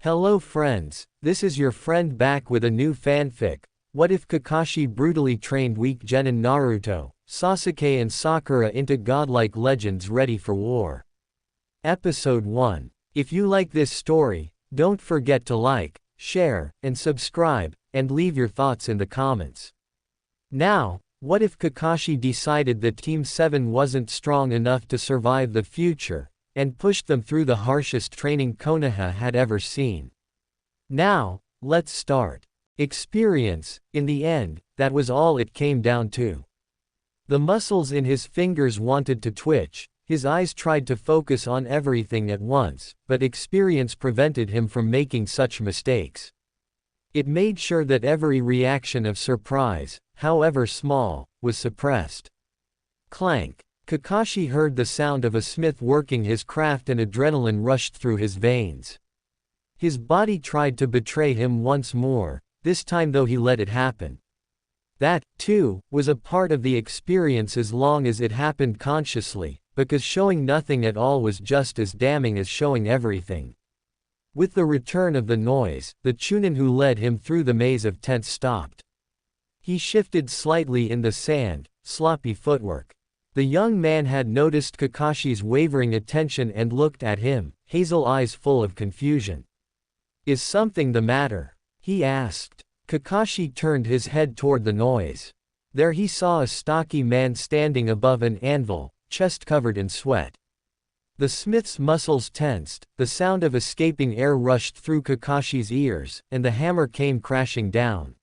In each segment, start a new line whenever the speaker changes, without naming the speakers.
Hello friends, this is your friend back with a new fanfic. What if Kakashi brutally trained weak Genin Naruto, Sasuke and Sakura into godlike legends ready for war? Episode 1. If you like this story, don't forget to like, share, and subscribe, and leave your thoughts in the comments. Now, what if Kakashi decided that Team 7 wasn't strong enough to survive the future, and pushed them through the harshest training Konoha had ever seen? Now, let's start. Experience. In the end, that was all it came down to. The muscles in his fingers wanted to twitch, his eyes tried to focus on everything at once, but experience prevented him from making such mistakes. It made sure that every reaction of surprise, however small, was suppressed. Clank. Kakashi heard the sound of a smith working his craft and adrenaline rushed through his veins. His body tried to betray him once more, this time though he let it happen. That, too, was a part of the experience as long as it happened consciously, because showing nothing at all was just as damning as showing everything. With the return of the noise, the Chunin who led him through the maze of tents stopped. He shifted slightly in the sand, sloppy footwork. The young man had noticed Kakashi's wavering attention and looked at him, hazel eyes full of confusion. "Is something the matter?" he asked. Kakashi turned his head toward the noise. There he saw a stocky man standing above an anvil, chest covered in sweat. The smith's muscles tensed, the sound of escaping air rushed through Kakashi's ears, and the hammer came crashing down.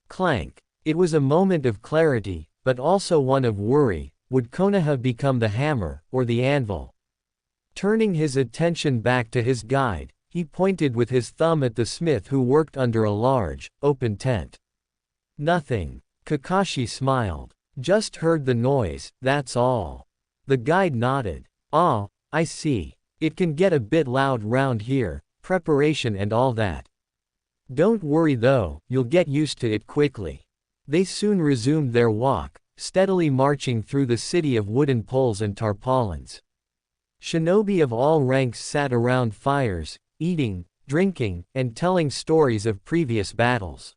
Clank. It was a moment of clarity, but also one of worry. Would Konoha become the hammer, or the anvil? Turning his attention back to his guide, he pointed with his thumb at the smith who worked under a large, open tent. "Nothing." Kakashi smiled. "Just heard the noise, that's all." The guide nodded. "Ah, I see. It can get a bit loud round here, preparation and all that. Don't worry though, you'll get used to it quickly." They soon resumed their walk, steadily marching through the city of wooden poles and tarpaulins. Shinobi of all ranks sat around fires, eating, drinking, and telling stories of previous battles.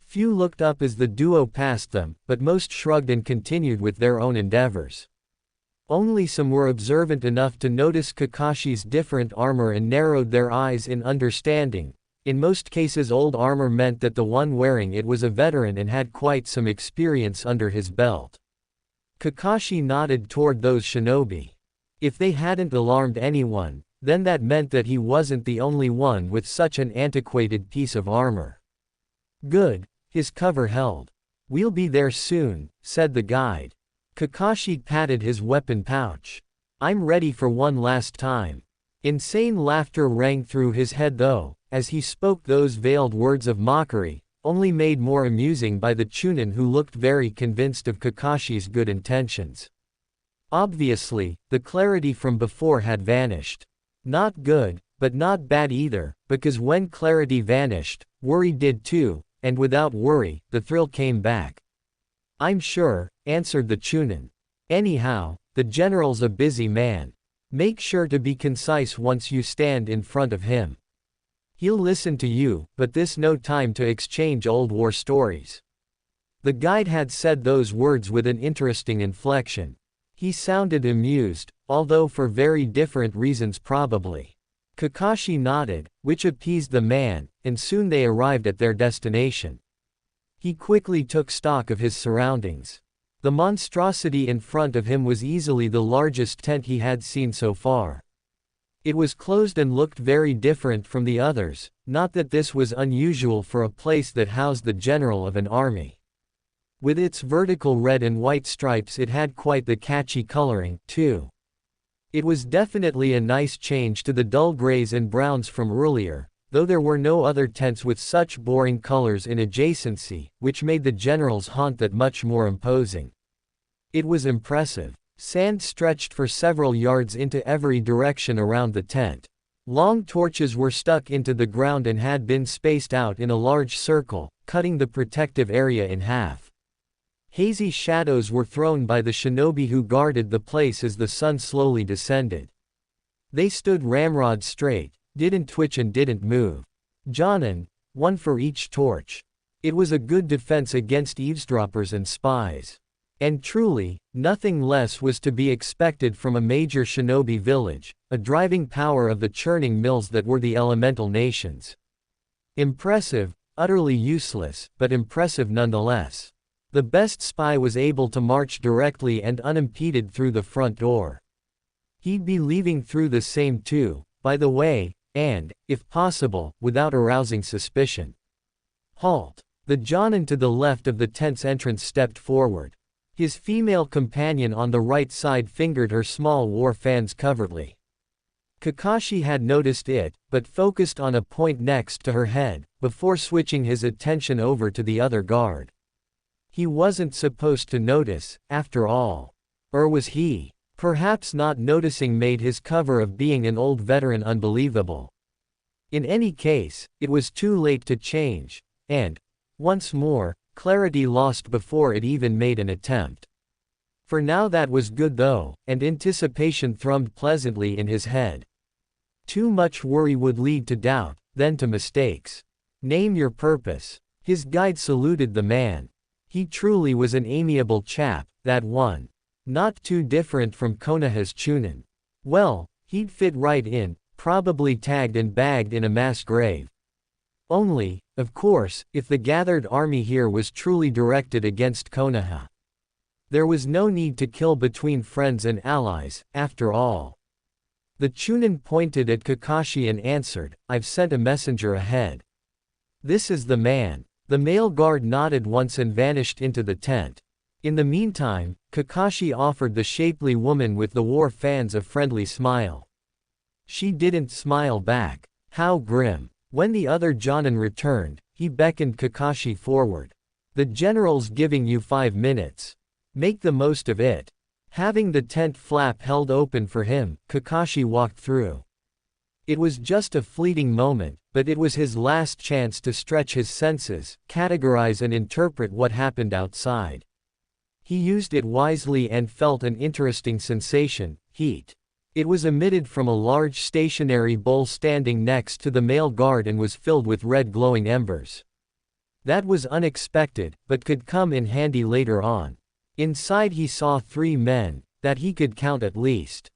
Few looked up as the duo passed them, but most shrugged and continued with their own endeavors. Only some were observant enough to notice Kakashi's different armor and narrowed their eyes in understanding. In most cases old armor meant that the one wearing it was a veteran and had quite some experience under his belt. Kakashi nodded toward those shinobi. If they hadn't alarmed anyone, then that meant that he wasn't the only one with such an antiquated piece of armor. Good, his cover held. "We'll be there soon," said the guide. Kakashi patted his weapon pouch. "I'm ready for one last time." Insane laughter rang through his head though, as he spoke those veiled words of mockery, only made more amusing by the Chunin who looked very convinced of Kakashi's good intentions. Obviously, the clarity from before had vanished. Not good, but not bad either, because when clarity vanished, worry did too, and without worry, the thrill came back. "I'm sure," answered the Chunin. "Anyhow, the general's a busy man. Make sure to be concise once you stand in front of him. He'll listen to you, but this no time to exchange old war stories." The guide had said those words with an interesting inflection. He sounded amused, although for very different reasons probably. Kakashi nodded, which appeased the man, and soon they arrived at their destination. He quickly took stock of his surroundings. The monstrosity in front of him was easily the largest tent he had seen so far. It was closed and looked very different from the others, not that this was unusual for a place that housed the general of an army. With its vertical red and white stripes it had quite the catchy coloring, too. It was definitely a nice change to the dull grays and browns from earlier, though there were no other tents with such boring colors in adjacency, which made the general's haunt that much more imposing. It was impressive. Sand stretched for several yards into every direction around the tent. Long torches were stuck into the ground and had been spaced out in a large circle, cutting the protective area in half. Hazy shadows were thrown by the shinobi who guarded the place as the sun slowly descended. They stood ramrod straight, didn't twitch and didn't move. Genin, one for each torch. It was a good defense against eavesdroppers and spies. And truly, nothing less was to be expected from a major shinobi village, a driving power of the churning mills that were the elemental nations. Impressive, utterly useless, but impressive nonetheless. The best spy was able to march directly and unimpeded through the front door. He'd be leaving through the same too, by the way, and, if possible, without arousing suspicion. Halt! The Genin to the left of the tent's entrance stepped forward. His female companion on the right side fingered her small war fans covertly. Kakashi had noticed it, but focused on a point next to her head, before switching his attention over to the other guard. He wasn't supposed to notice, after all. Or was he? Perhaps not noticing made his cover of being an old veteran unbelievable. In any case, it was too late to change, and, once more, clarity lost before it even made an attempt. For now that was good though, and anticipation thrummed pleasantly in his head. Too much worry would lead to doubt, then to mistakes. Name your purpose. His guide saluted the man. He truly was an amiable chap, that one. Not too different from Konoha's Chunin. Well, he'd fit right in, probably tagged and bagged in a mass grave. Only, of course, if the gathered army here was truly directed against Konoha. There was no need to kill between friends and allies, after all. The Chunin pointed at Kakashi and answered, "I've sent a messenger ahead." "This is the man." The male guard nodded once and vanished into the tent. In the meantime, Kakashi offered the shapely woman with the war fans a friendly smile. She didn't smile back. How grim. When the other Genin returned, he beckoned Kakashi forward. "The general's giving you 5 minutes. Make the most of it." Having the tent flap held open for him, Kakashi walked through. It was just a fleeting moment, but it was his last chance to stretch his senses, categorize and interpret what happened outside. He used it wisely and felt an interesting sensation, heat. It was emitted from a large stationary bowl standing next to the male guard and was filled with red glowing embers. That was unexpected, but could come in handy later on. Inside he saw 3 men, that he could count at least.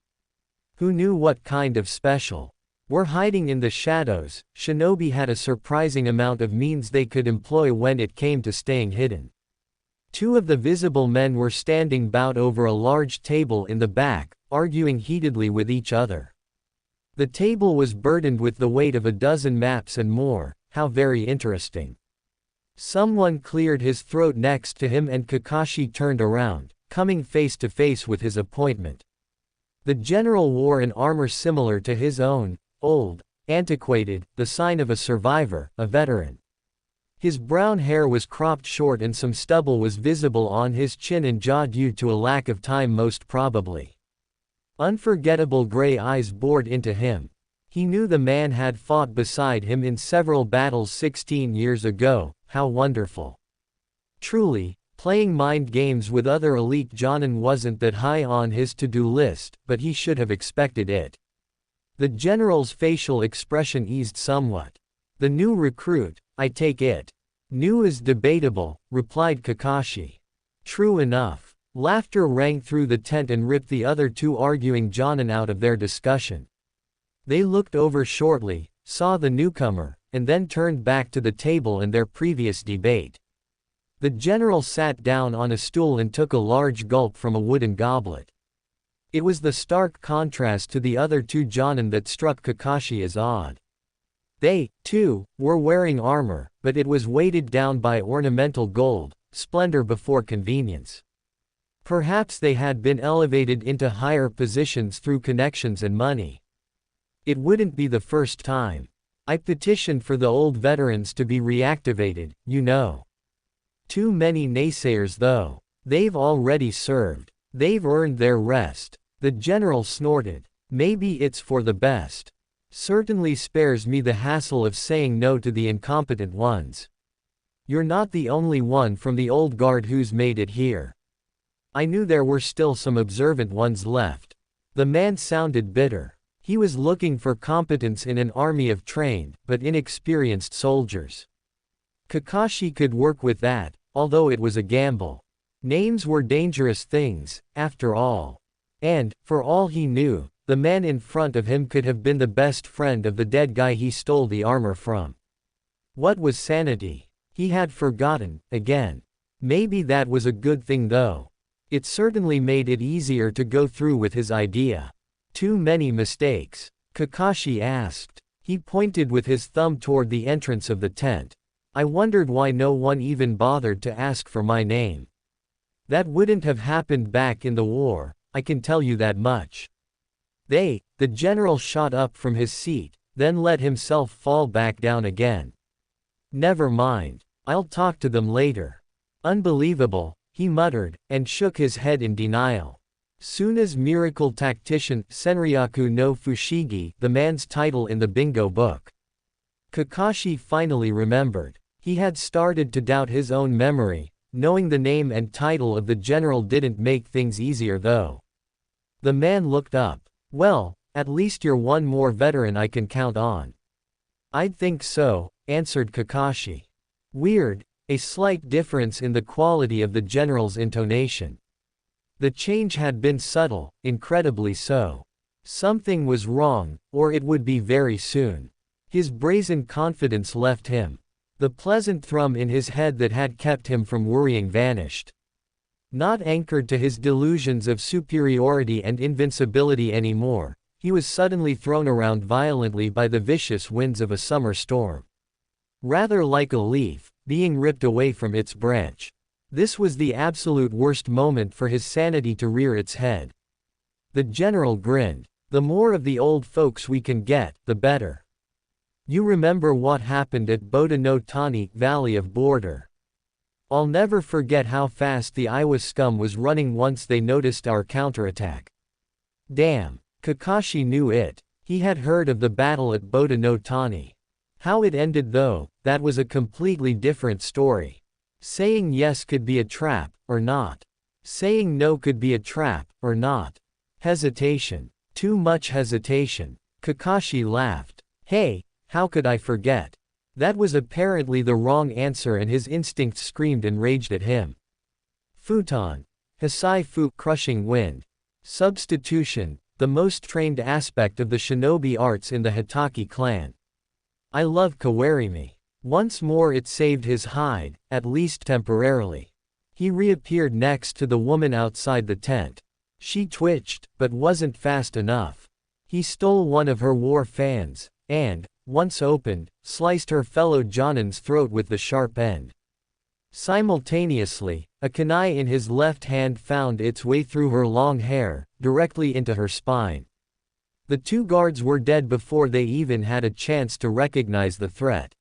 Who knew what kind of special? Were hiding in the shadows. Shinobi had a surprising amount of means they could employ when it came to staying hidden. 2 of the visible men were standing bout over a large table in the back, arguing heatedly with each other. The table was burdened with the weight of a dozen maps and more. How very interesting. Someone cleared his throat next to him and Kakashi turned around, coming face to face with his appointment. The general wore an armor similar to his own, old, antiquated, the sign of a survivor, a veteran. His brown hair was cropped short and some stubble was visible on his chin and jaw due to a lack of time most probably. Unforgettable gray eyes bored into him. He knew the man had fought beside him in several battles 16 years ago. How wonderful. Truly, playing mind games with other elite Genin wasn't that high on his to-do list, but he should have expected it. The general's facial expression eased somewhat. "The new recruit, I take it." "New is debatable," replied Kakashi. "True enough." Laughter rang through the tent and ripped the other 2 arguing Genin out of their discussion. They looked over shortly, saw the newcomer, and then turned back to the table and their previous debate. The general sat down on a stool and took a large gulp from a wooden goblet. It was the stark contrast to the other 2 Genin that struck Kakashi as odd. They, too, were wearing armor, but it was weighted down by ornamental gold, splendor before convenience. Perhaps they had been elevated into higher positions through connections and money. It wouldn't be the first time. I petitioned for the old veterans to be reactivated, you know. Too many naysayers though. They've already served. They've earned their rest. The general snorted. Maybe it's for the best. Certainly spares me the hassle of saying no to the incompetent ones. You're not the only one from the old guard who's made it here. I knew there were still some observant ones left. The man sounded bitter. He was looking for competence in an army of trained, but inexperienced soldiers. Kakashi could work with that, although it was a gamble. Names were dangerous things, after all. And, for all he knew, the man in front of him could have been the best friend of the dead guy he stole the armor from. What was sanity? He had forgotten, again. Maybe that was a good thing though. It certainly made it easier to go through with his idea. Too many mistakes? Kakashi asked. He pointed with his thumb toward the entrance of the tent. I wondered why no one even bothered to ask for my name. That wouldn't have happened back in the war, I can tell you that much. The general shot up from his seat, then let himself fall back down again. Never mind. I'll talk to them later. Unbelievable, he muttered, and shook his head in denial. Soon as Miracle Tactician Senryaku no Fushigi, the man's title in the bingo book. Kakashi finally remembered. He had started to doubt his own memory. Knowing the name and title of the general didn't make things easier though. The man looked up. Well, at least you're one more veteran I can count on. I'd think so, answered Kakashi. Weird, a slight difference in the quality of the general's intonation. The change had been subtle, incredibly so. Something was wrong, or it would be very soon. His brazen confidence left him. The pleasant thrum in his head that had kept him from worrying vanished. Not anchored to his delusions of superiority and invincibility anymore, he was suddenly thrown around violently by the vicious winds of a summer storm. Rather like a leaf, being ripped away from its branch. This was the absolute worst moment for his sanity to rear its head. The general grinned. The more of the old folks we can get, the better. You remember what happened at Boda no Tani, Valley of Border. I'll never forget how fast the Iwa scum was running once they noticed our counterattack. Damn, Kakashi knew it. He had heard of the battle at Boda no Tani. How it ended though, that was a completely different story. Saying yes could be a trap, or not. Saying no could be a trap, or not. Hesitation. Too much hesitation. Kakashi laughed. Hey, how could I forget? That was apparently the wrong answer and his instinct screamed and raged at him. Futon. Hisai Fu, crushing wind. Substitution, the most trained aspect of the shinobi arts in the Hatake clan. I love Kawarimi. Once more it saved his hide, at least temporarily. He reappeared next to the woman outside the tent. She twitched, but wasn't fast enough. He stole one of her war fans, and, once opened, sliced her fellow Jonin's throat with the sharp end. Simultaneously, a kunai in his left hand found its way through her long hair, directly into her spine. The two guards were dead before they even had a chance to recognize the threat.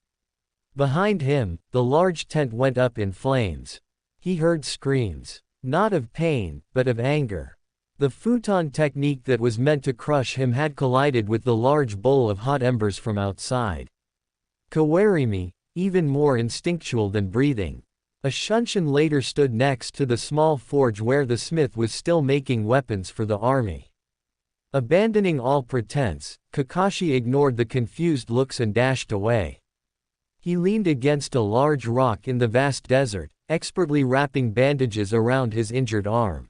Behind him, the large tent went up in flames. He heard screams. Not of pain, but of anger. The futon technique that was meant to crush him had collided with the large bowl of hot embers from outside. Kawarimi, even more instinctual than breathing. A shunshin later stood next to the small forge where the smith was still making weapons for the army. Abandoning all pretense, Kakashi ignored the confused looks and dashed away. He leaned against a large rock in the vast desert, expertly wrapping bandages around his injured arm.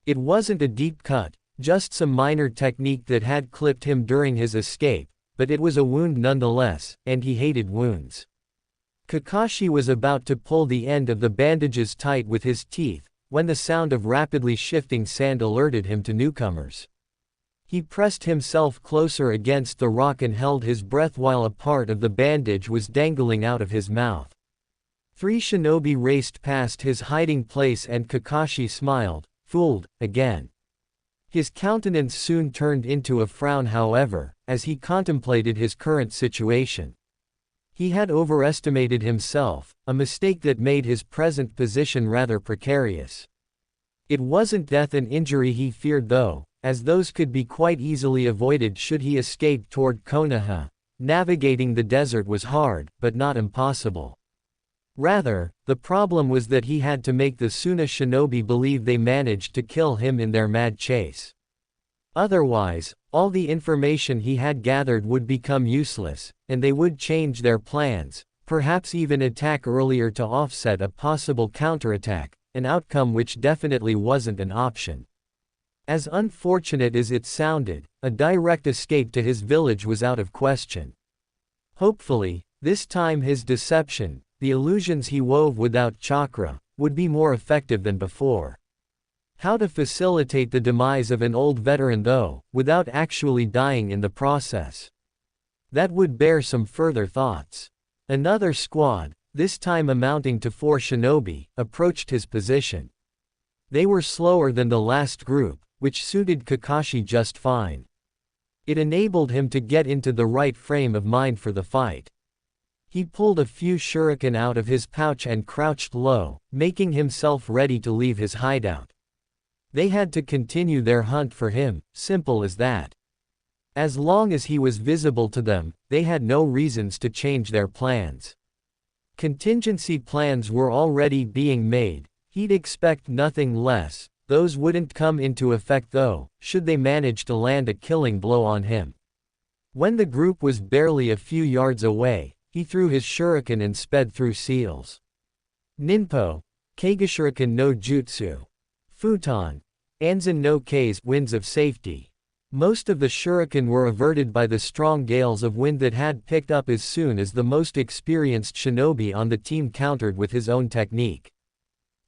It wasn't a deep cut, just some minor technique that had clipped him during his escape, but it was a wound nonetheless, and he hated wounds. Kakashi was about to pull the end of the bandages tight with his teeth, when the sound of rapidly shifting sand alerted him to newcomers. He pressed himself closer against the rock and held his breath while a part of the bandage was dangling out of his mouth. 3 shinobi raced past his hiding place and Kakashi smiled, fooled, again. His countenance soon turned into a frown however, as he contemplated his current situation. He had overestimated himself, a mistake that made his present position rather precarious. It wasn't death and injury he feared though, as those could be quite easily avoided should he escape toward Konoha. Navigating the desert was hard, but not impossible. Rather, the problem was that he had to make the Suna shinobi believe they managed to kill him in their mad chase. Otherwise, all the information he had gathered would become useless, and they would change their plans, perhaps even attack earlier to offset a possible counterattack, an outcome which definitely wasn't an option. As unfortunate as it sounded, a direct escape to his village was out of question. Hopefully, this time his deception, the illusions he wove without chakra, would be more effective than before. How to facilitate the demise of an old veteran though, without actually dying in the process? That would bear some further thoughts. Another squad, this time amounting to 4 shinobi, approached his position. They were slower than the last group, which suited Kakashi just fine. It enabled him to get into the right frame of mind for the fight. He pulled a few shuriken out of his pouch and crouched low, making himself ready to leave his hideout. They had to continue their hunt for him, simple as that. As long as he was visible to them, they had no reasons to change their plans. Contingency plans were already being made, he'd expect nothing less. Those wouldn't come into effect though, should they manage to land a killing blow on him. When the group was barely a few yards away, he threw his shuriken and sped through seals. Ninpo, Kageshuriken no Jutsu. Futon, Anzen no K's winds of safety. Most of the shuriken were averted by the strong gales of wind that had picked up as soon as the most experienced shinobi on the team countered with his own technique.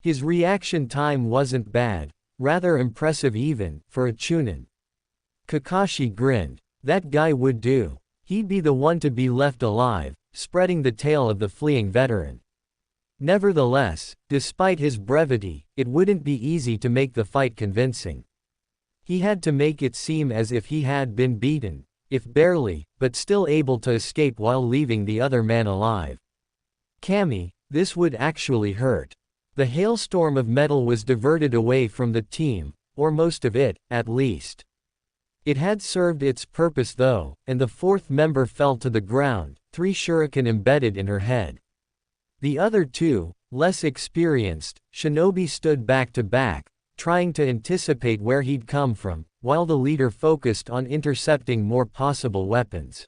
His reaction time wasn't bad, rather impressive even, for a chunin. Kakashi grinned. That guy would do. He'd be the one to be left alive, spreading the tale of the fleeing veteran. Nevertheless, despite his brevity, it wouldn't be easy to make the fight convincing. He had to make it seem as if he had been beaten, if barely, but still able to escape while leaving the other man alive. Kami, this would actually hurt. The hailstorm of metal was diverted away from the team, or most of it, at least. It had served its purpose though, and the 4th member fell to the ground, 3 shuriken embedded in her head. The other 2, less experienced, shinobi stood back to back, trying to anticipate where he'd come from, while the leader focused on intercepting more possible weapons.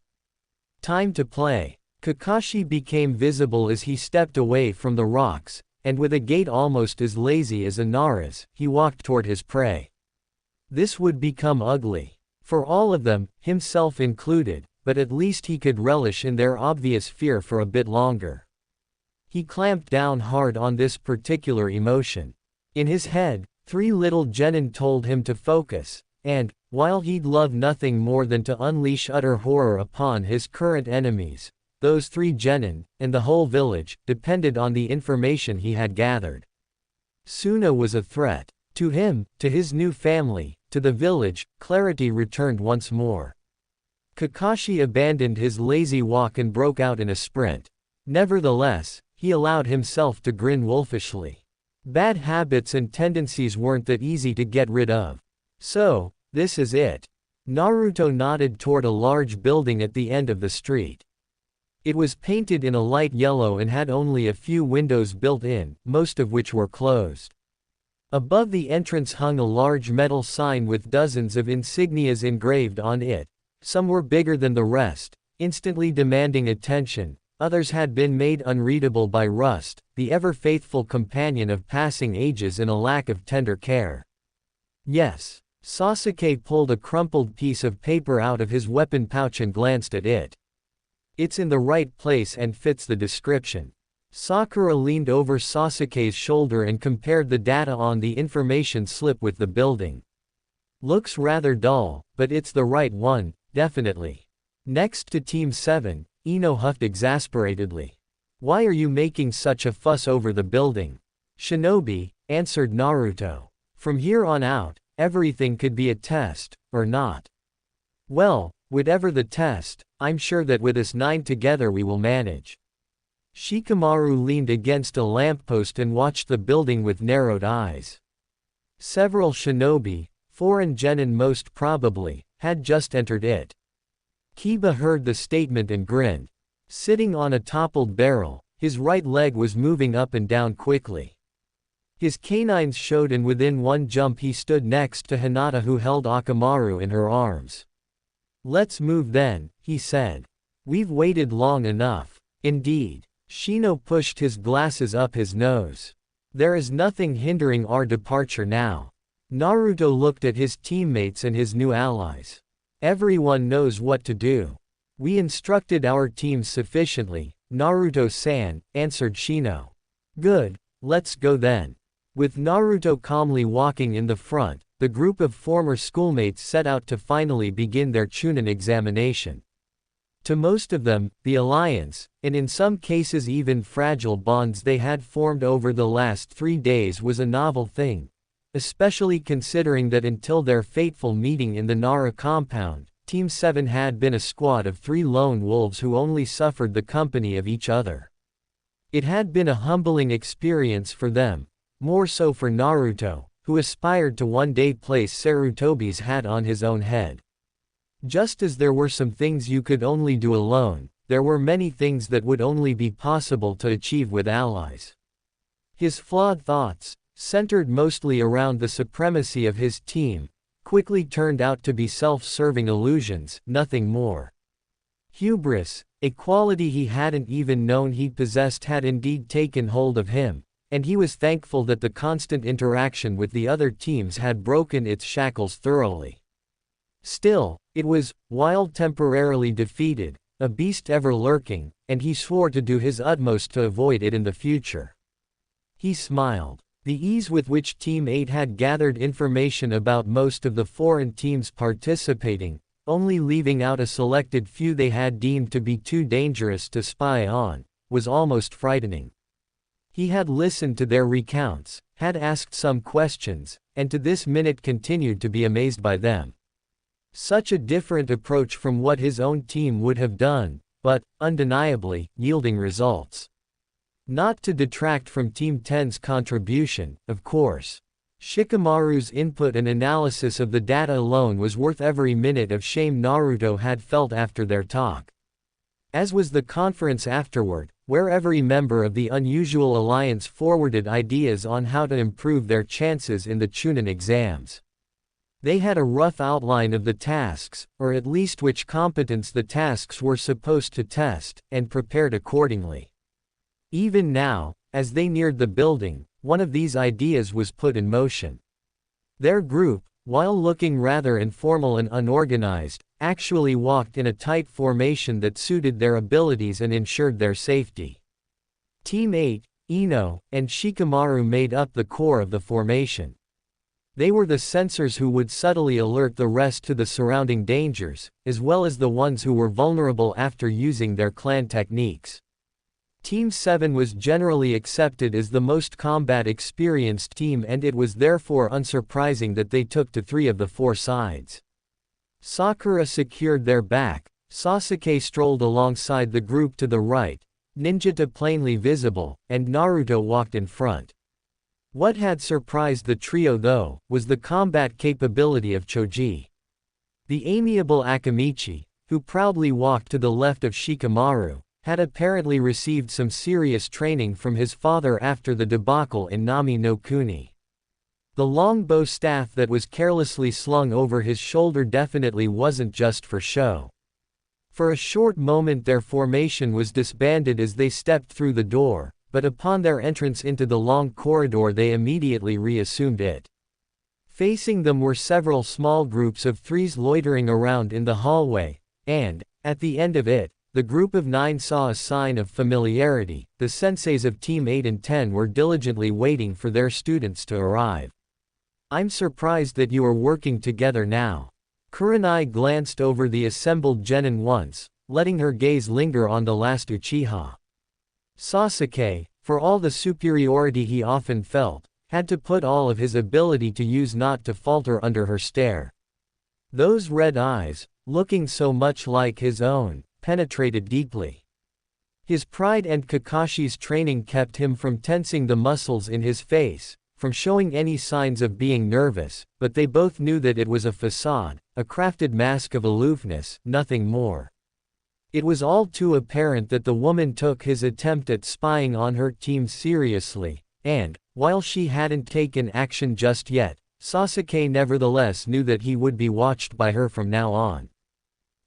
Time to play. Kakashi became visible as he stepped away from the rocks, and with a gait almost as lazy as Inara's, he walked toward his prey. This would become ugly. For all of them, himself included, but at least he could relish in their obvious fear for a bit longer. He clamped down hard on this particular emotion. In his head, 3 little genin told him to focus, and, while he'd love nothing more than to unleash utter horror upon his current enemies, those 3 genin, and the whole village, depended on the information he had gathered. Suna was a threat. To him, to his new family, to the village, clarity returned once more. Kakashi abandoned his lazy walk and broke out in a sprint. Nevertheless, he allowed himself to grin wolfishly. Bad habits and tendencies weren't that easy to get rid of. So, this is it. Naruto nodded toward a large building at the end of the street. It was painted in a light yellow and had only a few windows built in, most of which were closed. Above the entrance hung a large metal sign with dozens of insignias engraved on it. Some were bigger than the rest, instantly demanding attention. Others had been made unreadable by rust, the ever-faithful companion of passing ages and a lack of tender care. Yes. Sasuke pulled a crumpled piece of paper out of his weapon pouch and glanced at it. It's in the right place and fits the description. Sakura leaned over Sasuke's shoulder and compared the data on the information slip with the building. Looks rather dull, but it's the right one, definitely. Next to Team 7, Ino huffed exasperatedly. Why are you making such a fuss over the building? Shinobi, answered Naruto. From here on out, everything could be a test, or not. Well, whatever the test, I'm sure that with us 9 together we will manage. Shikamaru leaned against a lamppost and watched the building with narrowed eyes. Several shinobi, foreign genin most probably, had just entered it. Kiba heard the statement and grinned. Sitting on a toppled barrel, his right leg was moving up and down quickly. His canines showed, and within one jump he stood next to Hinata, who held Akamaru in her arms. "Let's move then," he said. "We've waited long enough." "Indeed." Shino pushed his glasses up his nose. "There is nothing hindering our departure now." Naruto looked at his teammates and his new allies. "Everyone knows what to do. We instructed our teams sufficiently, Naruto-san," answered Shino. "Good, let's go then." With Naruto calmly walking in the front, the group of former schoolmates set out to finally begin their Chunin examination. To most of them, the alliance, and in some cases even fragile bonds they had formed over the last 3 days, was a novel thing, especially considering that until their fateful meeting in the Nara compound, Team 7 had been a squad of 3 lone wolves who only suffered the company of each other. It had been a humbling experience for them, more so for Naruto, who aspired to one day place Sarutobi's hat on his own head. Just as there were some things you could only do alone, there were many things that would only be possible to achieve with allies. His flawed thoughts, centered mostly around the supremacy of his team, quickly turned out to be self-serving illusions, nothing more. Hubris, a quality he hadn't even known he possessed, had indeed taken hold of him, and he was thankful that the constant interaction with the other teams had broken its shackles thoroughly. Still, it was, while temporarily defeated, a beast ever lurking, and he swore to do his utmost to avoid it in the future. He smiled. The ease with which Team 8 had gathered information about most of the foreign teams participating, only leaving out a selected few they had deemed to be too dangerous to spy on, was almost frightening. He had listened to their recounts, had asked some questions, and to this minute continued to be amazed by them. Such a different approach from what his own team would have done, but, undeniably, yielding results. Not to detract from Team 10's contribution, of course. Shikamaru's input and analysis of the data alone was worth every minute of shame Naruto had felt after their talk. As was the conference afterward, where every member of the unusual alliance forwarded ideas on how to improve their chances in the Chunin exams. They had a rough outline of the tasks, or at least which competence the tasks were supposed to test, and prepared accordingly. Even now, as they neared the building, one of these ideas was put in motion. Their group, while looking rather informal and unorganized, actually walked in a tight formation that suited their abilities and ensured their safety. Team 8, Ino, and Shikamaru made up the core of the formation. They were the sensors who would subtly alert the rest to the surrounding dangers, as well as the ones who were vulnerable after using their clan techniques. Team 7 was generally accepted as the most combat-experienced team, and it was therefore unsurprising that they took to 3 of the 4 sides. Sakura secured their back, Sasuke strolled alongside the group to the right, Ninjata plainly visible, and Naruto walked in front. What had surprised the trio though, was the combat capability of Choji. The amiable Akamichi, who proudly walked to the left of Shikamaru, had apparently received some serious training from his father after the debacle in Nami no Kuni. The long bow staff that was carelessly slung over his shoulder definitely wasn't just for show. For a short moment their formation was disbanded as they stepped through the door, but upon their entrance into the long corridor they immediately reassumed it. Facing them were several small groups of 3s loitering around in the hallway, and, at the end of it, the group of 9 saw a sign of familiarity. The senseis of Team 8 and 10 were diligently waiting for their students to arrive. "I'm surprised that you are working together now." Kurenai glanced over the assembled genin once, letting her gaze linger on the last Uchiha. Sasuke, for all the superiority he often felt, had to put all of his ability to use not to falter under her stare. Those red eyes, looking so much like his own, penetrated deeply. His pride and Kakashi's training kept him from tensing the muscles in his face, from showing any signs of being nervous, but they both knew that it was a facade, a crafted mask of aloofness, nothing more. It was all too apparent that the woman took his attempt at spying on her team seriously, and, While she hadn't taken action just yet, Sasuke nevertheless knew that he would be watched by her from now on.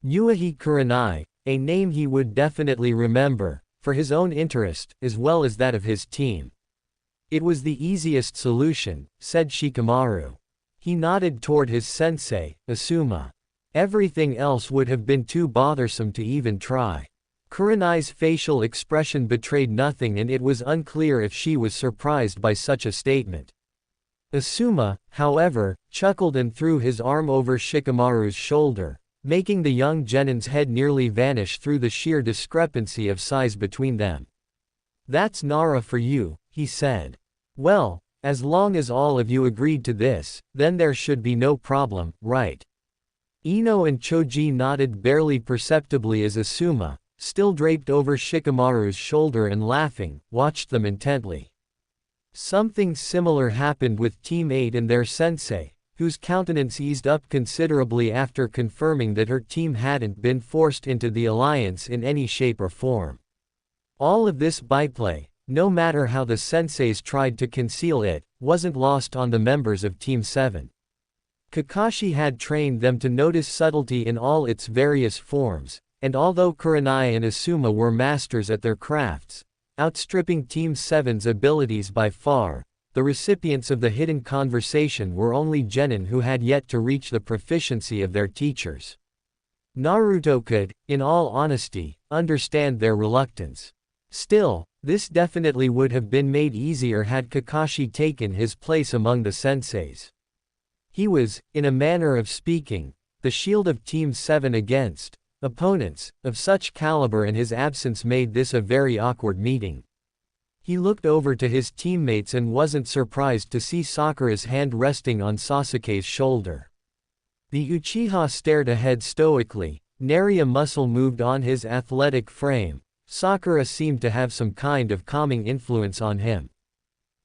Yuichi Kurenai, a name he would definitely remember, for his own interest, as well as that of his team. It was the easiest solution, said Shikamaru. He nodded toward his sensei, Asuma. Everything else would have been too bothersome to even try. Kurenai's facial expression betrayed nothing, and it was unclear if she was surprised by such a statement. Asuma, however, chuckled and threw his arm over Shikamaru's shoulder, making the young genin's head nearly vanish through the sheer discrepancy of size between them. "That's Nara for you," he said. "Well, as long as all of you agreed to this, then there should be no problem, right?" Ino and Choji nodded barely perceptibly as Asuma, still draped over Shikamaru's shoulder and laughing, watched them intently. Something similar happened with Team 8 and their sensei, whose countenance eased up considerably after confirming that her team hadn't been forced into the alliance in any shape or form. All of this byplay, no matter how the senseis tried to conceal it, wasn't lost on the members of Team 7. Kakashi had trained them to notice subtlety in all its various forms, and although Kurenai and Asuma were masters at their crafts, outstripping Team 7's abilities by far, the recipients of the hidden conversation were only genin who had yet to reach the proficiency of their teachers. Naruto could, in all honesty, understand their reluctance. Still, this definitely would have been made easier had Kakashi taken his place among the senseis. He was, in a manner of speaking, the shield of Team 7 against opponents of such caliber, and his absence made this a very awkward meeting. He looked over to his teammates and wasn't surprised to see Sakura's hand resting on Sasuke's shoulder. The Uchiha stared ahead stoically, nary a muscle moved on his athletic frame. Sakura seemed to have some kind of calming influence on him.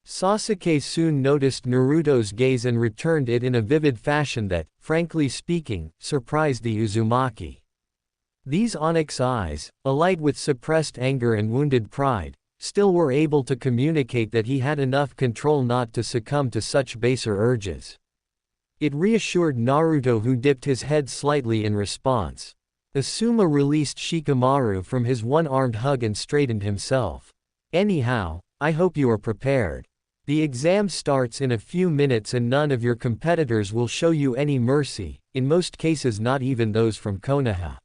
Sasuke soon noticed Naruto's gaze and returned it in a vivid fashion that, frankly speaking, surprised the Uzumaki. These onyx eyes, alight with suppressed anger and wounded pride, still were able to communicate that he had enough control not to succumb to such baser urges. It reassured Naruto, who dipped his head slightly in response. Asuma released Shikamaru from his one-armed hug and straightened himself. "Anyhow, I hope you are prepared. The exam starts in a few minutes and none of your competitors will show you any mercy, in most cases not even those from Konoha."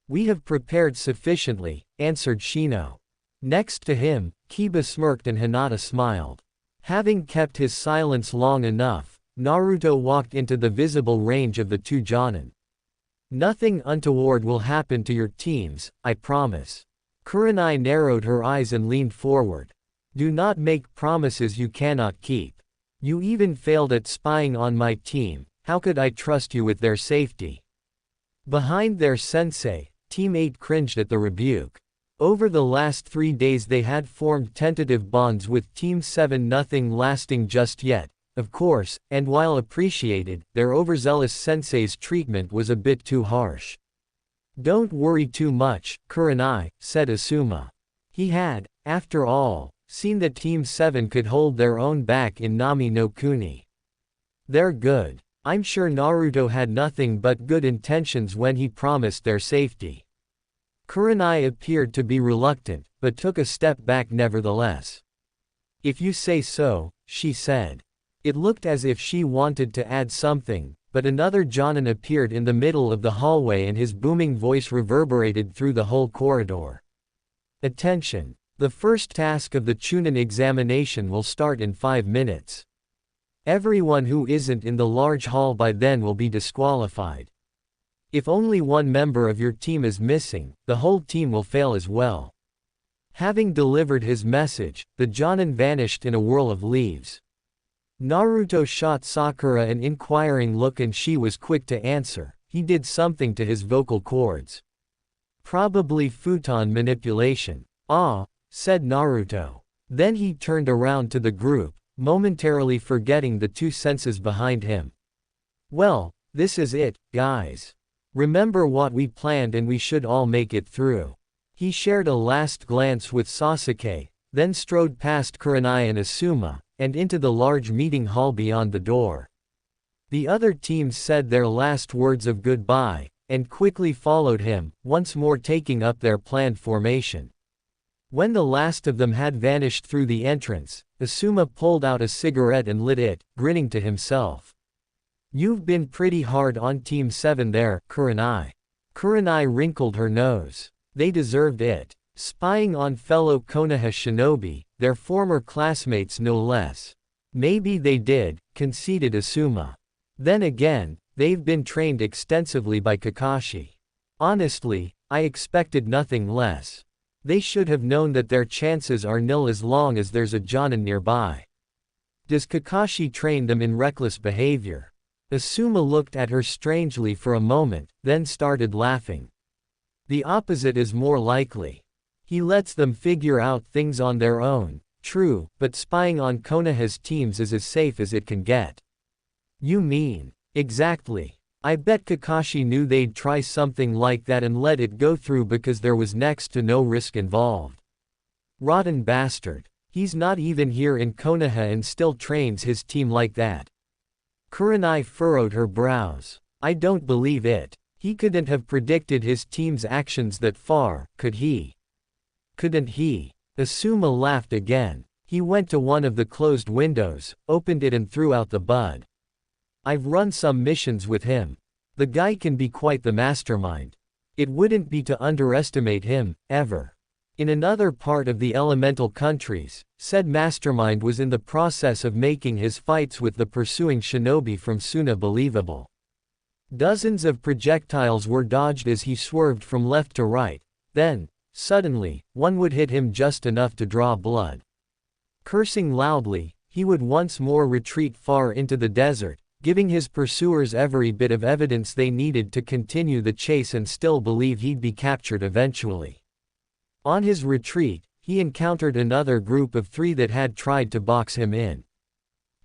"We have prepared sufficiently," answered Shino. Next to him, Kiba smirked and Hinata smiled. Having kept his silence long enough, Naruto walked into the visible range of the two Jonin. "Nothing untoward will happen to your teams, I promise." Kurenai narrowed her eyes and leaned forward. "Do not make promises you cannot keep. You even failed at spying on my team, how could I trust you with their safety?" Behind their sensei, Team 8 cringed at the rebuke. Over the last 3 days they had formed tentative bonds with Team 7, nothing lasting just yet, of course, and while appreciated, their overzealous sensei's treatment was a bit too harsh. "Don't worry too much, Kurenai," said Asuma. He had, after all, seen that Team 7 could hold their own back in Nami no Kuni. "They're good. I'm sure Naruto had nothing but good intentions when he promised their safety." Kurenai appeared to be reluctant, but took a step back nevertheless. "If you say so," she said. It looked as if she wanted to add something, but another Jonin appeared in the middle of the hallway and his booming voice reverberated through the whole corridor. "Attention! The first task of the Chunin examination will start in 5 minutes. Everyone who isn't in the large hall by then will be disqualified. If only one member of your team is missing, the whole team will fail as well." Having delivered his message, the Jonin vanished in a whirl of leaves. Naruto shot Sakura an inquiring look and she was quick to answer. He did something to his vocal cords. "Probably futon manipulation." "Ah," said Naruto. Then he turned around to the group, momentarily forgetting the two senses behind him. "Well, this is it, guys. Remember what we planned and we should all make it through." He shared a last glance with Sasuke, then strode past Kurenai and Asuma, and into the large meeting hall beyond the door. The other teams said their last words of goodbye, and quickly followed him, once more taking up their planned formation. When the last of them had vanished through the entrance, Asuma pulled out a cigarette and lit it, grinning to himself. "You've been pretty hard on Team 7 there, Kurenai." Kurenai wrinkled her nose. They deserved it. Spying on fellow Konoha shinobi, their former classmates no less. Maybe they did, conceded Asuma. Then again, they've been trained extensively by Kakashi. Honestly, I expected nothing less. They should have known that their chances are nil as long as there's a Genin nearby. Does Kakashi train them in reckless behavior? Asuma looked at her strangely for a moment, then started laughing. The opposite is more likely. He lets them figure out things on their own, true, but spying on Konoha's teams is as safe as it can get. You mean? Exactly. I bet Kakashi knew they'd try something like that and let it go through because there was next to no risk involved. Rotten bastard. He's not even here in Konoha and still trains his team like that. Kurenai furrowed her brows. I don't believe it. He couldn't have predicted his team's actions that far, could he? Couldn't he? Asuma laughed again. He went to one of the closed windows, opened it and threw out the bud. I've run some missions with him. The guy can be quite the mastermind. It wouldn't be to underestimate him, ever. In another part of the elemental countries, said mastermind was in the process of making his fights with the pursuing shinobi from Suna believable. Dozens of projectiles were dodged as he swerved from left to right, then, suddenly, one would hit him just enough to draw blood. Cursing loudly, he would once more retreat far into the desert, giving his pursuers every bit of evidence they needed to continue the chase and still believe he'd be captured eventually. On his retreat, he encountered another group of 3 that had tried to box him in.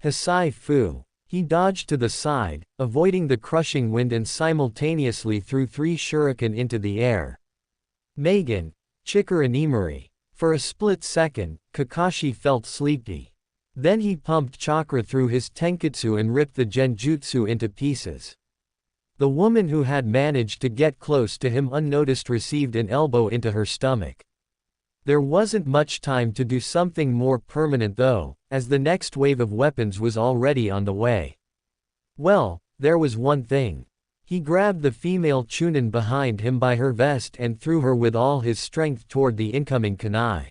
Hisai Fu. He dodged to the side, avoiding the crushing wind and simultaneously threw 3 shuriken into the air. Megan, Chikara Nimori. For a split second, Kakashi felt sleepy. Then he pumped chakra through his tenketsu and ripped the genjutsu into pieces. The woman who had managed to get close to him unnoticed received an elbow into her stomach. There wasn't much time to do something more permanent though, as the next wave of weapons was already on the way. Well, there was one thing. He grabbed the female Chunin behind him by her vest and threw her with all his strength toward the incoming kunai.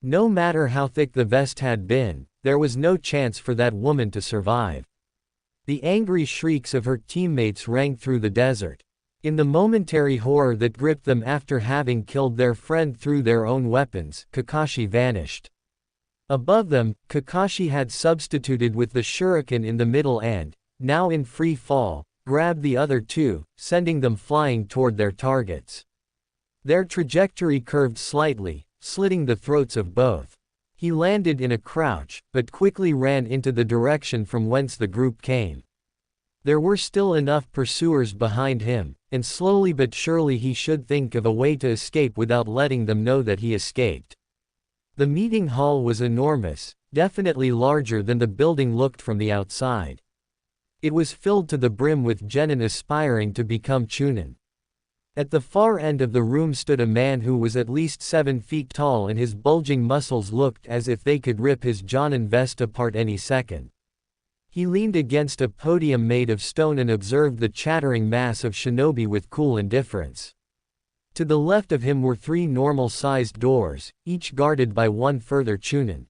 No matter how thick the vest had been, there was no chance for that woman to survive. The angry shrieks of her teammates rang through the desert. In the momentary horror that gripped them after having killed their friend through their own weapons, Kakashi vanished. Above them, Kakashi had substituted with the shuriken in the middle and, now in free fall, grabbed the other 2, sending them flying toward their targets. Their trajectory curved slightly, slitting the throats of both. He landed in a crouch, but quickly ran into the direction from whence the group came. There were still enough pursuers behind him, and slowly but surely he should think of a way to escape without letting them know that he escaped. The meeting hall was enormous, definitely larger than the building looked from the outside. It was filled to the brim with genin aspiring to become chunin. At the far end of the room stood a man who was at least 7 feet tall and his bulging muscles looked as if they could rip his Genin vest apart any second. He leaned against a podium made of stone and observed the chattering mass of shinobi with cool indifference. To the left of him were 3 normal-sized doors, each guarded by 1 further chunin.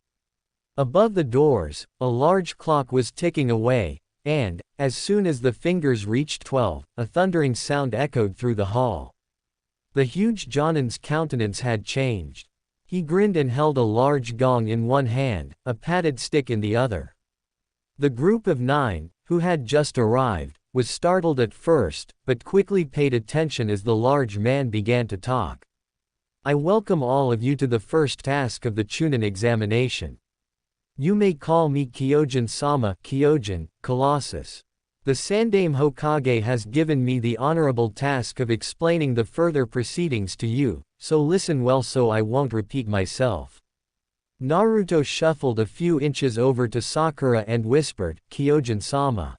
Above the doors, a large clock was ticking away, and, as soon as the fingers reached 12, a thundering sound echoed through the hall. The huge Jonin's countenance had changed. He grinned and held a large gong in one hand, a padded stick in the other. The group of 9, who had just arrived, was startled at first, but quickly paid attention as the large man began to talk. I welcome all of you to the first task of the Chunin examination. You may call me Kyojin-sama, Kyojin, Colossus. The Sandaime Hokage has given me the honorable task of explaining the further proceedings to you, so listen well so I won't repeat myself. Naruto shuffled a few inches over to Sakura and whispered, "Kyojin-sama."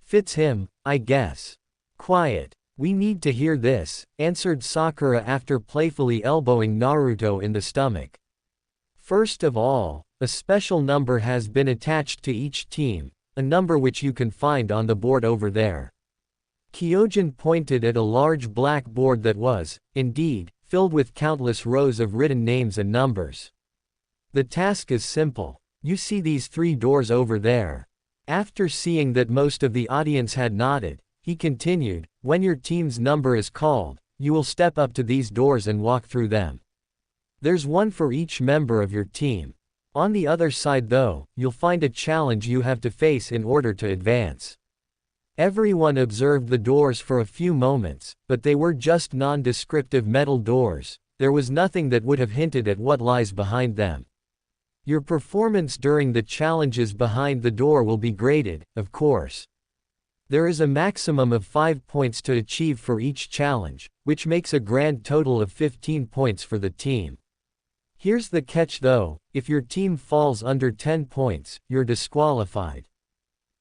"Fits him, I guess." "Quiet. We need to hear this," answered Sakura after playfully elbowing Naruto in the stomach. "First of all, a special number has been attached to each team, a number which you can find on the board over there." Kyojin pointed at a large black board that was, indeed, filled with countless rows of written names and numbers. "The task is simple. You see these 3 doors over there." After seeing that most of the audience had nodded, he continued, "When your team's number is called, you will step up to these doors and walk through them. There's one for each member of your team. On the other side though, you'll find a challenge you have to face in order to advance." Everyone observed the doors for a few moments, but they were just nondescriptive metal doors. There was nothing that would have hinted at what lies behind them. "Your performance during the challenges behind the door will be graded, of course. There is a maximum of 5 points to achieve for each challenge, which makes a grand total of 15 points for the team. Here's the catch though, if your team falls under 10 points, you're disqualified.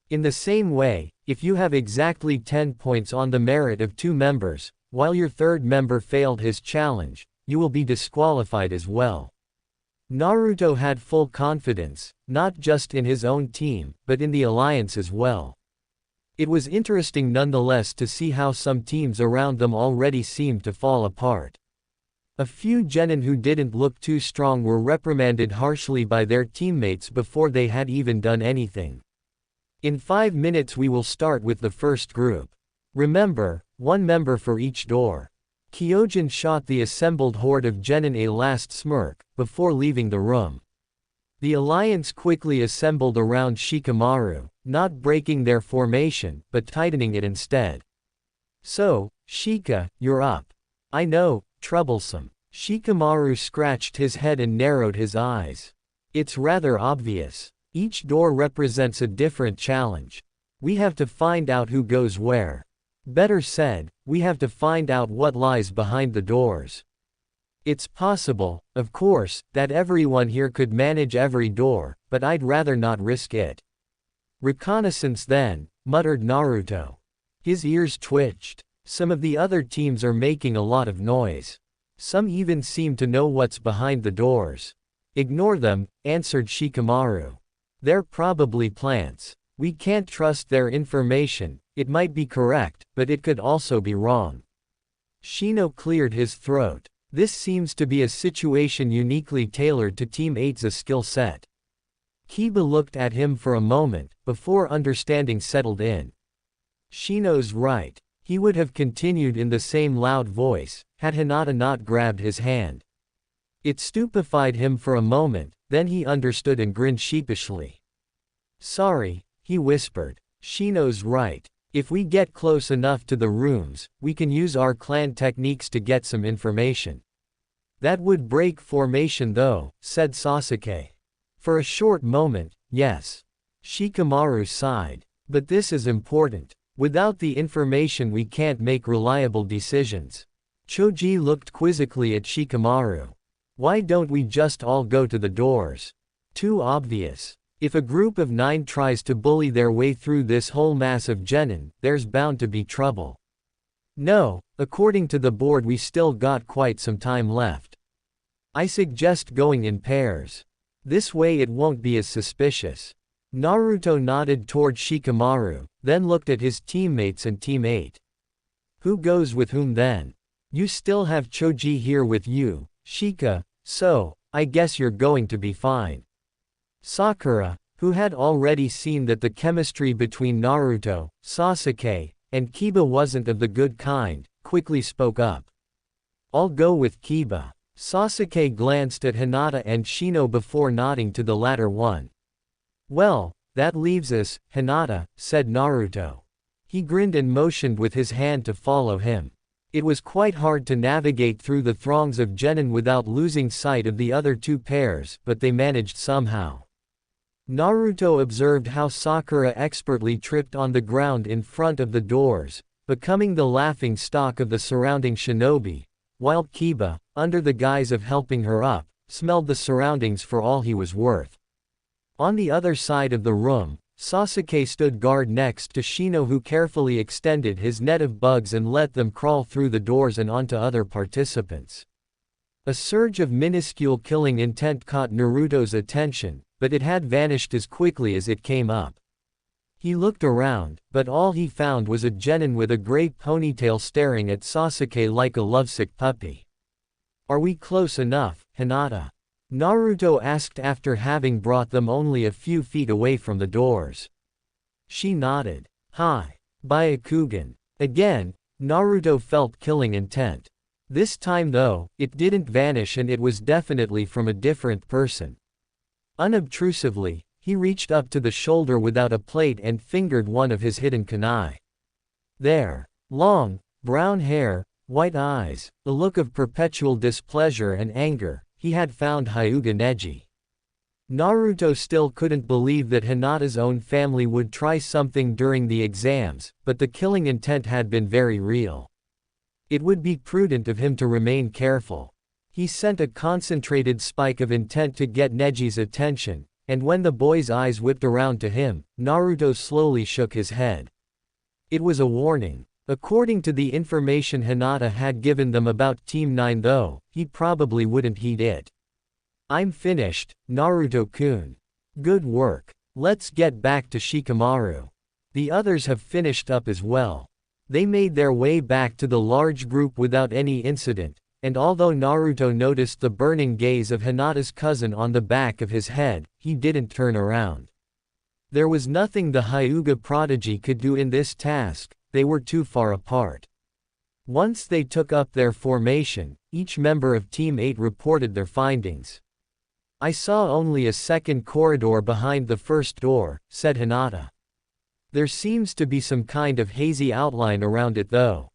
In the same way, if you have exactly 10 points on the merit of 2 members, while your third member failed his challenge, you will be disqualified as well." Naruto had full confidence, not just in his own team, but in the alliance as well. It was interesting nonetheless to see how some teams around them already seemed to fall apart. A few genin who didn't look too strong were reprimanded harshly by their teammates before they had even done anything. "In 5 minutes we will start with the first group. Remember, 1 member for each door." Kyojin shot the assembled horde of genin a last smirk, before leaving the room. The alliance quickly assembled around Shikamaru, not breaking their formation, but tightening it instead. "So, Shika, you're up." "I know, troublesome." Shikamaru scratched his head and narrowed his eyes. "It's rather obvious. Each door represents a different challenge. We have to find out who goes where. Better said, we have to find out what lies behind the doors. It's possible, of course, that everyone here could manage every door, but I'd rather not risk it." "Reconnaissance then," muttered Naruto. His ears twitched. Some of the other teams are making a lot of noise. Some even seem to know what's behind the doors. "Ignore them," answered Shikamaru. "They're probably plants. We can't trust their information. It might be correct, but it could also be wrong." Shino cleared his throat. This seems to be a situation uniquely tailored to Team 8's skill set. Kiba looked at him for a moment, before understanding settled in. Shino's right. He would have continued in the same loud voice, had Hinata not grabbed his hand. It stupefied him for a moment, then he understood and grinned sheepishly. "Sorry," he whispered. "Shino's right. If we get close enough to the rooms, we can use our clan techniques to get some information." "That would break formation though," said Sasuke. "For a short moment, yes." Shikamaru sighed. "But this is important. Without the information we can't make reliable decisions." Choji looked quizzically at Shikamaru. "Why don't we just all go to the doors? Too obvious. If a group of 9 tries to bully their way through this whole mass of genin, there's bound to be trouble." "No, according to the board we still got quite some time left. I suggest going in pairs. This way it won't be as suspicious." Naruto nodded toward Shikamaru, then looked at his teammates and Team 8. "Who goes with whom then? You still have Choji here with you, Shika, so, I guess you're going to be fine." Sakura, who had already seen that the chemistry between Naruto, Sasuke, and Kiba wasn't of the good kind, quickly spoke up. "I'll go with Kiba." Sasuke glanced at Hinata and Shino before nodding to the latter one. "Well, that leaves us, Hinata," said Naruto. He grinned and motioned with his hand to follow him. It was quite hard to navigate through the throngs of genin without losing sight of the other 2 pairs, but they managed somehow. Naruto observed how Sakura expertly tripped on the ground in front of the doors, becoming the laughing stock of the surrounding shinobi, while Kiba, under the guise of helping her up, smelled the surroundings for all he was worth. On the other side of the room, Sasuke stood guard next to Shino, who carefully extended his net of bugs and let them crawl through the doors and onto other participants. A surge of minuscule killing intent caught Naruto's attention, but it had vanished as quickly as it came up. He looked around, but all he found was a genin with a gray ponytail staring at Sasuke like a lovesick puppy. "Are we close enough, Hinata?" Naruto asked after having brought them only a few feet away from the doors. She nodded. "Hi. Byakugan." Again, Naruto felt killing intent. This time though, it didn't vanish and it was definitely from a different person. Unobtrusively, he reached up to the shoulder without a plate and fingered one of his hidden kunai. There. Long, brown hair, white eyes, a look of perpetual displeasure and anger, he had found Hyuga Neji. Naruto still couldn't believe that Hinata's own family would try something during the exams, but the killing intent had been very real. It would be prudent of him to remain careful. He sent a concentrated spike of intent to get Neji's attention, and when the boy's eyes whipped around to him, Naruto slowly shook his head. It was a warning. According to the information Hinata had given them about Team 9 though, he probably wouldn't heed it. "I'm finished, Naruto-kun. Good work. Let's get back to Shikamaru." The others have finished up as well. They made their way back to the large group without any incident, and although Naruto noticed the burning gaze of Hinata's cousin on the back of his head, he didn't turn around. There was nothing the Hyuga prodigy could do in this task, they were too far apart. Once they took up their formation, each member of Team 8 reported their findings. "I saw only a second corridor behind the first door," said Hinata. "There seems to be some kind of hazy outline around it though.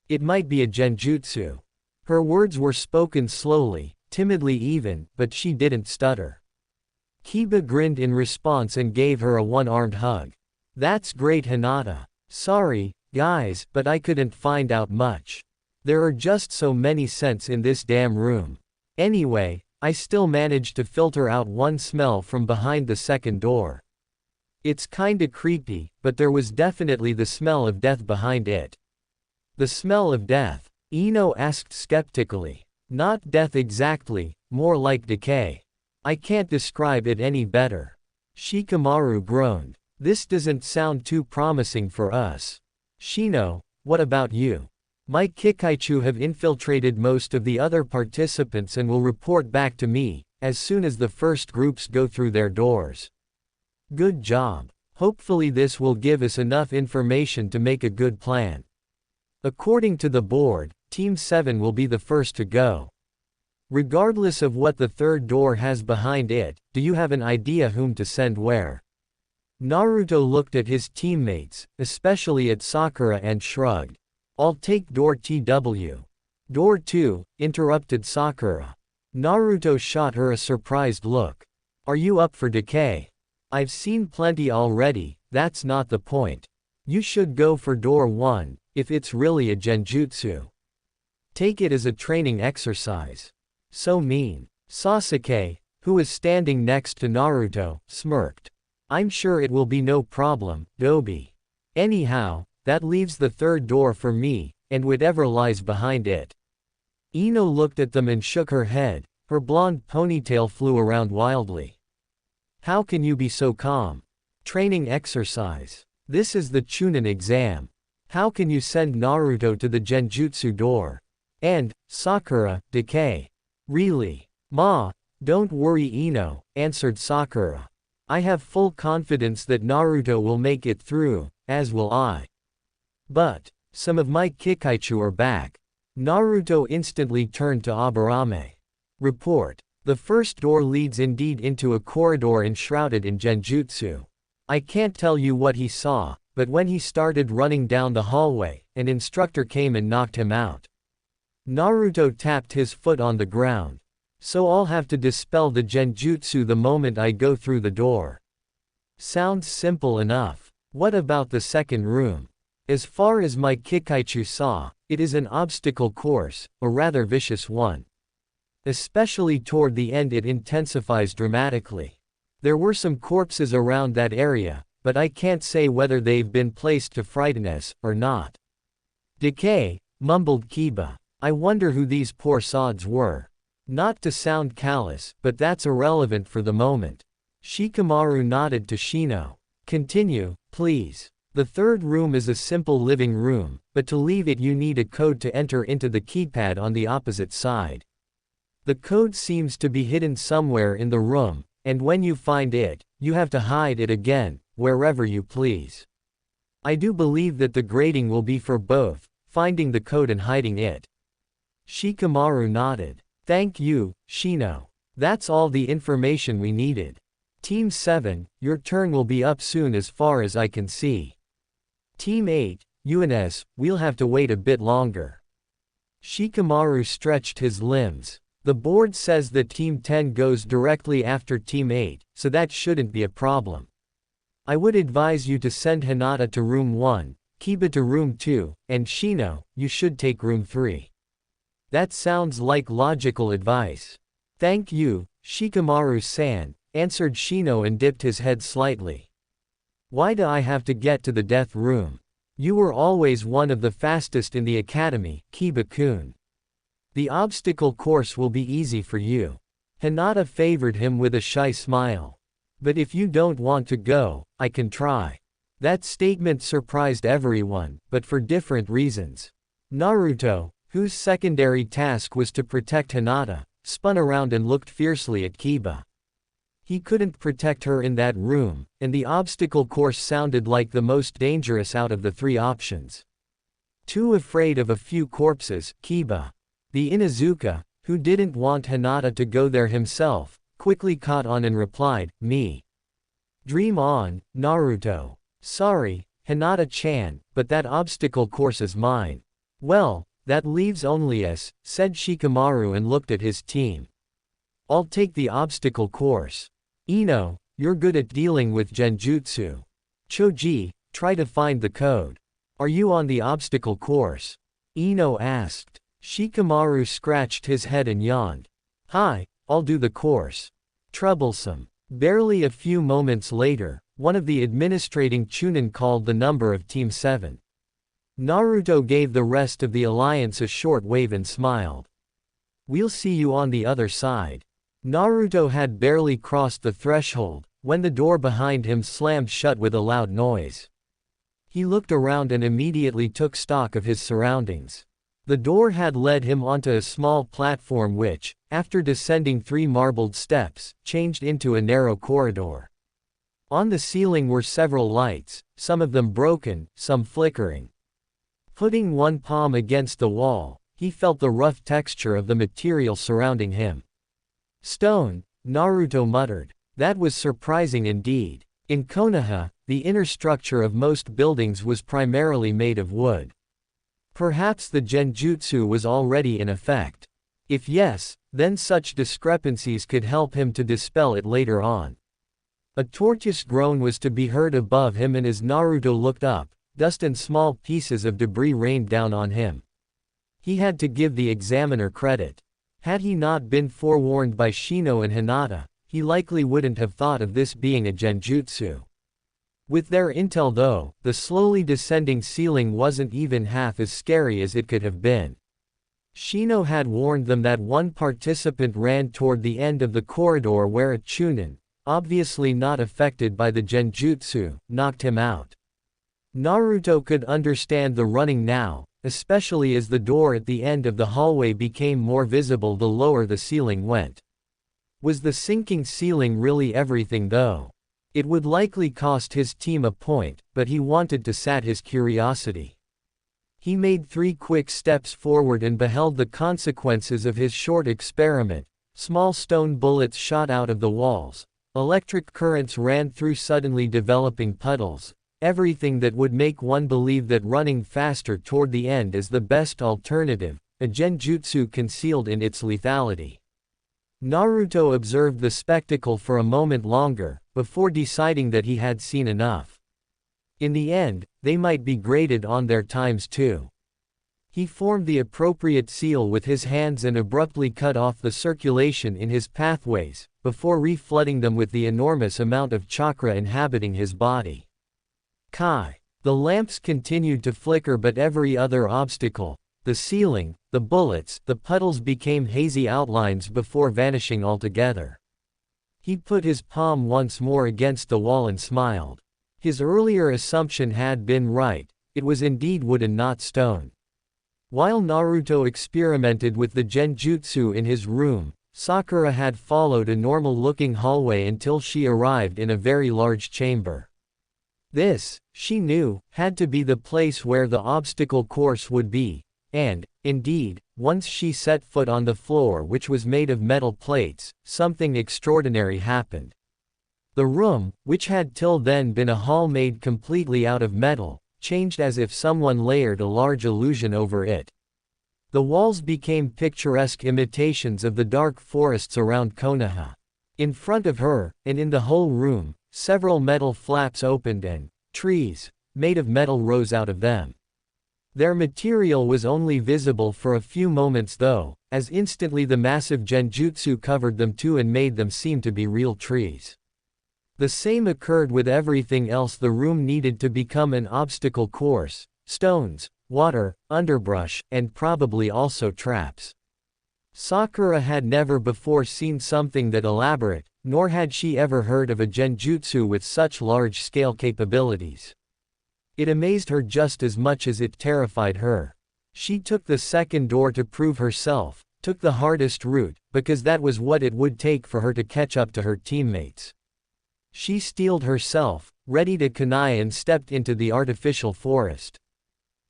It might be a genjutsu." Her words were spoken slowly, timidly even, but she didn't stutter. Kiba grinned in response and gave her a one-armed hug. "That's great, Hinata. Sorry, guys, but I couldn't find out much. There are just so many scents in this damn room. Anyway, I still managed to filter out one smell from behind the second door. It's kinda creepy, but there was definitely the smell of death behind it." "The smell of death?" Ino asked skeptically. "Not death exactly, more like decay. I can't describe it any better." Shikamaru groaned. "This doesn't sound too promising for us. Shino, what about you?" "My Kikaichu have infiltrated most of the other participants and will report back to me, as soon as the first groups go through their doors." "Good job. Hopefully this will give us enough information to make a good plan. According to the board, Team 7 will be the first to go. Regardless of what the third door has behind it, do you have an idea whom to send where?" Naruto looked at his teammates, especially at Sakura, and shrugged. "I'll take door TW. Door 2, interrupted Sakura. Naruto shot her a surprised look. "Are you up for decay?" "I've seen plenty already, that's not the point. You should go for door 1, if it's really a genjutsu. Take it as a training exercise." "So mean." Sasuke, who was standing next to Naruto, smirked. "I'm sure it will be no problem, Dobi. Anyhow, that leaves the third door for me, and whatever lies behind it." Ino looked at them and shook her head, her blonde ponytail flew around wildly. "How can you be so calm? Training exercise. This is the Chunin exam. How can you send Naruto to the genjutsu door? And, Sakura, decay. Really? Ma, don't worry Ino," answered Sakura. "I have full confidence that Naruto will make it through, as will I. But, some of my Kikaichu are back." Naruto instantly turned to Aburame. "Report. The first door leads indeed into a corridor enshrouded in genjutsu. I can't tell you what he saw, but when he started running down the hallway, an instructor came and knocked him out." Naruto tapped his foot on the ground. "So I'll have to dispel the genjutsu the moment I go through the door. Sounds simple enough. What about the second room? As far as my Kikaichu saw, it is an obstacle course, a rather vicious one. Especially toward the end it intensifies dramatically. There were some corpses around that area, but I can't say whether they've been placed to frighten us, or not. Decay, mumbled Kiba. I wonder who these poor sods were. Not to sound callous, but that's irrelevant for the moment. Shikamaru nodded to Shino. Continue, please. The third room is a simple living room, but to leave it you need a code to enter into the keypad on the opposite side. The code seems to be hidden somewhere in the room, and when you find it, you have to hide it again, wherever you please. I do believe that the grading will be for both, finding the code and hiding it. Shikamaru nodded. Thank you, Shino. That's all the information we needed. Team 7, your turn will be up soon as far as I can see. Team 8, UNS, we'll have to wait a bit longer. Shikamaru stretched his limbs. The board says that Team 10 goes directly after Team 8, so that shouldn't be a problem. I would advise you to send Hinata to room 1, Kiba to room 2, and Shino, you should take room 3. That sounds like logical advice. Thank you, Shikamaru-san, answered Shino and dipped his head slightly. Why do I have to get to the death room? You were always one of the fastest in the academy, Kiba-kun. The obstacle course will be easy for you. Hinata favored him with a shy smile. But if you don't want to go, I can try. That statement surprised everyone, but for different reasons. Naruto, whose secondary task was to protect Hinata, spun around and looked fiercely at Kiba. He couldn't protect her in that room, and the obstacle course sounded like the most dangerous out of the 3 options. Too afraid of a few corpses, Kiba, the Inuzuka, who didn't want Hinata to go there himself, quickly caught on and replied, me. Dream on, Naruto. Sorry, Hinata-chan, but that obstacle course is mine. Well, that leaves only us, said Shikamaru and looked at his team. I'll take the obstacle course. Ino, you're good at dealing with genjutsu. Choji, try to find the code. Are you on the obstacle course? Ino asked. Shikamaru scratched his head and yawned. Hi, I'll do the course. Troublesome. Barely a few moments later, one of the administrating Chunin called the number of Team 7. Naruto gave the rest of the alliance a short wave and smiled. We'll see you on the other side. Naruto had barely crossed the threshold, when the door behind him slammed shut with a loud noise. He looked around and immediately took stock of his surroundings. The door had led him onto a small platform which, after descending 3 marbled steps, changed into a narrow corridor. On the ceiling were several lights, some of them broken, some flickering. Putting one palm against the wall, he felt the rough texture of the material surrounding him. Stone, Naruto muttered. That was surprising indeed. In Konoha, the inner structure of most buildings was primarily made of wood. Perhaps the genjutsu was already in effect. If yes, then such discrepancies could help him to dispel it later on. A tortoise groan was to be heard above him, and as Naruto looked up, dust and small pieces of debris rained down on him. He had to give the examiner credit. Had he not been forewarned by Shino and Hinata, he likely wouldn't have thought of this being a genjutsu. With their intel though, the slowly descending ceiling wasn't even half as scary as it could have been. Shino had warned them that one participant ran toward the end of the corridor where a Chunin, obviously not affected by the genjutsu, knocked him out. Naruto could understand the running now, especially as the door at the end of the hallway became more visible the lower the ceiling went. Was the sinking ceiling really everything though? It would likely cost his team a point, but he wanted to sat his curiosity. He made 3 quick steps forward and beheld the consequences of his short experiment. Small stone bullets shot out of the walls. Electric currents ran through suddenly developing puddles. Everything that would make one believe that running faster toward the end is the best alternative, a genjutsu concealed in its lethality. Naruto observed the spectacle for a moment longer, before deciding that he had seen enough. In the end, they might be graded on their times too. He formed the appropriate seal with his hands and abruptly cut off the circulation in his pathways, before reflooding them with the enormous amount of chakra inhabiting his body. Kai. The lamps continued to flicker, but every other obstacle, the ceiling, the bullets, the puddles became hazy outlines before vanishing altogether. He put his palm once more against the wall and smiled. His earlier assumption had been right, it was indeed wood and not stone. While Naruto experimented with the genjutsu in his room, Sakura had followed a normal-looking hallway until she arrived in a very large chamber. This, she knew, had to be the place where the obstacle course would be, and, indeed, once she set foot on the floor, which was made of metal plates, something extraordinary happened. The room, which had till then been a hall made completely out of metal, changed as if someone layered a large illusion over it. The walls became picturesque imitations of the dark forests around Konoha. In front of her, and in the whole room, several metal flaps opened and trees, made of metal, rose out of them. Their material was only visible for a few moments though, as instantly the massive genjutsu covered them too and made them seem to be real trees. The same occurred with everything else. The room needed to become an obstacle course: stones, water, underbrush, and probably also traps. Sakura had never before seen something that elaborate, nor had she ever heard of a genjutsu with such large-scale capabilities. It amazed her just as much as it terrified her. She took the second door to prove herself, took the hardest route, because that was what it would take for her to catch up to her teammates. She steeled herself, ready to kunai, and stepped into the artificial forest.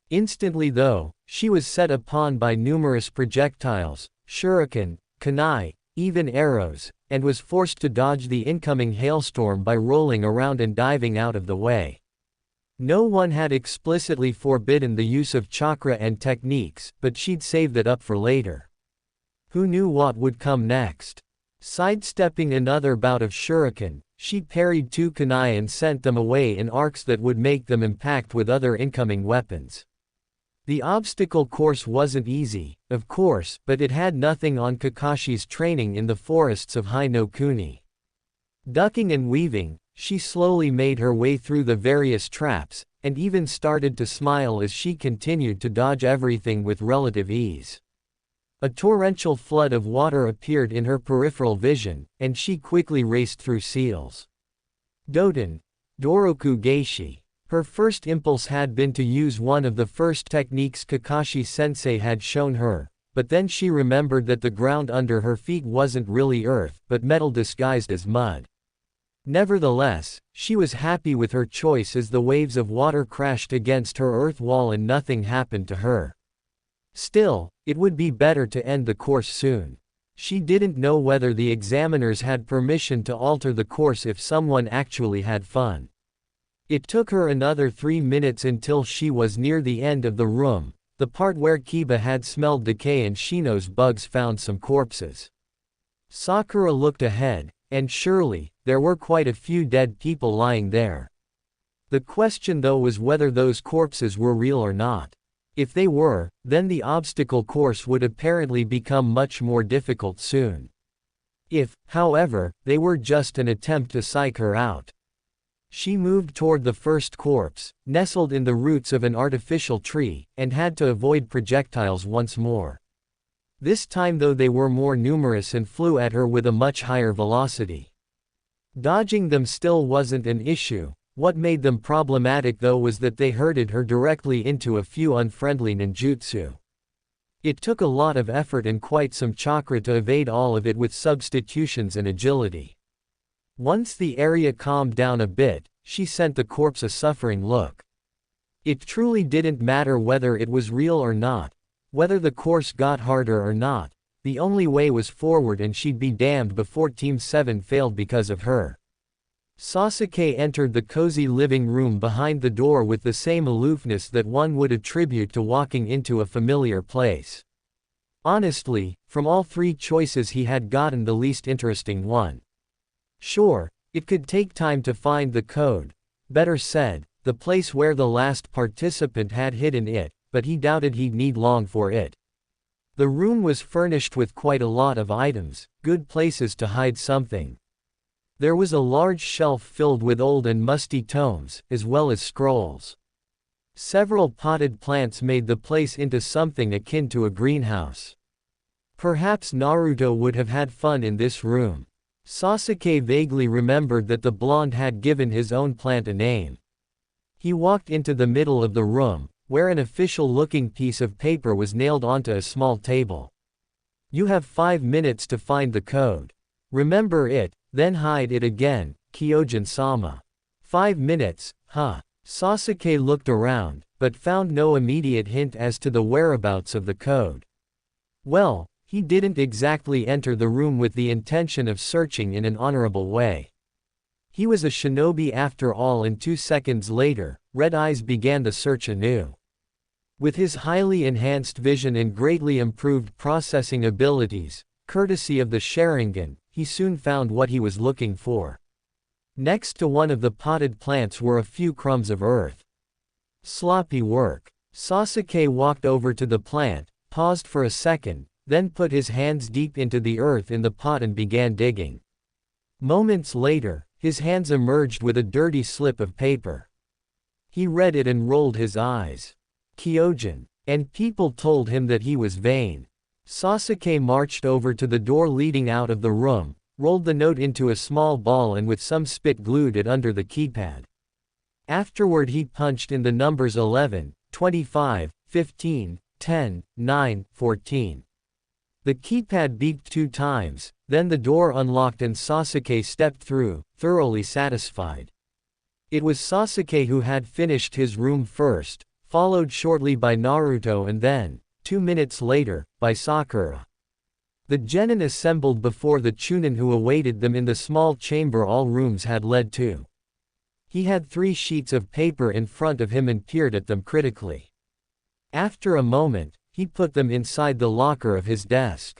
Instantly though, she was set upon by numerous projectiles, shuriken, kunai, even arrows, and was forced to dodge the incoming hailstorm by rolling around and diving out of the way. No one had explicitly forbidden the use of chakra and techniques, but she'd saved that up for later. Who knew what would come next? Sidestepping another bout of shuriken, she parried 2 kunai and sent them away in arcs that would make them impact with other incoming weapons. The obstacle course wasn't easy, of course, but it had nothing on Kakashi's training in the forests of Hai no Kuni. Ducking and weaving, she slowly made her way through the various traps, and even started to smile as she continued to dodge everything with relative ease. A torrential flood of water appeared in her peripheral vision, and she quickly raced through seals. Doten. Doroku Geishi. Her first impulse had been to use one of the first techniques Kakashi-sensei had shown her, but then she remembered that the ground under her feet wasn't really earth, but metal disguised as mud. Nevertheless, she was happy with her choice as the waves of water crashed against her earth wall and nothing happened to her. Still, it would be better to end the course soon. She didn't know whether the examiners had permission to alter the course if someone actually had fun. It took her another 3 minutes until she was near the end of the room, the part where Kiba had smelled decay and Shino's bugs found some corpses. Sakura looked ahead, and surely, there were quite a few dead people lying there. The question though was whether those corpses were real or not. If they were, then the obstacle course would apparently become much more difficult soon. If, however, they were just an attempt to psych her out. She moved toward the first corpse, nestled in the roots of an artificial tree, and had to avoid projectiles once more. This time though they were more numerous and flew at her with a much higher velocity. Dodging them still wasn't an issue. What made them problematic though was that they herded her directly into a few unfriendly ninjutsu. It took a lot of effort and quite some chakra to evade all of it with substitutions and agility. Once the area calmed down a bit, she sent the corpse a suffering look. It truly didn't matter whether it was real or not, whether the course got harder or not, the only way was forward and she'd be damned before Team 7 failed because of her. Sasuke entered the cozy living room behind the door with the same aloofness that one would attribute to walking into a familiar place. Honestly, from all 3 choices he had gotten the least interesting one. Sure, it could take time to find the code, better said, the place where the last participant had hidden it, but he doubted he'd need long for it. The room was furnished with quite a lot of items, good places to hide something. There was a large shelf filled with old and musty tomes, as well as scrolls. Several potted plants made the place into something akin to a greenhouse. Perhaps Naruto would have had fun in this room. Sasuke vaguely remembered that the blonde had given his own plant a name. He walked into the middle of the room, where an official-looking piece of paper was nailed onto a small table. You have 5 minutes to find the code. Remember it, then hide it again, Kyojin-sama. 5 minutes, huh? Sasuke looked around, but found no immediate hint as to the whereabouts of the code. Well, he didn't exactly enter the room with the intention of searching in an honorable way. He was a shinobi after all, and 2 seconds later, Red Eyes began the search anew. With his highly enhanced vision and greatly improved processing abilities, courtesy of the Sharingan, he soon found what he was looking for. Next to one of the potted plants were a few crumbs of earth. Sloppy work. Sasuke walked over to the plant, paused for a second, then put his hands deep into the earth in the pot and began digging. Moments later, his hands emerged with a dirty slip of paper. He read it and rolled his eyes. Kyojin. And people told him that he was vain. Sasuke marched over to the door leading out of the room, rolled the note into a small ball and with some spit glued it under the keypad. Afterward he punched in the numbers 11, 25, 15, 10, 9, 14. The keypad beeped 2 times, then the door unlocked and Sasuke stepped through, thoroughly satisfied. It was Sasuke who had finished his room first, followed shortly by Naruto and then, 2 minutes later, by Sakura. The Genin assembled before the Chunin who awaited them in the small chamber all rooms had led to. He had 3 sheets of paper in front of him and peered at them critically. After a moment, he put them inside the locker of his desk.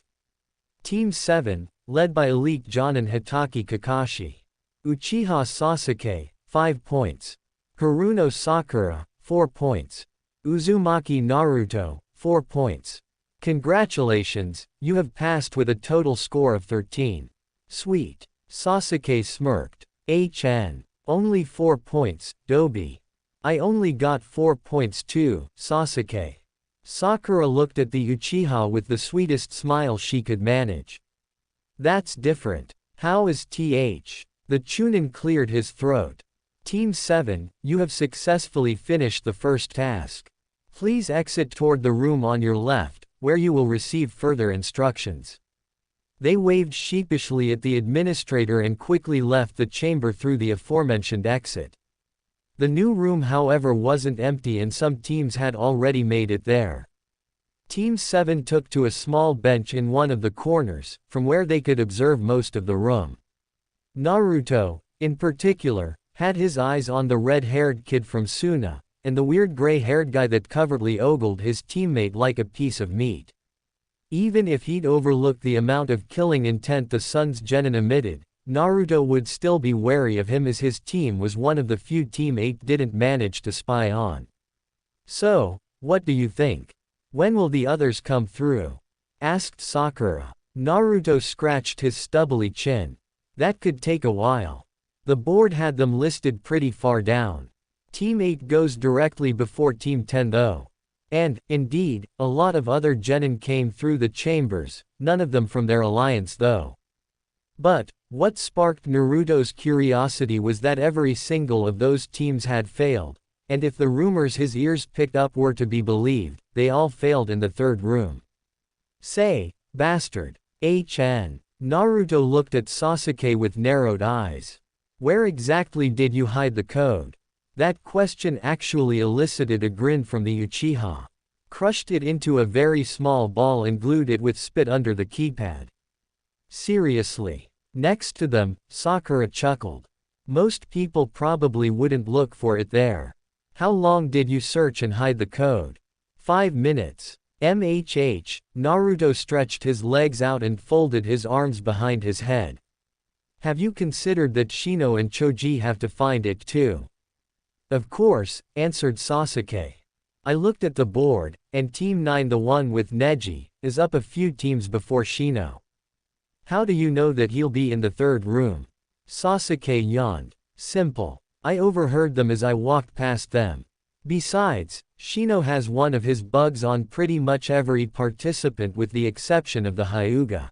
Team 7, led by elite Jonin Hatake Kakashi. Uchiha Sasuke, 5 points. Haruno Sakura, 4 points. Uzumaki Naruto, 4 points. Congratulations, you have passed with a total score of 13. Sweet. Sasuke smirked. HN. Only 4 points, Dobi. I only got 4 points too, Sasuke. Sakura looked at the Uchiha with the sweetest smile she could manage. That's different. How is TH? The Chunin cleared his throat. Team 7, you have successfully finished the first task. Please exit toward the room on your left, where you will receive further instructions. They waved sheepishly at the administrator and quickly left the chamber through the aforementioned exit. The new room however wasn't empty and some teams had already made it there. Team 7 took to a small bench in one of the corners, from where they could observe most of the room. Naruto, in particular, had his eyes on the red-haired kid from Suna, and the weird gray-haired guy that covertly ogled his teammate like a piece of meat. Even if he'd overlooked the amount of killing intent the son's Genin emitted, Naruto would still be wary of him as his team was one of the few Team 8 didn't manage to spy on. So, what do you think? When will the others come through? Asked Sakura. Naruto scratched his stubbly chin. That could take a while. The board had them listed pretty far down. Team 8 goes directly before Team 10 though. And, indeed, a lot of other Genin came through the chambers, none of them from their alliance though. But, what sparked Naruto's curiosity was that every single of those teams had failed, and if the rumors his ears picked up were to be believed, they all failed in the third room. Say, bastard. HN. Naruto looked at Sasuke with narrowed eyes. Where exactly did you hide the code? That question actually elicited a grin from the Uchiha. Crushed it into a very small ball and glued it with spit under the keypad. Seriously. Next to them, Sakura chuckled. Most people probably wouldn't look for it there. How long did you search and hide the code? 5 minutes. MHH, Naruto stretched his legs out and folded his arms behind his head. Have you considered that Shino and Choji have to find it too? Of course, answered Sasuke. I looked at the board, and Team 9, the one with Neji, is up a few teams before Shino. How do you know that he'll be in the third room? Sasuke yawned. Simple. I overheard them as I walked past them. Besides, Shino has one of his bugs on pretty much every participant with the exception of the Hyuga.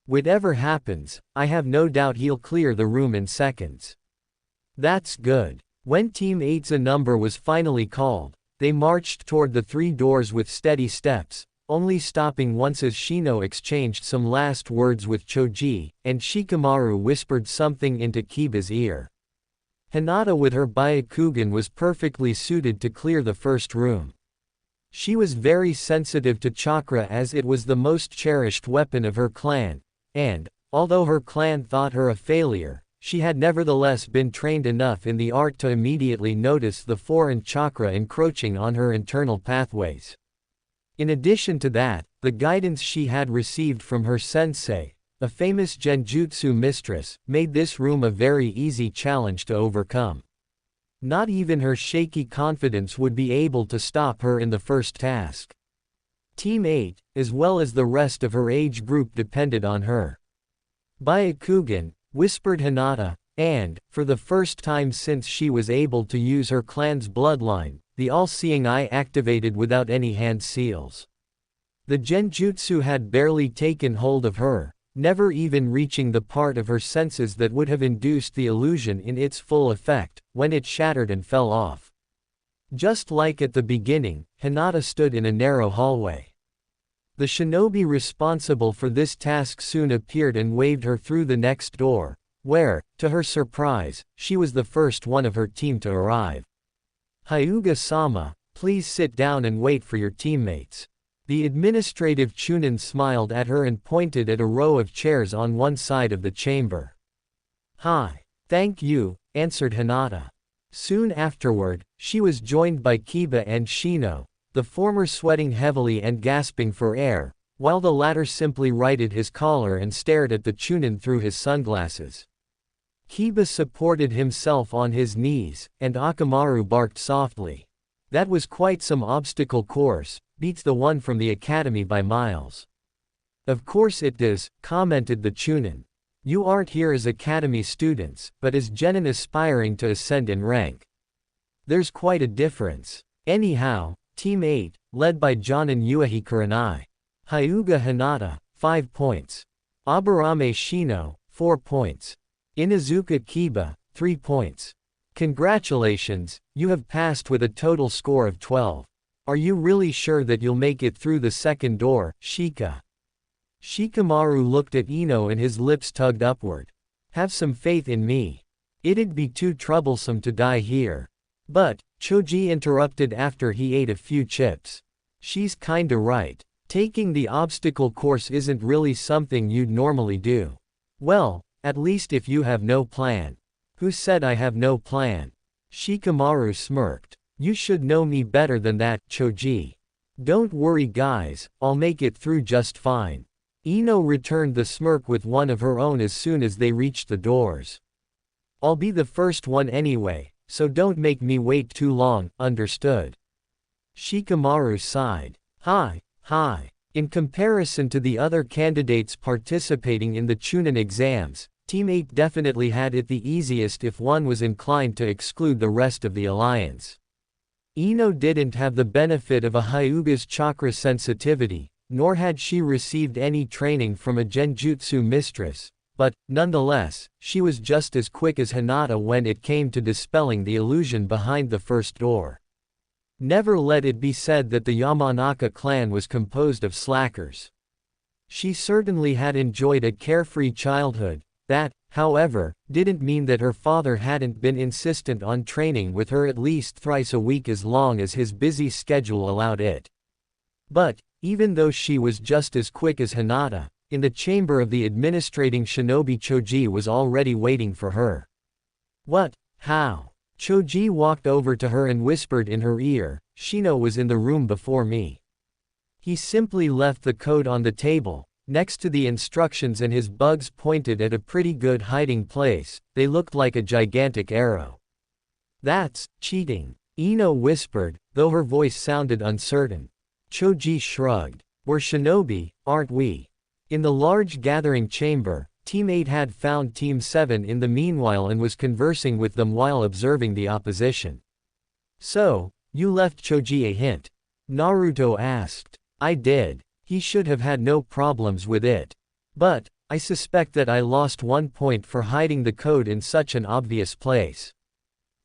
Whatever happens, I have no doubt he'll clear the room in seconds. That's good. When Team 8's number was finally called, they marched toward the 3 doors with steady steps, only stopping once as Shino exchanged some last words with Choji, and Shikamaru whispered something into Kiba's ear. Hinata with her Byakugan was perfectly suited to clear the first room. She was very sensitive to chakra as it was the most cherished weapon of her clan, and, although her clan thought her a failure, she had nevertheless been trained enough in the art to immediately notice the foreign chakra encroaching on her internal pathways. In addition to that, the guidance she had received from her sensei, a famous genjutsu mistress, made this room a very easy challenge to overcome. Not even her shaky confidence would be able to stop her in the first task. Team 8, as well as the rest of her age group, depended on her. Byakugan, whispered Hinata, and, for the first time since she was able to use her clan's bloodline, the all-seeing eye activated without any hand seals. The genjutsu had barely taken hold of her, never even reaching the part of her senses that would have induced the illusion in its full effect, when it shattered and fell off. Just like at the beginning, Hinata stood in a narrow hallway. The shinobi responsible for this task soon appeared and waved her through the next door, where, to her surprise, she was the first one of her team to arrive. Hyuga-sama, please sit down and wait for your teammates. The administrative Chunin smiled at her and pointed at a row of chairs on one side of the chamber. Hi. Thank you, answered Hinata. Soon afterward, she was joined by Kiba and Shino, the former sweating heavily and gasping for air, while the latter simply righted his collar and stared at the Chunin through his sunglasses. Kiba supported himself on his knees, and Akamaru barked softly. That was quite some obstacle course, beats the one from the academy by miles. Of course it does, commented the Chunin. You aren't here as academy students, but as genin aspiring to ascend in rank. There's quite a difference. Anyhow, Team 8, led by Jonin Uehiko and I. Hyuga Hinata, 5 points. Aburame Shino, 4 points. Inazuka Kiba, 3 points. Congratulations, you have passed with a total score of 12. Are you really sure that you'll make it through the second door, Shika? Shikamaru looked at Ino and his lips tugged upward. Have some faith in me. It'd be too troublesome to die here. But, Choji interrupted after he ate a few chips. She's kinda right. Taking the obstacle course isn't really something you'd normally do. Well, at least if you have no plan. Who said I have no plan? Shikamaru smirked. You should know me better than that, Choji. Don't worry guys, I'll make it through just fine. Ino returned the smirk with one of her own as soon as they reached the doors. I'll be the first one anyway, so don't make me wait too long, understood? Shikamaru sighed. Hi. In comparison to the other candidates participating in the Chunin exams, Team 8 definitely had it the easiest if one was inclined to exclude the rest of the alliance. Ino didn't have the benefit of a Hyuga's chakra sensitivity, nor had she received any training from a genjutsu mistress, but, nonetheless, she was just as quick as Hinata when it came to dispelling the illusion behind the first door. Never let it be said that the Yamanaka clan was composed of slackers. She certainly had enjoyed a carefree childhood. That, however, didn't mean that her father hadn't been insistent on training with her at least thrice a week as long as his busy schedule allowed it. But, even though she was just as quick as Hinata, in the chamber of the administrating shinobi Choji was already waiting for her. What? How? Choji walked over to her and whispered in her ear, Shino was in the room before me. He simply left the code on the table, next to the instructions, and his bugs pointed at a pretty good hiding place. They looked like a gigantic arrow. That's cheating. Ino whispered, though her voice sounded uncertain. Choji shrugged. We're shinobi, aren't we? In the large gathering chamber, Team 8 had found Team 7 in the meanwhile and was conversing with them while observing the opposition. So, you left Choji a hint? Naruto asked. I did. He should have had no problems with it. But, I suspect that I lost 1 point for hiding the code in such an obvious place.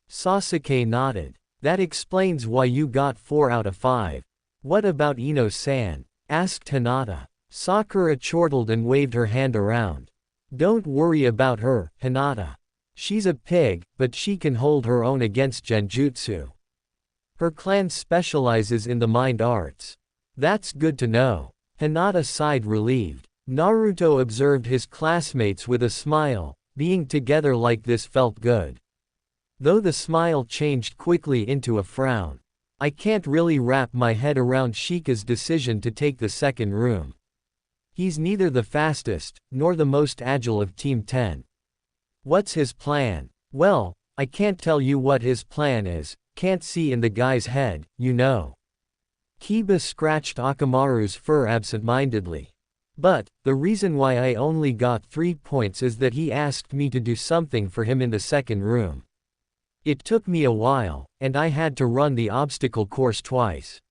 Sasuke nodded. That explains why you got 4 out of 5. What about Ino-san? Asked Hinata. Sakura chortled and waved her hand around. Don't worry about her, Hinata. She's a pig, but she can hold her own against genjutsu. Her clan specializes in the mind arts. That's good to know. Hinata sighed relieved. Naruto observed his classmates with a smile. Being together like this felt good. Though the smile changed quickly into a frown. I can't really wrap my head around Shika's decision to take the second room. He's neither the fastest, nor the most agile of Team 10. What's his plan? Well, I can't tell you what his plan is, can't see in the guy's head, you know. Kiba scratched Akamaru's fur absent-mindedly. But, the reason why I only got 3 points is that he asked me to do something for him in the second room. It took me a while, and I had to run the obstacle course twice.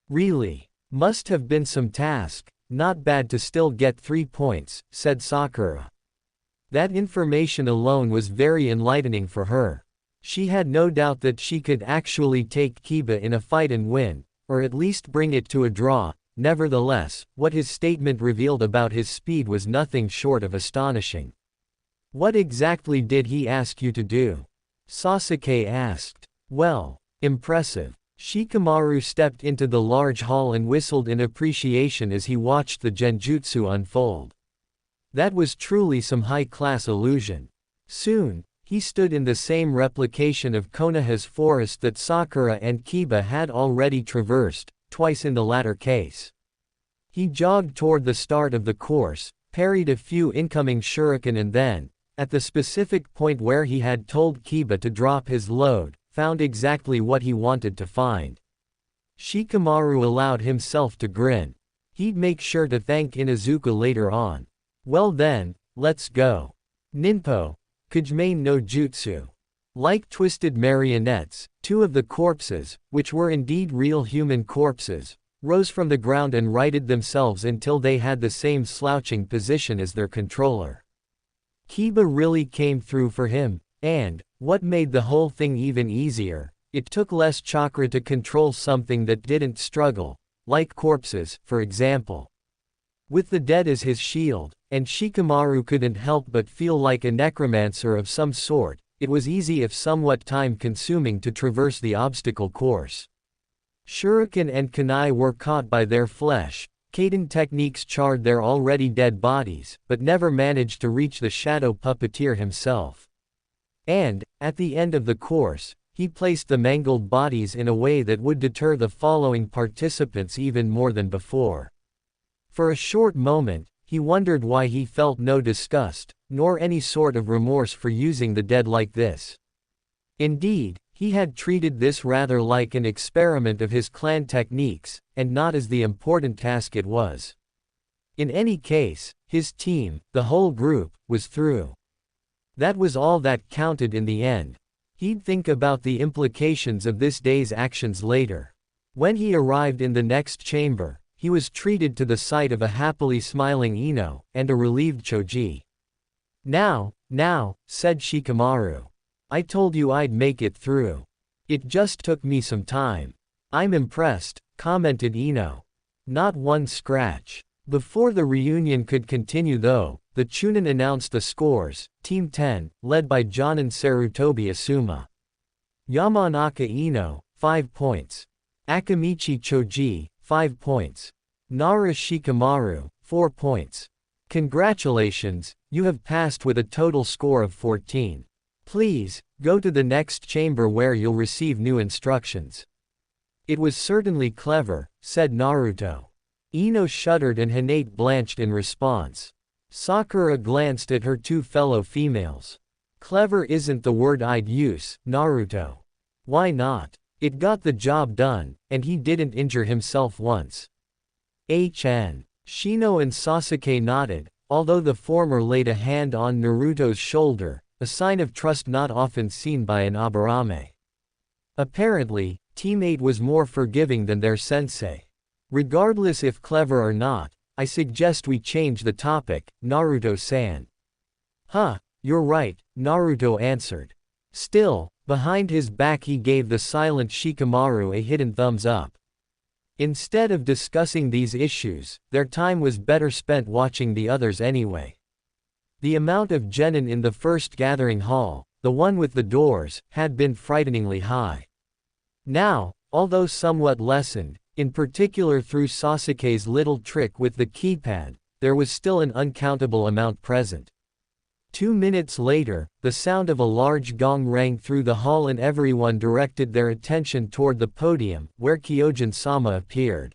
Really? Must have been some task. Not bad to still get 3 points, said Sakura. That information alone was very enlightening for her. She had no doubt that she could actually take Kiba in a fight and win, or at least bring it to a draw. Nevertheless, what his statement revealed about his speed was nothing short of astonishing. What exactly did he ask you to do? Sasuke asked. Well, impressive. Shikamaru stepped into the large hall and whistled in appreciation as he watched the genjutsu unfold. That was truly some high-class illusion. Soon, he stood in the same replication of Konoha's forest that Sakura and Kiba had already traversed, twice in the latter case. He jogged toward the start of the course, parried a few incoming shuriken and then, at the specific point where he had told Kiba to drop his load, found exactly what he wanted to find. Shikamaru allowed himself to grin. He'd make sure to thank Inuzuka later on. Well then, let's go. Ninpo, Kujime no Jutsu. Like twisted marionettes, 2 of the corpses, which were indeed real human corpses, rose from the ground and righted themselves until they had the same slouching position as their controller. Kiba really came through for him, and, what made the whole thing even easier, it took less chakra to control something that didn't struggle, like corpses, for example. With the dead as his shield, and Shikamaru couldn't help but feel like a necromancer of some sort, it was easy if somewhat time-consuming to traverse the obstacle course. Shuriken and kunai were caught by their flesh. Kaiden techniques charred their already dead bodies, but never managed to reach the shadow puppeteer himself. And, at the end of the course, he placed the mangled bodies in a way that would deter the following participants even more than before. For a short moment, he wondered why he felt no disgust, nor any sort of remorse for using the dead like this. Indeed, he had treated this rather like an experiment of his clan techniques, and not as the important task it was. In any case, his team, the whole group, was through. That was all that counted in the end. He'd think about the implications of this day's actions later. When he arrived in the next chamber, he was treated to the sight of a happily smiling Ino, and a relieved Choji. Now, said Shikamaru. I told you I'd make it through. It just took me some time. I'm impressed, commented Ino. Not one scratch. Before the reunion could continue though, the Chunin announced the scores. Team 10, led by Jonin Sarutobi Asuma. Yamanaka Ino, 5 points. Akamichi Choji, 5 points. Nara Shikamaru, 4 points. Congratulations, you have passed with a total score of 14. Please, go to the next chamber where you'll receive new instructions. It was certainly clever, said Naruto. Ino shuddered and Hinata blanched in response. Sakura glanced at her 2 fellow females. Clever isn't the word I'd use, Naruto. Why not? It got the job done, and he didn't injure himself once. Shino and Sasuke nodded, although the former laid a hand on Naruto's shoulder, a sign of trust not often seen by an Aburame. Apparently, Team 8 was more forgiving than their sensei. Regardless if clever or not, I suggest we change the topic, Naruto-san. You're right, Naruto answered. Still, behind his back he gave the silent Shikamaru a hidden thumbs up. Instead of discussing these issues, their time was better spent watching the others anyway. The amount of genin in the first gathering hall, the one with the doors, had been frighteningly high. Now, although somewhat lessened, in particular through Sasuke's little trick with the keypad, there was still an uncountable amount present. 2 minutes later, the sound of a large gong rang through the hall and everyone directed their attention toward the podium, where Kyojin-sama appeared.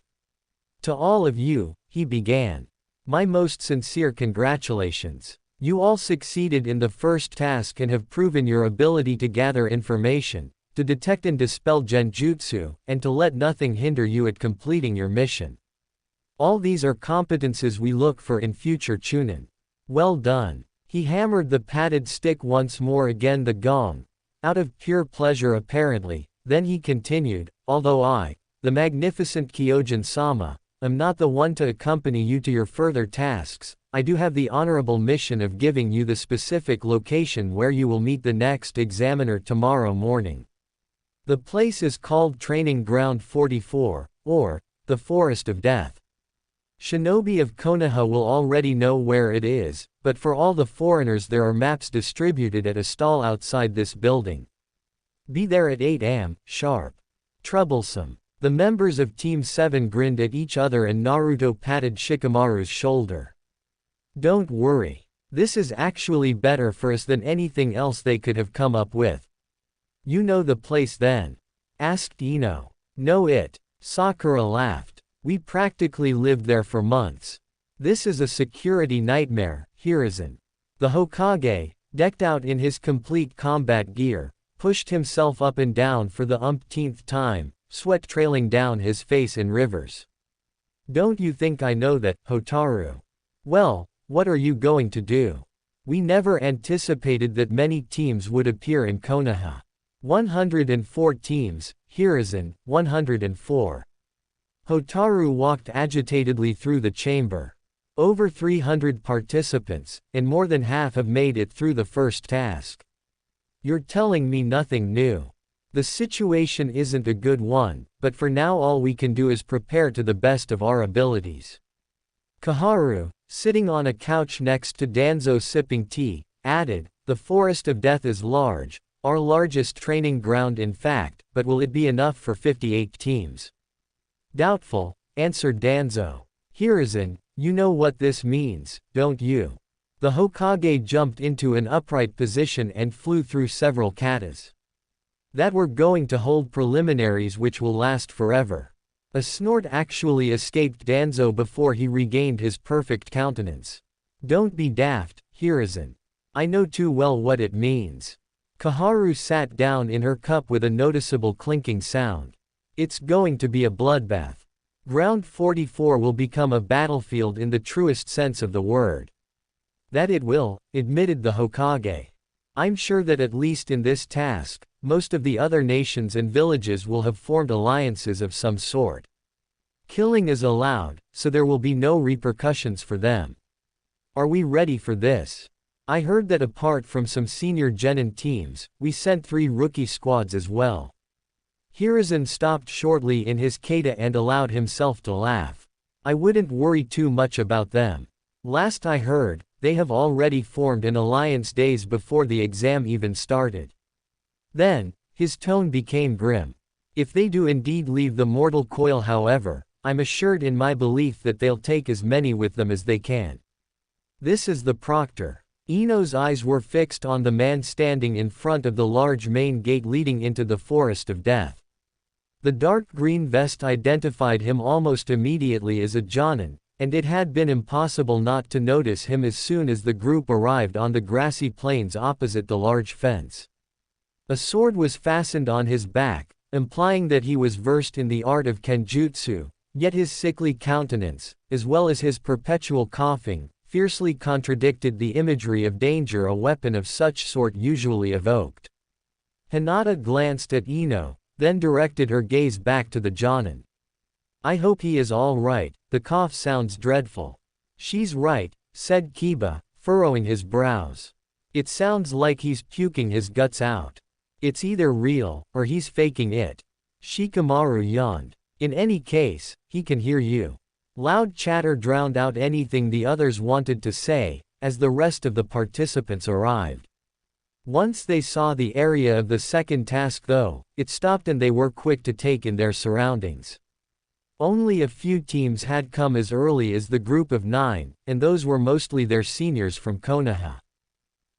To all of you, he began. My most sincere congratulations. You all succeeded in the first task and have proven your ability to gather information, to detect and dispel genjutsu, and to let nothing hinder you at completing your mission. All these are competences we look for in future chunin. Well done. He hammered the padded stick once more again the gong, out of pure pleasure apparently, then he continued, although I, the magnificent Kyojin-sama, am not the one to accompany you to your further tasks, I do have the honorable mission of giving you the specific location where you will meet the next examiner tomorrow morning. The place is called Training Ground 44, or, the Forest of Death. Shinobi of Konoha will already know where it is, but for all the foreigners there are maps distributed at a stall outside this building. Be there at 8 am, sharp. Troublesome. The members of Team 7 grinned at each other and Naruto patted Shikamaru's shoulder. Don't worry. This is actually better for us than anything else they could have come up with. You know the place then? Asked Ino. Know it. Sakura laughed. We practically lived there for months. This is a security nightmare, Hiruzen. The Hokage, decked out in his complete combat gear, pushed himself up and down for the umpteenth time, sweat trailing down his face in rivers. Don't you think I know that, Hotaru? Well, what are you going to do? We never anticipated that many teams would appear in Konoha. 104 teams, Hiruzen, 104. Hotaru walked agitatedly through the chamber. Over 300 participants, and more than half have made it through the first task. You're telling me nothing new. The situation isn't a good one, but for now all we can do is prepare to the best of our abilities. Kaharu, sitting on a couch next to Danzo sipping tea, added, the Forest of Death is large, our largest training ground in fact, but will it be enough for 58 teams? Doubtful, answered Danzo. Hiruzen, you know what this means, don't you? The Hokage jumped into an upright position and flew through several katas. That we're going to hold preliminaries which will last forever. A snort actually escaped Danzo before he regained his perfect countenance. Don't be daft, Hiruzen. I know too well what it means. Kaharu sat down in her cup with a noticeable clinking sound. It's going to be a bloodbath. Ground 44 will become a battlefield in the truest sense of the word. That it will, admitted the Hokage. I'm sure that at least in this task, most of the other nations and villages will have formed alliances of some sort. Killing is allowed, so there will be no repercussions for them. Are we ready for this? I heard that apart from some senior genin teams, we sent 3 rookie squads as well. Hiruzen stopped shortly in his kata and allowed himself to laugh. I wouldn't worry too much about them. Last I heard, they have already formed an alliance days before the exam even started. Then, his tone became grim. If they do indeed leave the mortal coil however, I'm assured in my belief that they'll take as many with them as they can. This is the proctor. Ino's eyes were fixed on the man standing in front of the large main gate leading into the Forest of Death. The dark green vest identified him almost immediately as a Jonin, and it had been impossible not to notice him as soon as the group arrived on the grassy plains opposite the large fence. A sword was fastened on his back, implying that he was versed in the art of kenjutsu, yet his sickly countenance, as well as his perpetual coughing, fiercely contradicted the imagery of danger a weapon of such sort usually evoked. Hinata glanced at Ino, then directed her gaze back to the Genin. I hope he is all right, the cough sounds dreadful. She's right, said Kiba, furrowing his brows. It sounds like he's puking his guts out. It's either real, or he's faking it. Shikamaru yawned. In any case, he can hear you. Loud chatter drowned out anything the others wanted to say, as the rest of the participants arrived. Once they saw the area of the second task though, it stopped and they were quick to take in their surroundings. Only a few teams had come as early as the group of 9, and those were mostly their seniors from Konoha.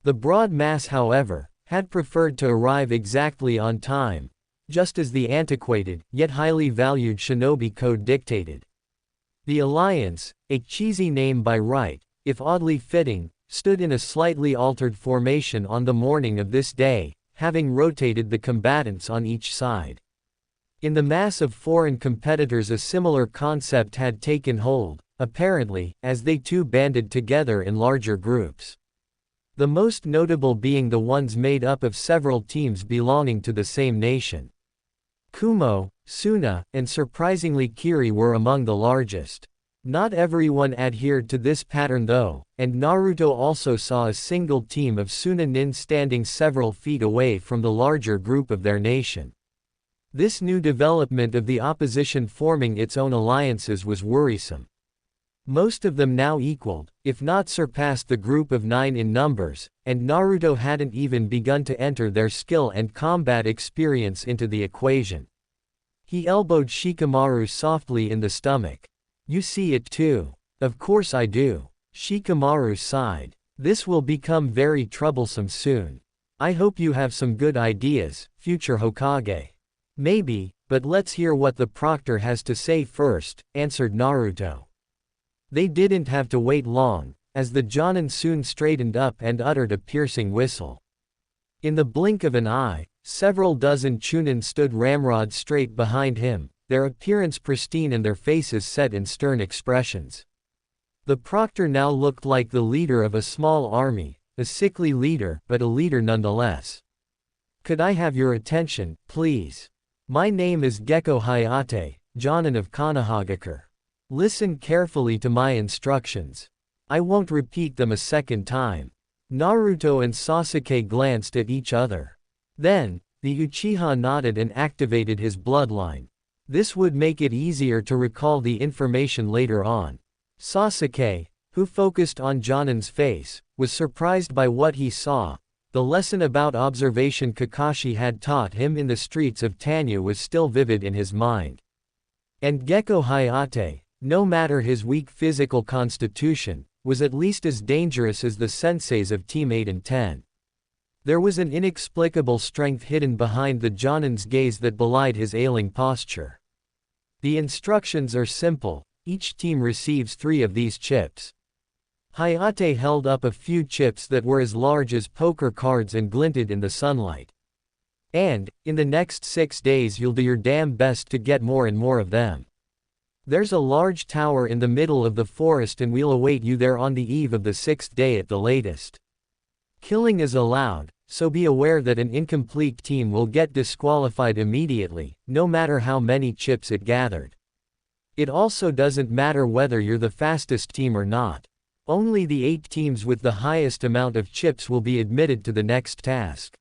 The broad mass however, had preferred to arrive exactly on time, just as the antiquated, yet highly valued Shinobi code dictated. The Alliance, a cheesy name by right, if oddly fitting, stood in a slightly altered formation on the morning of this day, having rotated the combatants on each side. In the mass of foreign competitors a similar concept had taken hold, apparently, as they too banded together in larger groups. The most notable being the ones made up of several teams belonging to the same nation. Kumo, Suna, and surprisingly Kiri were among the largest. Not everyone adhered to this pattern though, and Naruto also saw a single team of Sunanin standing several feet away from the larger group of their nation. This new development of the opposition forming its own alliances was worrisome. Most of them now equaled, if not surpassed the group of 9 in numbers, and Naruto hadn't even begun to enter their skill and combat experience into the equation. He elbowed Shikamaru softly in the stomach. You see it too. Of course I do. Shikamaru sighed. This will become very troublesome soon. I hope you have some good ideas, future Hokage. Maybe, but let's hear what the proctor has to say first, answered Naruto. They didn't have to wait long, as the Genin soon straightened up and uttered a piercing whistle. In the blink of an eye, several dozen Chunin stood ramrod straight behind him, their appearance pristine and their faces set in stern expressions. The proctor now looked like the leader of a small army, a sickly leader, but a leader nonetheless. Could I have your attention, please? My name is Gekko Hayate, Genin of Konohagakure. Listen carefully to my instructions. I won't repeat them a second time. Naruto and Sasuke glanced at each other. Then, the Uchiha nodded and activated his bloodline. This would make it easier to recall the information later on. Sasuke, who focused on Genin's face, was surprised by what he saw. The lesson about observation Kakashi had taught him in the streets of Tanya was still vivid in his mind. And Gekko Hayate, no matter his weak physical constitution, was at least as dangerous as the senseis of Team 8 and 10. There was an inexplicable strength hidden behind the Genin's gaze that belied his ailing posture. The instructions are simple, each team receives 3 of these chips. Hayate held up a few chips that were as large as poker cards and glinted in the sunlight. And, in the next 6 days you'll do your damn best to get more and more of them. There's a large tower in the middle of the forest and we'll await you there on the eve of the 6th day at the latest. Killing is allowed, so be aware that an incomplete team will get disqualified immediately, no matter how many chips it gathered. It also doesn't matter whether you're the fastest team or not. Only the 8 teams with the highest amount of chips will be admitted to the next task.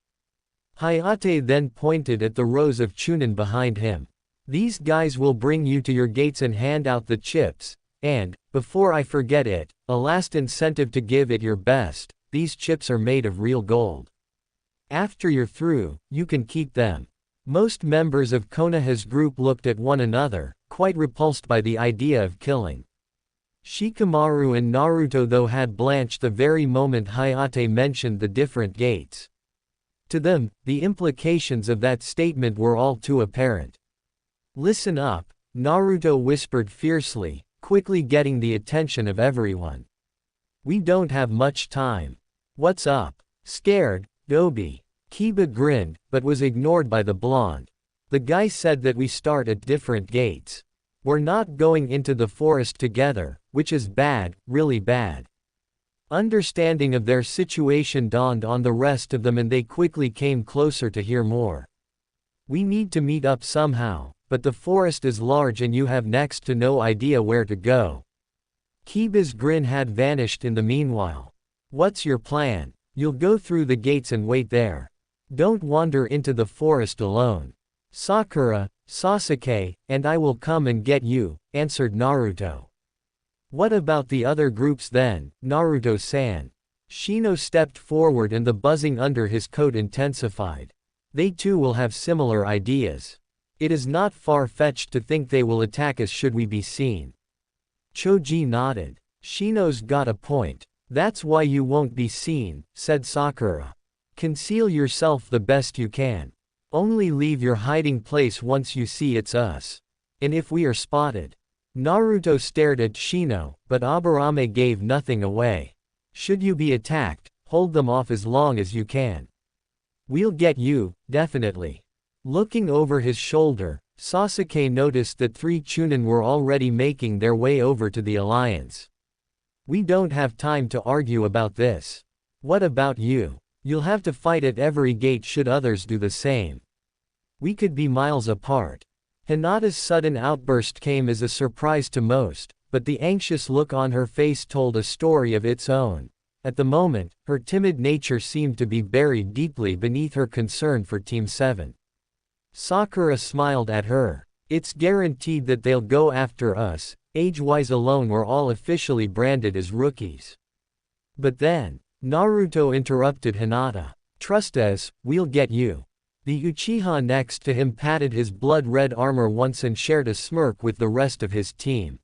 Hayate then pointed at the rows of Chunin behind him. These guys will bring you to your gates and hand out the chips, and, before I forget it, a last incentive to give it your best, these chips are made of real gold. After you're through, you can keep them. Most members of Konoha's group looked at one another, quite repulsed by the idea of killing. Shikamaru and Naruto though had blanched the very moment Hayate mentioned the different gates. To them, the implications of that statement were all too apparent. Listen up, Naruto whispered fiercely, quickly getting the attention of everyone. We don't have much time. What's up? Scared, Gobi? Kiba grinned, but was ignored by the blonde. The guy said that we start at different gates. We're not going into the forest together, which is bad, really bad. Understanding of their situation dawned on the rest of them and they quickly came closer to hear more. We need to meet up somehow, but the forest is large and you have next to no idea where to go. Kiba's grin had vanished in the meanwhile. What's your plan? You'll go through the gates and wait there. Don't wander into the forest alone. Sakura, Sasuke, and I will come and get you, answered Naruto. What about the other groups then, Naruto-san? Shino stepped forward and the buzzing under his coat intensified. They too will have similar ideas. It is not far-fetched to think they will attack us should we be seen. Choji nodded. Shino's got a point. That's why you won't be seen, said Sakura. Conceal yourself the best you can. Only leave your hiding place once you see it's us. And if we are spotted. Naruto stared at Shino, but Aburame gave nothing away. Should you be attacked, hold them off as long as you can. We'll get you, definitely. Looking over his shoulder, Sasuke noticed that 3 Chunin were already making their way over to the alliance. We don't have time to argue about this. What about you? You'll have to fight at every gate should others do the same. We could be miles apart. Hinata's sudden outburst came as a surprise to most, but the anxious look on her face told a story of its own. At the moment, her timid nature seemed to be buried deeply beneath her concern for Team 7. Sakura smiled at her. It's guaranteed that they'll go after us, age-wise alone we're all officially branded as rookies. But then, Naruto interrupted Hinata. Trust us, we'll get you. The Uchiha next to him patted his blood-red armor once and shared a smirk with the rest of his team.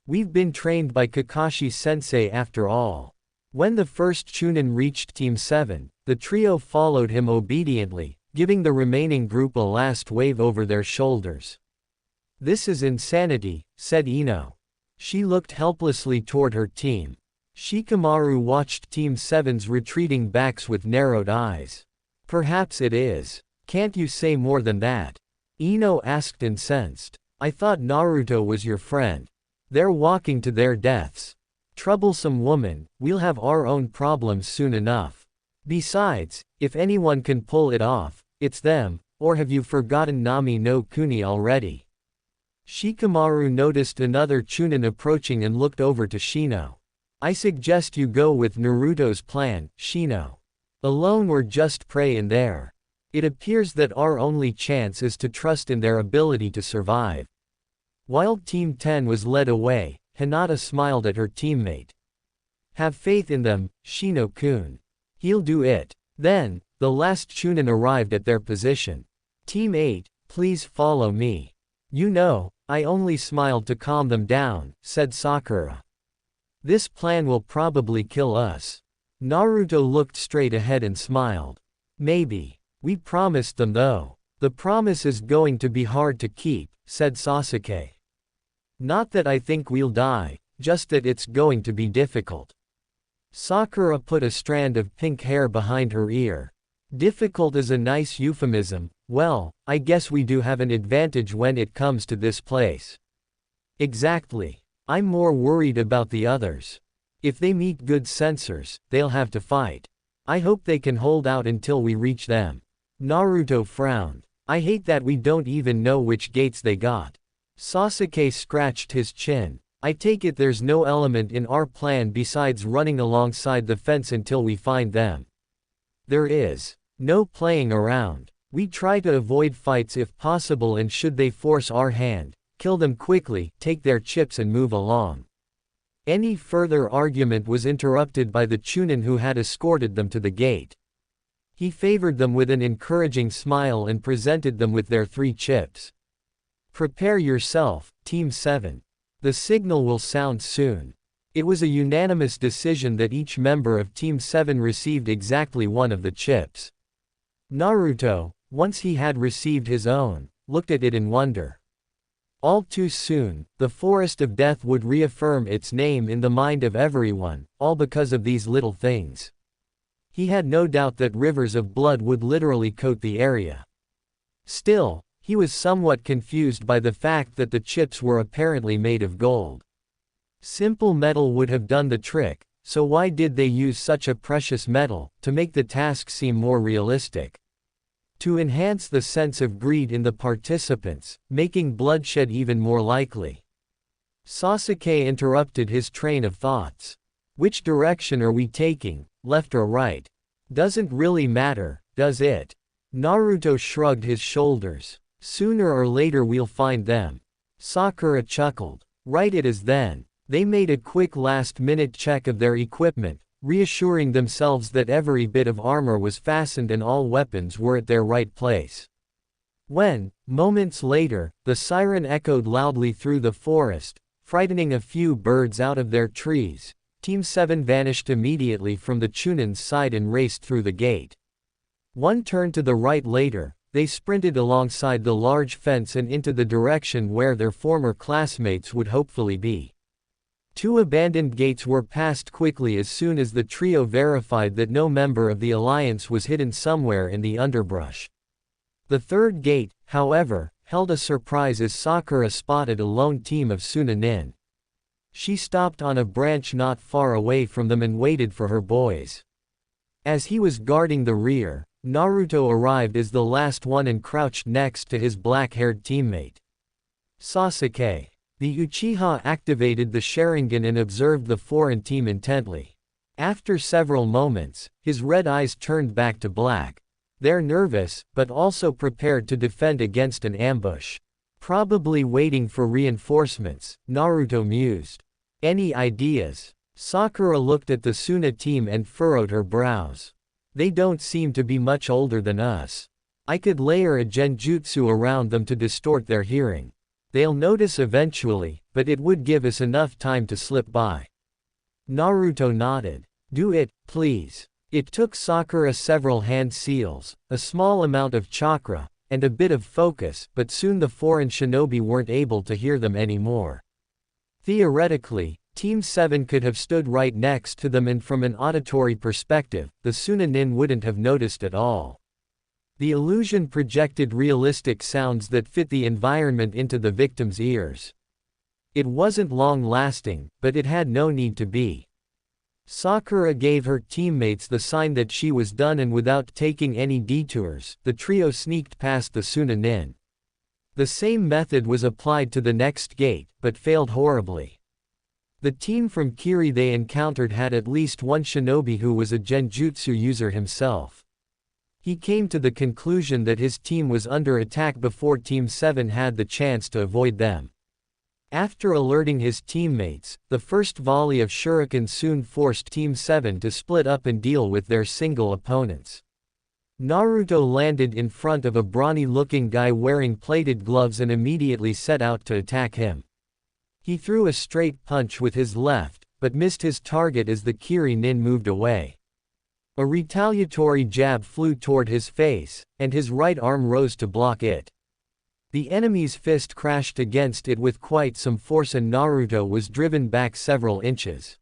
We've been trained by Kakashi-sensei after all. When the first Chunin reached Team 7, the trio followed him obediently, giving the remaining group a last wave over their shoulders. This is insanity, said Ino. She looked helplessly toward her team. Shikamaru watched Team 7's retreating backs with narrowed eyes. Perhaps it is. Can't you say more than that? Ino asked incensed. I thought Naruto was your friend. They're walking to their deaths. Troublesome woman, we'll have our own problems soon enough. Besides, if anyone can pull it off, it's them, or have you forgotten Nami no Kuni already? Shikamaru noticed another Chunin approaching and looked over to Shino. I suggest you go with Naruto's plan, Shino. Alone we're just prey in there. It appears that our only chance is to trust in their ability to survive. While Team 10 was led away, Hinata smiled at her teammate. Have faith in them, Shino-kun. He'll do it. Then, the last Chunin arrived at their position. Team 8, please follow me. You know, I only smiled to calm them down, said Sakura. This plan will probably kill us. Naruto looked straight ahead and smiled. Maybe. We promised them though. The promise is going to be hard to keep, said Sasuke. Not that I think we'll die, just that it's going to be difficult. Sakura put a strand of pink hair behind her ear. Difficult is a nice euphemism. Well, I guess we do have an advantage when it comes to this place. Exactly. I'm more worried about the others. If they meet good censors, they'll have to fight. I hope they can hold out until we reach them. Naruto frowned. I hate that we don't even know which gates they got. Sasuke scratched his chin. I take it there's no element in our plan besides running alongside the fence until we find them. There is. No playing around. We try to avoid fights if possible and should they force our hand, kill them quickly, take their chips and move along. Any further argument was interrupted by the Chunin who had escorted them to the gate. He favored them with an encouraging smile and presented them with their 3 chips. Prepare yourself, Team 7. The signal will sound soon. It was a unanimous decision that each member of Team 7 received exactly 1 of the chips. Naruto, once he had received his own, looked at it in wonder. All too soon, the Forest of Death would reaffirm its name in the mind of everyone, all because of these little things. He had no doubt that rivers of blood would literally coat the area. Still, He was somewhat confused by the fact that the chips were apparently made of gold. Simple metal would have done the trick, so why did they use such a precious metal, to make the task seem more realistic? To enhance the sense of greed in the participants, making bloodshed even more likely. Sasuke interrupted his train of thoughts. Which direction are we taking, left or right? Doesn't really matter, does it? Naruto shrugged his shoulders. Sooner or later we'll find them. Sakura chuckled. Right it is then. They made a quick last-minute check of their equipment, reassuring themselves that every bit of armor was fastened and all weapons were at their right place. When, moments later, the siren echoed loudly through the forest, frightening a few birds out of their trees, Team 7 vanished immediately from the Chunin's side and raced through the gate. One turn to the right later, they sprinted alongside the large fence and into the direction where their former classmates would hopefully be. Two abandoned gates were passed quickly as soon as the trio verified that no member of the alliance was hidden somewhere in the underbrush. The third gate, however, held a surprise as Sakura spotted a lone team of Sunanin. She stopped on a branch not far away from them and waited for her boys. As he was guarding the rear, Naruto arrived as the last one and crouched next to his black-haired teammate. Sasuke. The Uchiha activated the Sharingan and observed the foreign team intently. After several moments, his red eyes turned back to black. They're nervous, but also prepared to defend against an ambush. Probably waiting for reinforcements, Naruto mused. Any ideas? Sakura looked at the Suna team and furrowed her brows. They don't seem to be much older than us. I could layer a genjutsu around them to distort their hearing. They'll notice eventually, but it would give us enough time to slip by. Naruto nodded. Do it, please. It took Sakura several hand seals, a small amount of chakra, and a bit of focus, but soon the foreign shinobi weren't able to hear them anymore. Theoretically, Team 7 could have stood right next to them and from an auditory perspective, the Sunanin wouldn't have noticed at all. The illusion projected realistic sounds that fit the environment into the victim's ears. It wasn't long-lasting, but it had no need to be. Sakura gave her teammates the sign that she was done and without taking any detours, the trio sneaked past the Sunanin. The same method was applied to the next gate, but failed horribly. The team from Kiri they encountered had at least one shinobi who was a genjutsu user himself. He came to the conclusion that his team was under attack before Team 7 had the chance to avoid them. After alerting his teammates, the first volley of shurikens soon forced Team 7 to split up and deal with their single opponents. Naruto landed in front of a brawny-looking guy wearing plated gloves and immediately set out to attack him. He threw a straight punch with his left, but missed his target as the Kiri nin moved away. A retaliatory jab flew toward his face, and his right arm rose to block it. The enemy's fist crashed against it with quite some force and Naruto was driven back several inches.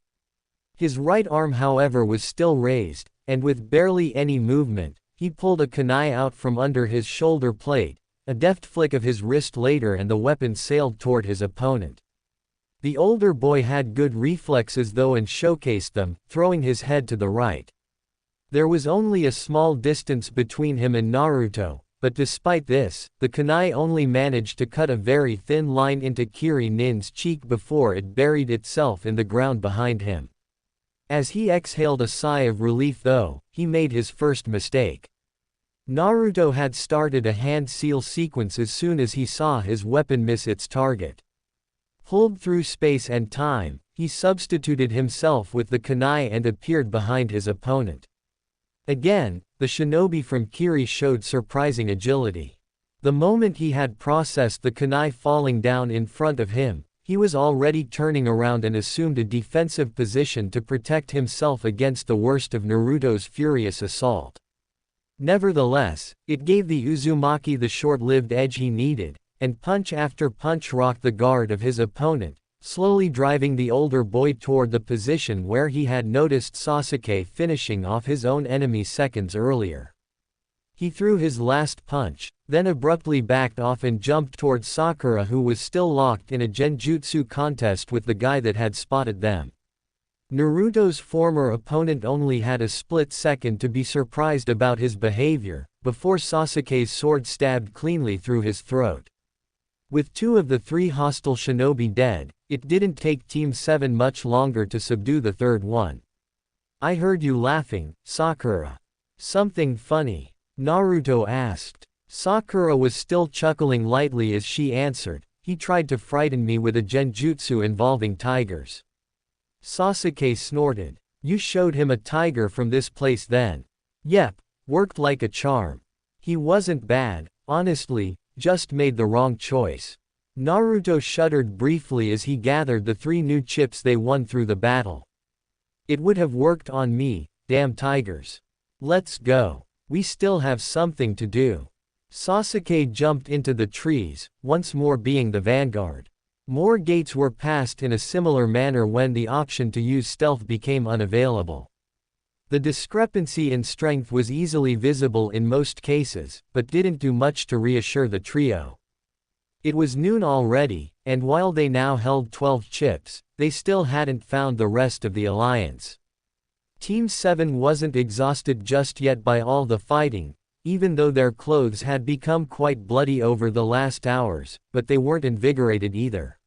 His right arm however was still raised, and with barely any movement, he pulled a kunai out from under his shoulder plate, a deft flick of his wrist later and the weapon sailed toward his opponent. The older boy had good reflexes though and showcased them, throwing his head to the right. There was only a small distance between him and Naruto, but despite this, the kunai only managed to cut a very thin line into Kiri nin's cheek before it buried itself in the ground behind him. As he exhaled a sigh of relief though, he made his first mistake. Naruto had started a hand seal sequence as soon as he saw his weapon miss its target. Pulled through space and time, he substituted himself with the kunai and appeared behind his opponent. Again, the shinobi from Kiri showed surprising agility. The moment he had processed the kunai falling down in front of him, he was already turning around and assumed a defensive position to protect himself against the worst of Naruto's furious assault. Nevertheless, it gave the Uzumaki the short-lived edge he needed, and punch after punch rocked the guard of his opponent, slowly driving the older boy toward the position where he had noticed Sasuke finishing off his own enemy seconds earlier. He threw his last punch, then abruptly backed off and jumped towards Sakura, who was still locked in a genjutsu contest with the guy that had spotted them. Naruto's former opponent only had a split second to be surprised about his behavior, before Sasuke's sword stabbed cleanly through his throat. With 2 of the 3 hostile shinobi dead, it didn't take Team 7 much longer to subdue the third one. "I heard you laughing, Sakura. Something funny?" Naruto asked. Sakura was still chuckling lightly as she answered, "He tried to frighten me with a genjutsu involving tigers." Sasuke snorted. "You showed him a tiger from this place then?" "Yep, worked like a charm. He wasn't bad, honestly, just made the wrong choice." Naruto shuddered briefly as he gathered the 3 new chips they won through the battle. "It would have worked on me, damn tigers. Let's go. We still have something to do." Sasuke jumped into the trees, once more being the vanguard. More gates were passed in a similar manner when the option to use stealth became unavailable. The discrepancy in strength was easily visible in most cases, but didn't do much to reassure the trio. It was noon already, and while they now held 12 chips, they still hadn't found the rest of the alliance. Team 7 wasn't exhausted just yet by all the fighting, even though their clothes had become quite bloody over the last hours, but they weren't invigorated either.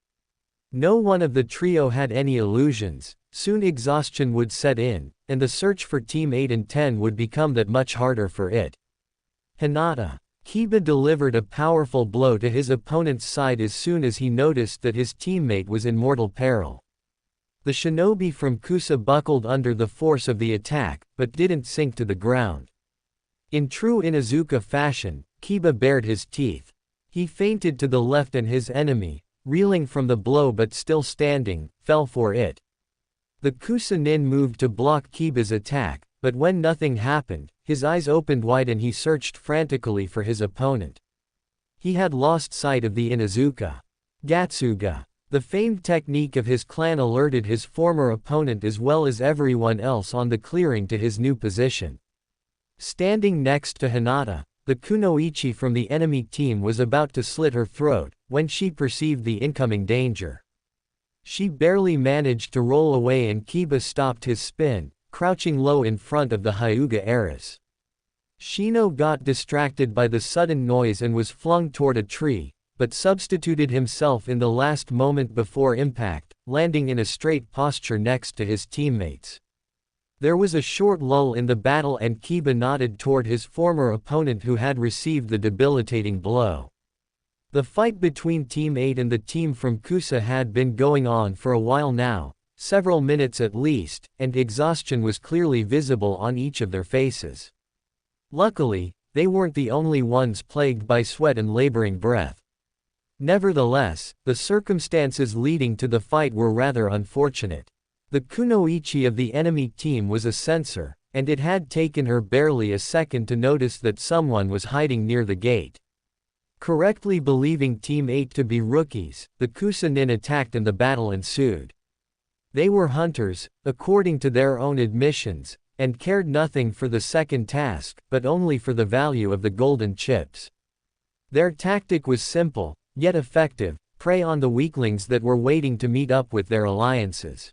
No one of the trio had any illusions. Soon exhaustion would set in, and the search for Team 8 and 10 would become that much harder for it. Hinata. Kiba delivered a powerful blow to his opponent's side as soon as he noticed that his teammate was in mortal peril. The shinobi from Kusa buckled under the force of the attack, but didn't sink to the ground. In true Inuzuka fashion, Kiba bared his teeth. He feinted to the left and his enemy, reeling from the blow but still standing, fell for it. The Kusa-nin moved to block Kiba's attack, but when nothing happened, his eyes opened wide and he searched frantically for his opponent. He had lost sight of the Inuzuka. Gatsuga. The famed technique of his clan alerted his former opponent as well as everyone else on the clearing to his new position. Standing next to Hinata, the kunoichi from the enemy team was about to slit her throat, when she perceived the incoming danger. She barely managed to roll away and Kiba stopped his spin, crouching low in front of the Hyuga heiress. Shino got distracted by the sudden noise and was flung toward a tree, but substituted himself in the last moment before impact, landing in a straight posture next to his teammates. There was a short lull in the battle and Kiba nodded toward his former opponent who had received the debilitating blow. The fight between Team 8 and the team from Kusa had been going on for a while now, several minutes at least, and exhaustion was clearly visible on each of their faces. Luckily, they weren't the only ones plagued by sweat and laboring breath. Nevertheless, the circumstances leading to the fight were rather unfortunate. The kunoichi of the enemy team was a censor, and it had taken her barely a second to notice that someone was hiding near the gate. Correctly believing Team 8 to be rookies, the Kusa-nin attacked and the battle ensued. They were hunters, according to their own admissions, and cared nothing for the second task, but only for the value of the golden chips. Their tactic was simple, yet effective: prey on the weaklings that were waiting to meet up with their alliances.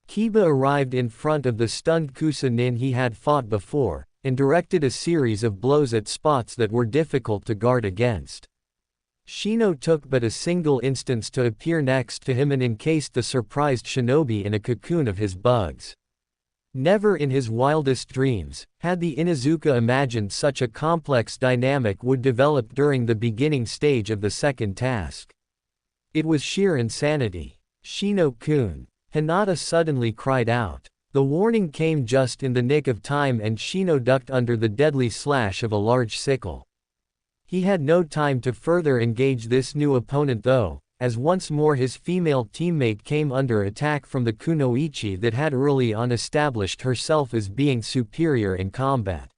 Kiba arrived in front of the stunned Kusa-nin he had fought before, and directed a series of blows at spots that were difficult to guard against. Shino took but a single instance to appear next to him and encased the surprised shinobi in a cocoon of his bugs. Never in his wildest dreams had the Inuzuka imagined such a complex dynamic would develop during the beginning stage of the second task. It was sheer insanity. "Shino-kun!" Hinata suddenly cried out. The warning came just in the nick of time and Shino ducked under the deadly slash of a large sickle. He had no time to further engage this new opponent though, as once more his female teammate came under attack from the kunoichi that had early on established herself as being superior in combat.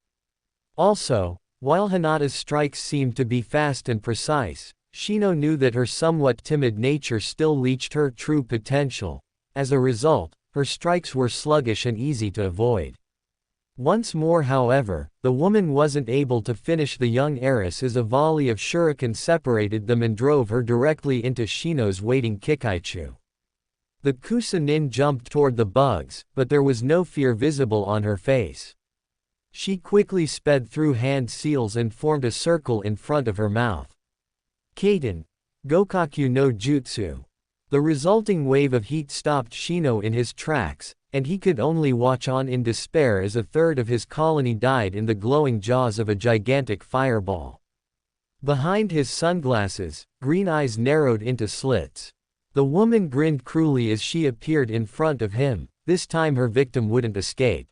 Also, while Hinata's strikes seemed to be fast and precise, Shino knew that her somewhat timid nature still leached her true potential. As a result, her strikes were sluggish and easy to avoid. Once more however, the woman wasn't able to finish the young heiress as a volley of shuriken separated them and drove her directly into Shino's waiting Kikaichu. The Kusa-nin jumped toward the bugs, but there was no fear visible on her face. She quickly sped through hand seals and formed a circle in front of her mouth. Kaiten, Gokaku no Jutsu. The resulting wave of heat stopped Shino in his tracks, and he could only watch on in despair as a third of his colony died in the glowing jaws of a gigantic fireball. Behind his sunglasses, green eyes narrowed into slits. The woman grinned cruelly as she appeared in front of him. This time her victim wouldn't escape.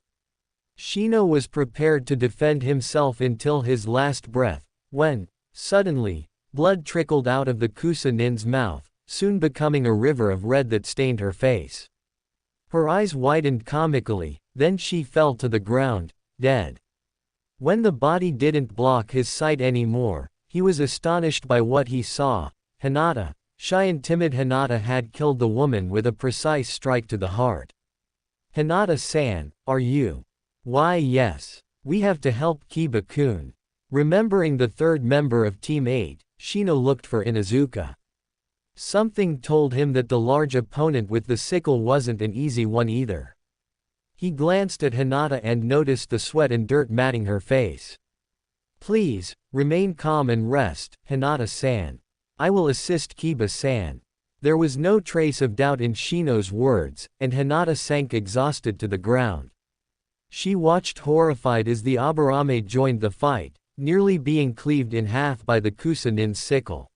Shino was prepared to defend himself until his last breath, when, suddenly, blood trickled out of the Kusa-nin's mouth, soon becoming a river of red that stained her face. Her eyes widened comically, then she fell to the ground, dead. When the body didn't block his sight anymore, he was astonished by what he saw. Hinata, shy and timid Hinata had killed the woman with a precise strike to the heart. Hinata-san, are you? Why yes. We have to help Kiba-kun. Remembering the third member of Team 8, Shino looked for Inuzuka. Something told him that the large opponent with the sickle wasn't an easy one either. He glanced at Hinata and noticed the sweat and dirt matting her face. Please, remain calm and rest, Hinata-san. I will assist Kiba-san. There was no trace of doubt in Shino's words, and Hinata sank exhausted to the ground. She watched horrified as the Aburame joined the fight, nearly being cleaved in half by the Kusa-nin's sickle.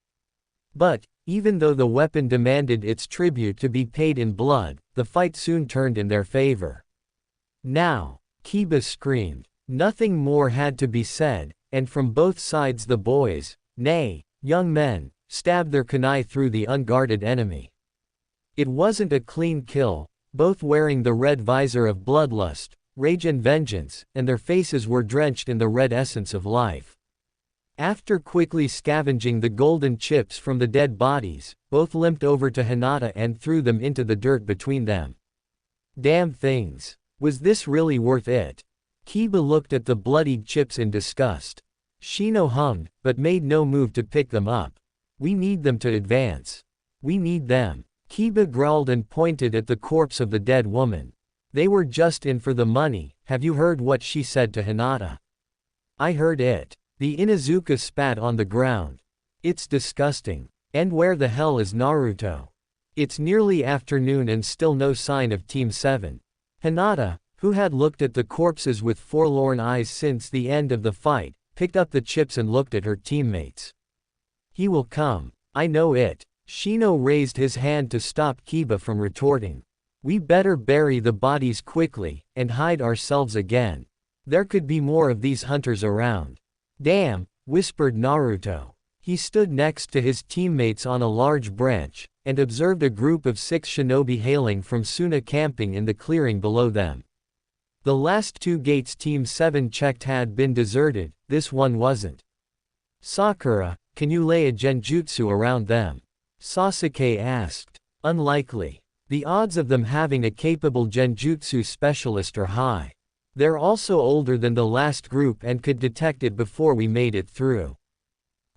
But, even though the weapon demanded its tribute to be paid in blood, the fight soon turned in their favor. Now, Kiba screamed. Nothing more had to be said, and from both sides the boys, nay, young men, stabbed their kunai through the unguarded enemy. It wasn't a clean kill, both wearing the red visor of bloodlust, rage and vengeance, and their faces were drenched in the red essence of life. After quickly scavenging the golden chips from the dead bodies, both limped over to Hinata and threw them into the dirt between them. Damn things. Was this really worth it? Kiba looked at the bloodied chips in disgust. Shino hummed, but made no move to pick them up. We need them to advance. We need them. Kiba growled and pointed at the corpse of the dead woman. They were just in for the money. Have you heard what she said to Hinata? I heard it. The Inuzuka spat on the ground. It's disgusting. And where the hell is Naruto? It's nearly afternoon and still no sign of Team 7. Hinata, who had looked at the corpses with forlorn eyes since the end of the fight, picked up the chips and looked at her teammates. He will come. I know it. Shino raised his hand to stop Kiba from retorting. We better bury the bodies quickly, and hide ourselves again. There could be more of these hunters around. Damn, whispered Naruto. He stood next to his teammates on a large branch, and observed a group of 6 shinobi hailing from Suna camping in the clearing below them. The last 2 gates Team 7 checked had been deserted, this one wasn't. Sakura, can you lay a genjutsu around them? Sasuke asked. Unlikely. The odds of them having a capable genjutsu specialist are high. They're also older than the last group and could detect it before we made it through.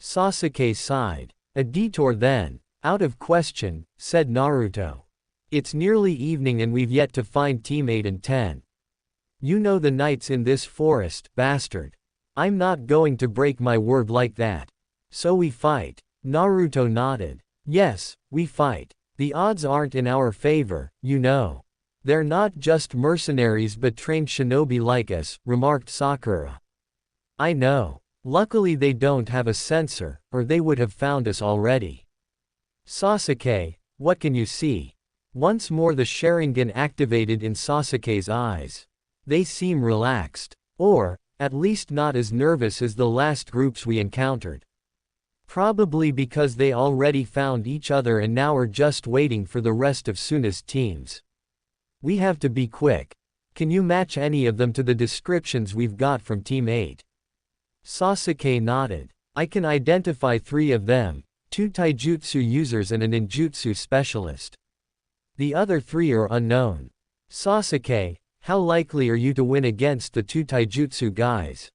Sasuke sighed. A detour then. Out of question, said Naruto. It's nearly evening and we've yet to find Team 8 and 10. You know the nights in this forest, bastard. I'm not going to break my word like that. So we fight. Naruto nodded. Yes, we fight. The odds aren't in our favor, you know. They're not just mercenaries but trained shinobi like us, remarked Sakura. I know. Luckily they don't have a sensor, or they would have found us already. Sasuke, what can you see? Once more the Sharingan activated in Sasuke's eyes. They seem relaxed. Or, at least not as nervous as the last groups we encountered. Probably because they already found each other and now are just waiting for the rest of Suna's teams. We have to be quick. Can you match any of them to the descriptions we've got from Team 8? Sasuke nodded. I can identify 3 of them, 2 taijutsu users and a ninjutsu specialist. The other 3 are unknown. Sasuke, How likely are you to win against the two taijutsu guys?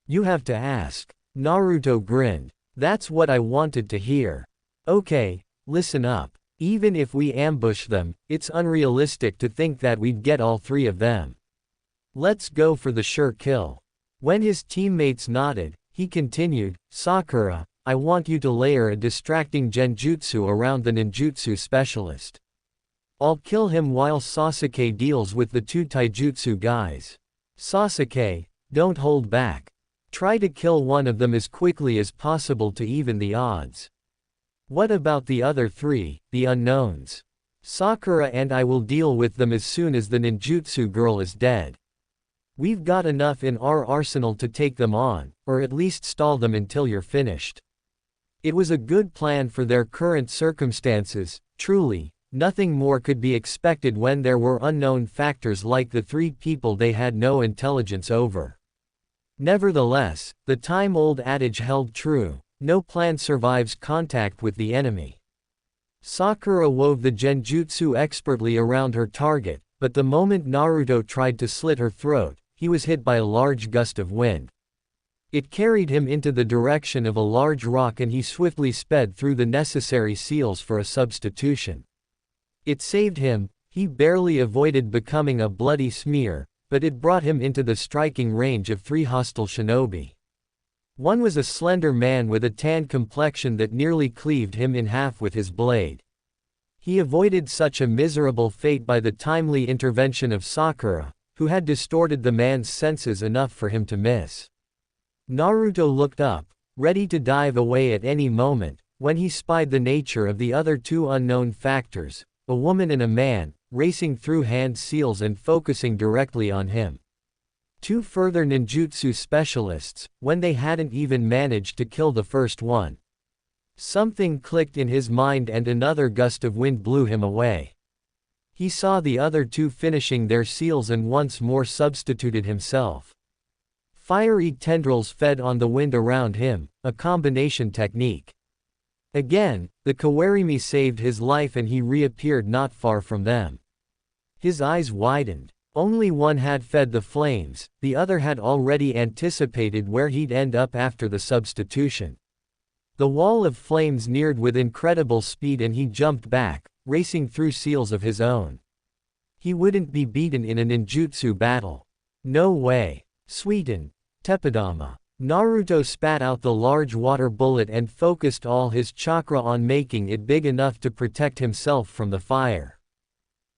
You have to ask. Naruto grinned. That's what I wanted to hear. Okay, listen up. Even if we ambush them, it's unrealistic to think that we'd get all three of them. Let's go for the sure kill. When his teammates nodded, he continued, Sakura, I want you to layer a distracting genjutsu around the ninjutsu specialist. I'll kill him while Sasuke deals with the two taijutsu guys. Sasuke, don't hold back. Try to kill one of them as quickly as possible to even the odds. What about the other three, the unknowns? Sakura and I will deal with them as soon as the ninjutsu girl is dead. We've got enough in our arsenal to take them on, or at least stall them until you're finished. It was a good plan for their current circumstances, truly, nothing more could be expected when there were unknown factors like the three people they had no intelligence over. Nevertheless, the time-old adage held true, no plan survives contact with the enemy. Sakura wove the genjutsu expertly around her target, but the moment Naruto tried to slit her throat, he was hit by a large gust of wind. It carried him into the direction of a large rock and he swiftly sped through the necessary seals for a substitution. It saved him, he barely avoided becoming a bloody smear, but it brought him into the striking range of three hostile shinobi. One was a slender man with a tan complexion that nearly cleaved him in half with his blade. He avoided such a miserable fate by the timely intervention of Sakura, who had distorted the man's senses enough for him to miss. Naruto looked up, ready to dive away at any moment, when he spied the nature of the other two unknown factors, a woman and a man, racing through hand seals and focusing directly on him. Two further ninjutsu specialists, when they hadn't even managed to kill the first one. Something clicked in his mind and another gust of wind blew him away. He saw the other two finishing their seals and once more substituted himself. Fiery tendrils fed on the wind around him, a combination technique. Again, the Kawarimi saved his life and he reappeared not far from them. His eyes widened. Only one had fed the flames, the other had already anticipated where he'd end up after the substitution. The wall of flames neared with incredible speed and he jumped back, racing through seals of his own. He wouldn't be beaten in a ninjutsu battle. No way. Sweeten. Tepidama. Naruto spat out the large water bullet and focused all his chakra on making it big enough to protect himself from the fire.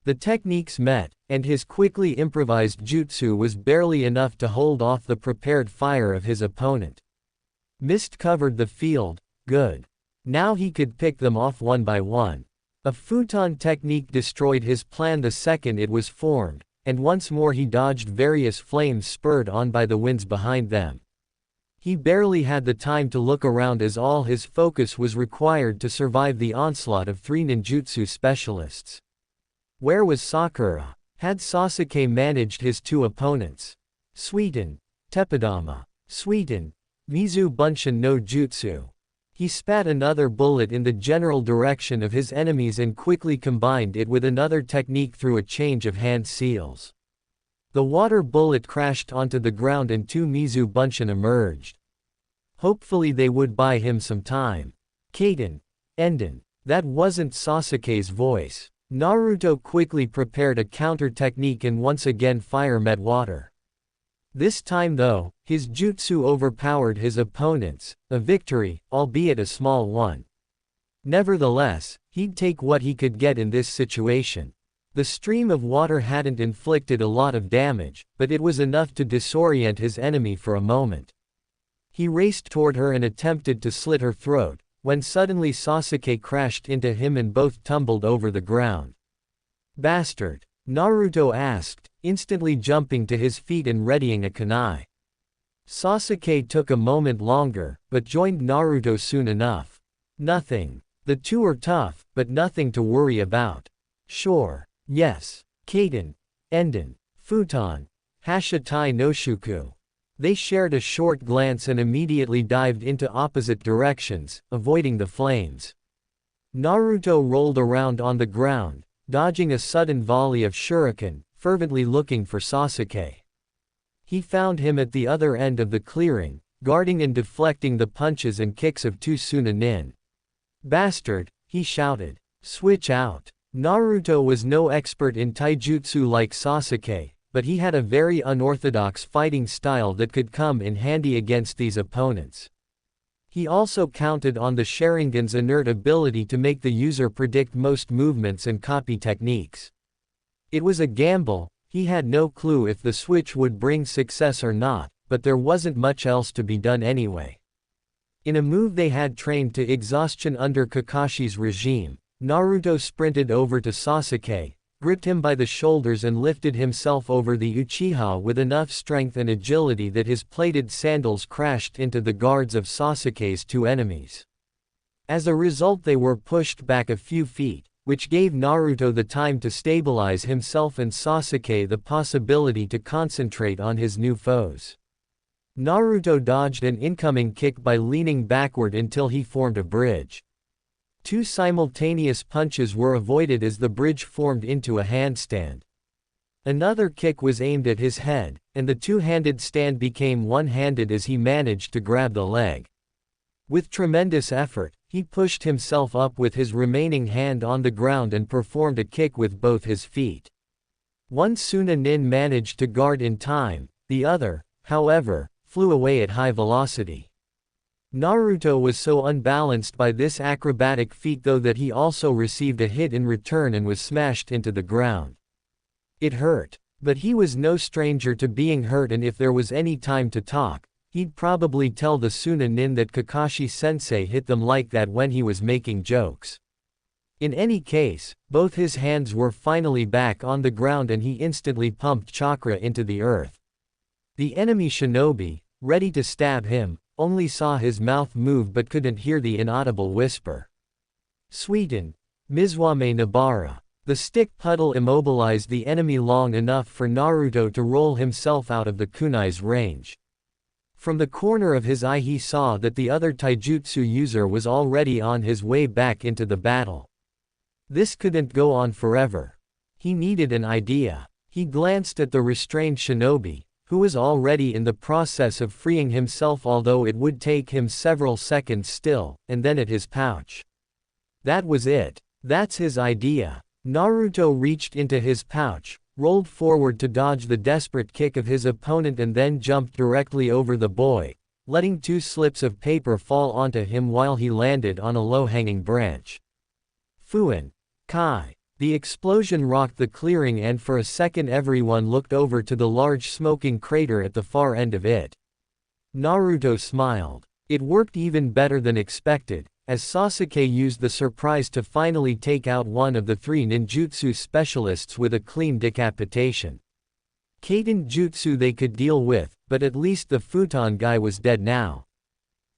The techniques met, and his quickly improvised jutsu was barely enough to hold off the prepared fire of his opponent. Mist covered the field, good. Now he could pick them off one by one. A futon technique destroyed his plan the second it was formed, and once more he dodged various flames spurred on by the winds behind them. He barely had the time to look around as all his focus was required to survive the onslaught of three ninjutsu specialists. Where was Sakura? Had Sasuke managed his two opponents? Sweeten. Tepidama. Sweeten. Mizu Bunshin no Jutsu. He spat another bullet in the general direction of his enemies and quickly combined it with another technique through a change of hand seals. The water bullet crashed onto the ground and two Mizu Bunshin emerged. Hopefully they would buy him some time. Kaden. Enden. That wasn't Sasuke's voice. Naruto quickly prepared a counter technique and once again fire met water. This time though, his jutsu overpowered his opponents, a victory, albeit a small one. Nevertheless, he'd take what he could get in this situation. The stream of water hadn't inflicted a lot of damage, but it was enough to disorient his enemy for a moment. He raced toward her and attempted to slit her throat, when suddenly Sasuke crashed into him and both tumbled over the ground. Bastard! Naruto asked, instantly jumping to his feet and readying a kunai. Sasuke took a moment longer, but joined Naruto soon enough. Nothing. The two are tough, but nothing to worry about. Sure. Yes. Kaden. Enden. Futon. Hashitai no Shuku. They shared a short glance and immediately dived into opposite directions, avoiding the flames. Naruto rolled around on the ground, dodging a sudden volley of shuriken, fervently looking for Sasuke. He found him at the other end of the clearing, guarding and deflecting the punches and kicks of two Sunanin. "Bastard," he shouted. "Switch out." Naruto was no expert in taijutsu like Sasuke, but he had a very unorthodox fighting style that could come in handy against these opponents. He also counted on the Sharingan's inert ability to make the user predict most movements and copy techniques. It was a gamble, he had no clue if the switch would bring success or not, but there wasn't much else to be done anyway. In a move they had trained to exhaustion under Kakashi's regime, Naruto sprinted over to Sasuke, gripped him by the shoulders and lifted himself over the Uchiha with enough strength and agility that his plated sandals crashed into the guards of Sasuke's two enemies. As a result they were pushed back a few feet, which gave Naruto the time to stabilize himself and Sasuke the possibility to concentrate on his new foes. Naruto dodged an incoming kick by leaning backward until he formed a bridge. Two simultaneous punches were avoided as the bridge formed into a handstand. Another kick was aimed at his head, and the two-handed stand became one-handed as he managed to grab the leg. With tremendous effort, he pushed himself up with his remaining hand on the ground and performed a kick with both his feet. One Sunanin managed to guard in time, the other, however, flew away at high velocity. Naruto was so unbalanced by this acrobatic feat though that he also received a hit in return and was smashed into the ground. It hurt, but he was no stranger to being hurt, and if there was any time to talk, he'd probably tell the Sunanin that Kakashi-sensei hit them like that when he was making jokes. In any case, both his hands were finally back on the ground and he instantly pumped chakra into the earth. The enemy shinobi, ready to stab him, only saw his mouth move but couldn't hear the inaudible whisper. "Sweeten, Mizwame Nabara." The stick puddle immobilized the enemy long enough for Naruto to roll himself out of the kunai's range. From the corner of his eye he saw that the other taijutsu user was already on his way back into the battle. This couldn't go on forever. He needed an idea. He glanced at the restrained shinobi, who was already in the process of freeing himself, although it would take him several seconds still, and then at his pouch. That was it. That's his idea. Naruto reached into his pouch, rolled forward to dodge the desperate kick of his opponent and then jumped directly over the boy, letting two slips of paper fall onto him while he landed on a low-hanging branch. Fuin. Kai. The explosion rocked the clearing and for a second everyone looked over to the large smoking crater at the far end of it. Naruto smiled. It worked even better than expected, as Sasuke used the surprise to finally take out one of the three ninjutsu specialists with a clean decapitation. Kaiten jutsu they could deal with, but at least the futon guy was dead now.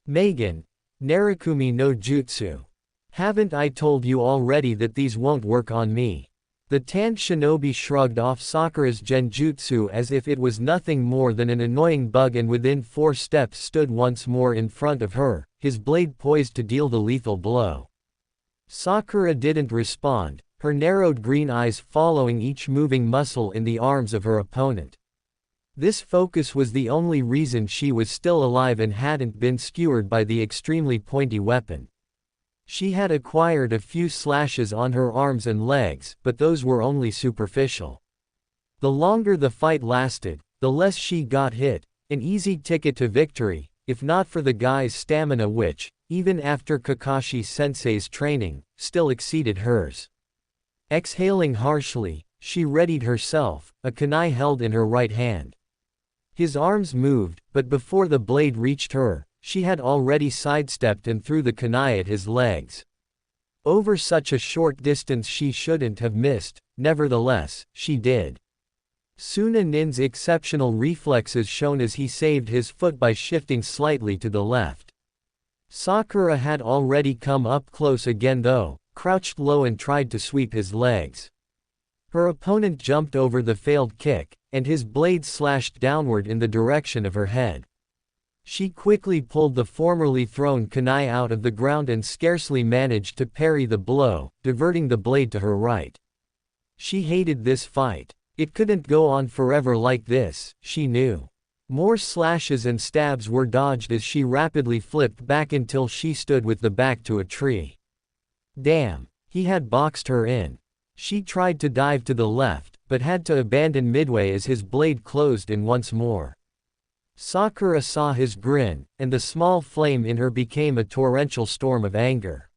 Megan. Narukumi no jutsu. Haven't I told you already that these won't work on me? The tanned shinobi shrugged off Sakura's genjutsu as if it was nothing more than an annoying bug and within 4 steps stood once more in front of her, his blade poised to deal the lethal blow. Sakura didn't respond, her narrowed green eyes following each moving muscle in the arms of her opponent. This focus was the only reason she was still alive and hadn't been skewered by the extremely pointy weapon. She had acquired a few slashes on her arms and legs, but those were only superficial. The longer the fight lasted, the less she got hit, an easy ticket to victory, if not for the guy's stamina which, even after Kakashi-sensei's training, still exceeded hers. Exhaling harshly, she readied herself, a kunai held in her right hand. His arms moved, but before the blade reached her, she had already sidestepped and threw the kunai at his legs. Over such a short distance she shouldn't have missed, nevertheless, she did. Sunanin's exceptional reflexes shone as he saved his foot by shifting slightly to the left. Sakura had already come up close again though, crouched low and tried to sweep his legs. Her opponent jumped over the failed kick, and his blade slashed downward in the direction of her head. She quickly pulled the formerly thrown kunai out of the ground and scarcely managed to parry the blow, diverting the blade to her right. She hated this fight. It couldn't go on forever like this, she knew. More slashes and stabs were dodged as she rapidly flipped back until she stood with the back to a tree. Damn, he had boxed her in. She tried to dive to the left, but had to abandon midway as his blade closed in once more. Sakura saw his grin, and the small flame in her became a torrential storm of anger.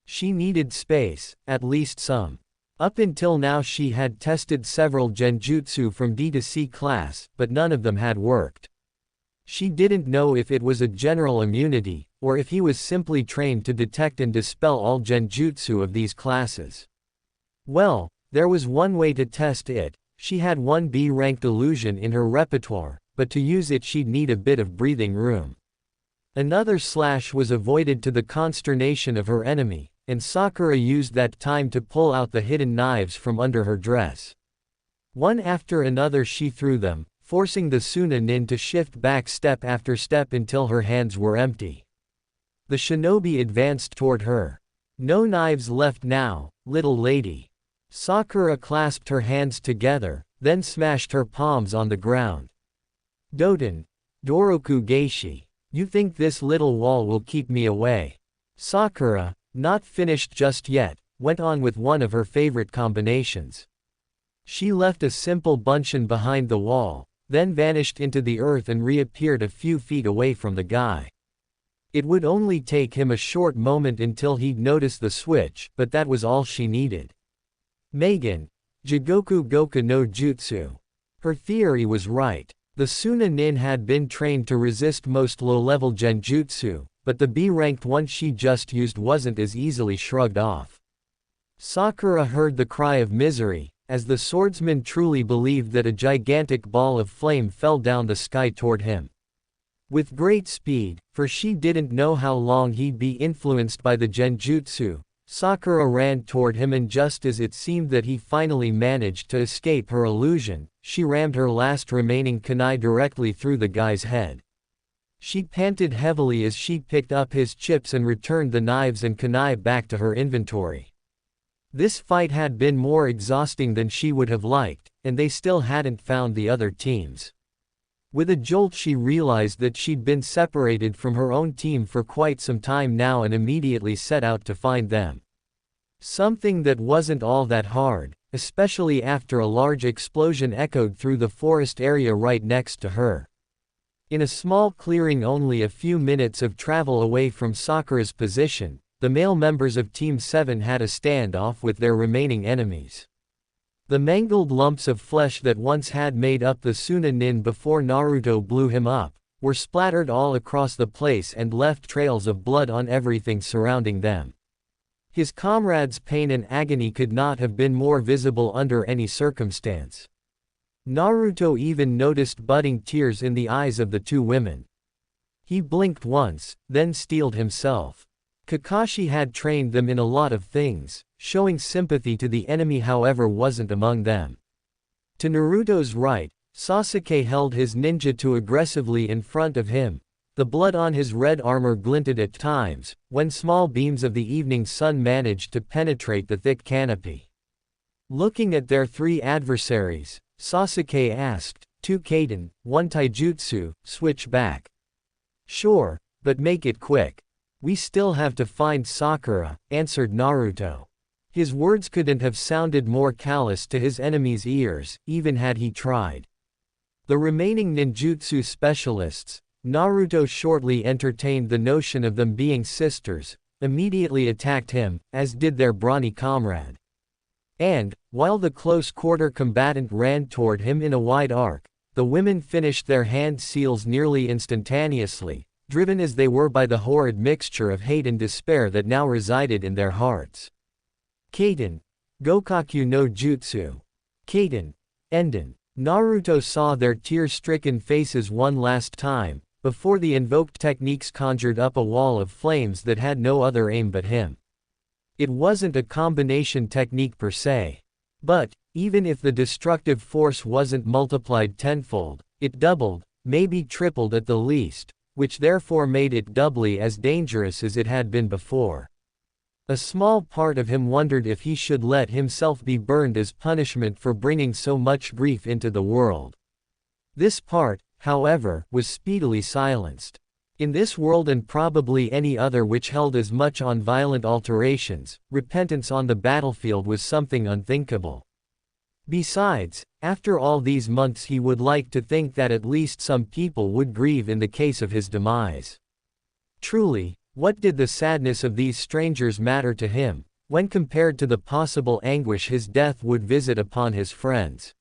She needed space, at least some. Up until now she had tested several genjutsu from D to C class, but none of them had worked. She didn't know if it was a general immunity, or if he was simply trained to detect and dispel all genjutsu of these classes. Well, there was one way to test it. She had one B-ranked illusion in her repertoire, but to use it she'd need a bit of breathing room. Another slash was avoided to the consternation of her enemy, and Sakura used that time to pull out the hidden knives from under her dress. One after another she threw them, forcing the Sunanin to shift back step after step until her hands were empty. The shinobi advanced toward her. No knives left now, little lady. Sakura clasped her hands together, then smashed her palms on the ground. Doten, Doroku Geishi, you think this little wall will keep me away? Sakura, not finished just yet, went on with one of her favorite combinations. She left a simple bunshin behind the wall, then vanished into the earth and reappeared a few feet away from the guy. It would only take him a short moment until he'd notice the switch, but that was all she needed. Megan, Jigoku Goku no Jutsu. Her theory was right. The Sunanin had been trained to resist most low-level genjutsu, but the B-ranked one she just used wasn't as easily shrugged off. Sakura heard the cry of misery, as the swordsman truly believed that a gigantic ball of flame fell down the sky toward him. With great speed, for she didn't know how long he'd be influenced by the genjutsu, Sakura ran toward him, and just as it seemed that he finally managed to escape her illusion, she rammed her last remaining kunai directly through the guy's head. She panted heavily as she picked up his chips and returned the knives and kunai back to her inventory. This fight had been more exhausting than she would have liked, and they still hadn't found the other teams. With a jolt she realized that she'd been separated from her own team for quite some time now and immediately set out to find them. Something that wasn't all that hard, especially after a large explosion echoed through the forest area right next to her. In a small clearing only a few minutes of travel away from Sakura's position, the male members of Team 7 had a standoff with their remaining enemies. The mangled lumps of flesh that once had made up the Sunanin before Naruto blew him up, were splattered all across the place and left trails of blood on everything surrounding them. His comrades' pain and agony could not have been more visible under any circumstance. Naruto even noticed budding tears in the eyes of the two women. He blinked once, then steeled himself. Kakashi had trained them in a lot of things. Showing sympathy to the enemy however wasn't among them. To Naruto's right, Sasuke held his ninjutsu aggressively in front of him. The blood on his red armor glinted at times, when small beams of the evening sun managed to penetrate the thick canopy. Looking at their three adversaries, Sasuke asked, "Two kaiden, one taijutsu, switch back." "Sure, but make it quick. We still have to find Sakura," answered Naruto. His words couldn't have sounded more callous to his enemy's ears, even had he tried. The remaining ninjutsu specialists, Naruto shortly entertained the notion of them being sisters, immediately attacked him, as did their brawny comrade. And, while the close-quarter combatant ran toward him in a wide arc, the women finished their hand seals nearly instantaneously, driven as they were by the horrid mixture of hate and despair that now resided in their hearts. Kaiden, Gokaku no Jutsu. Kaiden, Enden. Naruto saw their tear-stricken faces one last time, before the invoked techniques conjured up a wall of flames that had no other aim but him. It wasn't a combination technique per se. But, even if the destructive force wasn't multiplied tenfold, it doubled, maybe tripled at the least, which therefore made it doubly as dangerous as it had been before. A small part of him wondered if he should let himself be burned as punishment for bringing so much grief into the world. This part, however, was speedily silenced. In this world and probably any other which held as much on violent alterations, repentance on the battlefield was something unthinkable. Besides, after all these months he would like to think that at least some people would grieve in the case of his demise. Truly, what did the sadness of these strangers matter to him, when compared to the possible anguish his death would visit upon his friends?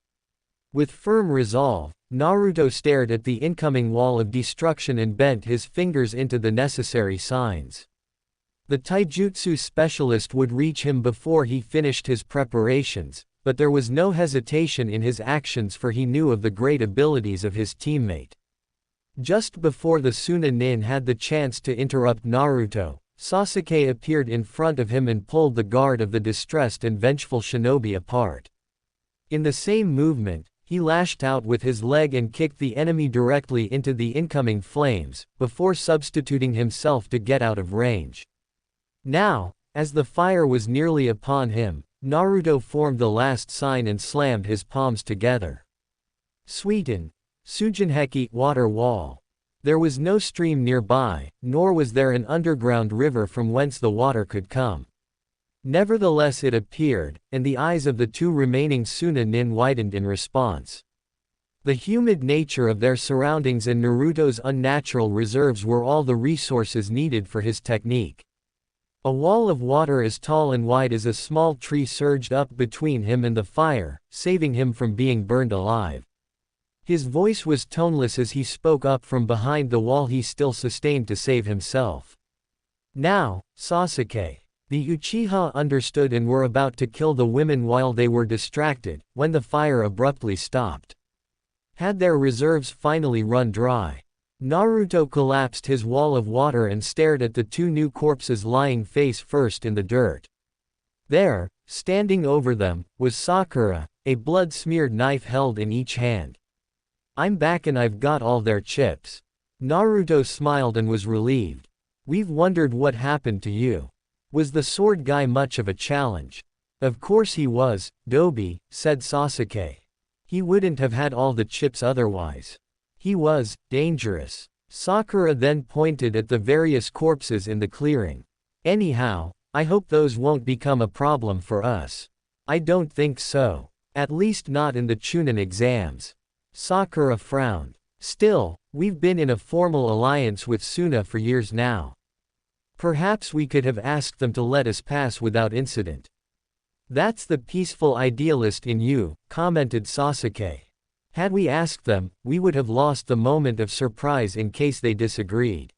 With firm resolve, Naruto stared at the incoming wall of destruction and bent his fingers into the necessary signs. The taijutsu specialist would reach him before he finished his preparations, but there was no hesitation in his actions, for he knew of the great abilities of his teammate. Just before the Sunanin had the chance to interrupt Naruto, Sasuke appeared in front of him and pulled the guard of the distressed and vengeful shinobi apart. In the same movement, he lashed out with his leg and kicked the enemy directly into the incoming flames, before substituting himself to get out of range. Now, as the fire was nearly upon him, Naruto formed the last sign and slammed his palms together. Sweeten. Sujinheki water wall. There was no stream nearby, nor was there an underground river from whence the water could come. Nevertheless it appeared, and the eyes of the two remaining Sunanin widened in response. The humid nature of their surroundings and Naruto's unnatural reserves were all the resources needed for his technique. A wall of water as tall and wide as a small tree surged up between him and the fire, saving him from being burned alive. His voice was toneless as he spoke up from behind the wall he still sustained to save himself. Now, Sasuke. The Uchiha understood and were about to kill the women while they were distracted, when the fire abruptly stopped. Had their reserves finally run dry? Naruto collapsed his wall of water and stared at the two new corpses lying face first in the dirt. There, standing over them, was Sakura, a blood-smeared knife held in each hand. "I'm back and I've got all their chips." Naruto smiled and was relieved. "We've wondered what happened to you. Was the sword guy much of a challenge?" "Of course he was, Dobi," said Sasuke. "He wouldn't have had all the chips otherwise. He was dangerous." Sakura then pointed at the various corpses in the clearing. "Anyhow, I hope those won't become a problem for us." "I don't think so. At least not in the Chunin exams." Sakura frowned. "Still, we've been in a formal alliance with Suna for years now. Perhaps we could have asked them to let us pass without incident." "That's the peaceful idealist in you," commented Sasuke. "Had we asked them, we would have lost the moment of surprise in case they disagreed.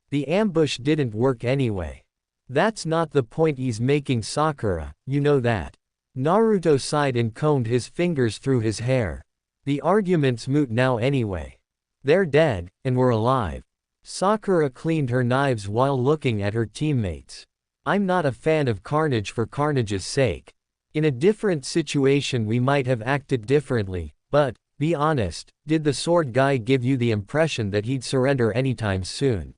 The ambush didn't work anyway." "That's not the point he's making, Sakura, you know that." Naruto sighed and combed his fingers through his hair. "The argument's moot now anyway. They're dead, and we're alive." Sakura cleaned her knives while looking at her teammates. "I'm not a fan of carnage for carnage's sake. In a different situation we might have acted differently, but, be honest, did the sword guy give you the impression that he'd surrender anytime soon?"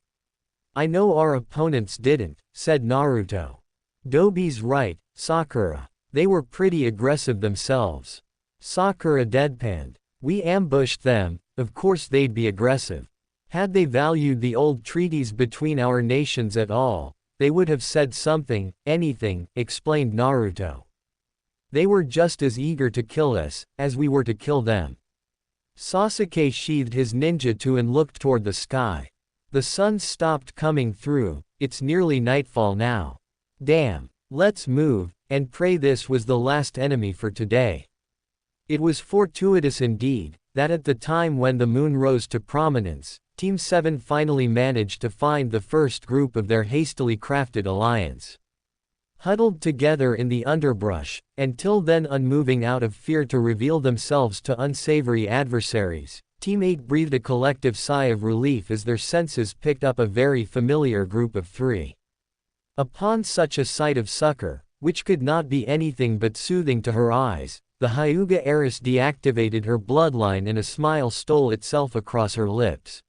"I know our opponents didn't," said Naruto. "Dobi's right, Sakura. They were pretty aggressive themselves." Sakura deadpanned. "We ambushed them, of course they'd be aggressive. Had they valued the old treaties between our nations at all, they would have said something, anything," explained Naruto. "They were just as eager to kill us, as we were to kill them." Sasuke sheathed his ninjutsu and looked toward the sky. The sun stopped coming through, it's nearly nightfall now. "Damn. Let's move, and pray this was the last enemy for today." It was fortuitous indeed, that at the time when the moon rose to prominence, Team 7 finally managed to find the first group of their hastily crafted alliance. Huddled together in the underbrush, until then unmoving out of fear to reveal themselves to unsavory adversaries, Team 8 breathed a collective sigh of relief as their senses picked up a very familiar group of three. Upon such a sight of succor, which could not be anything but soothing to her eyes, the Hyuga heiress deactivated her bloodline and a smile stole itself across her lips.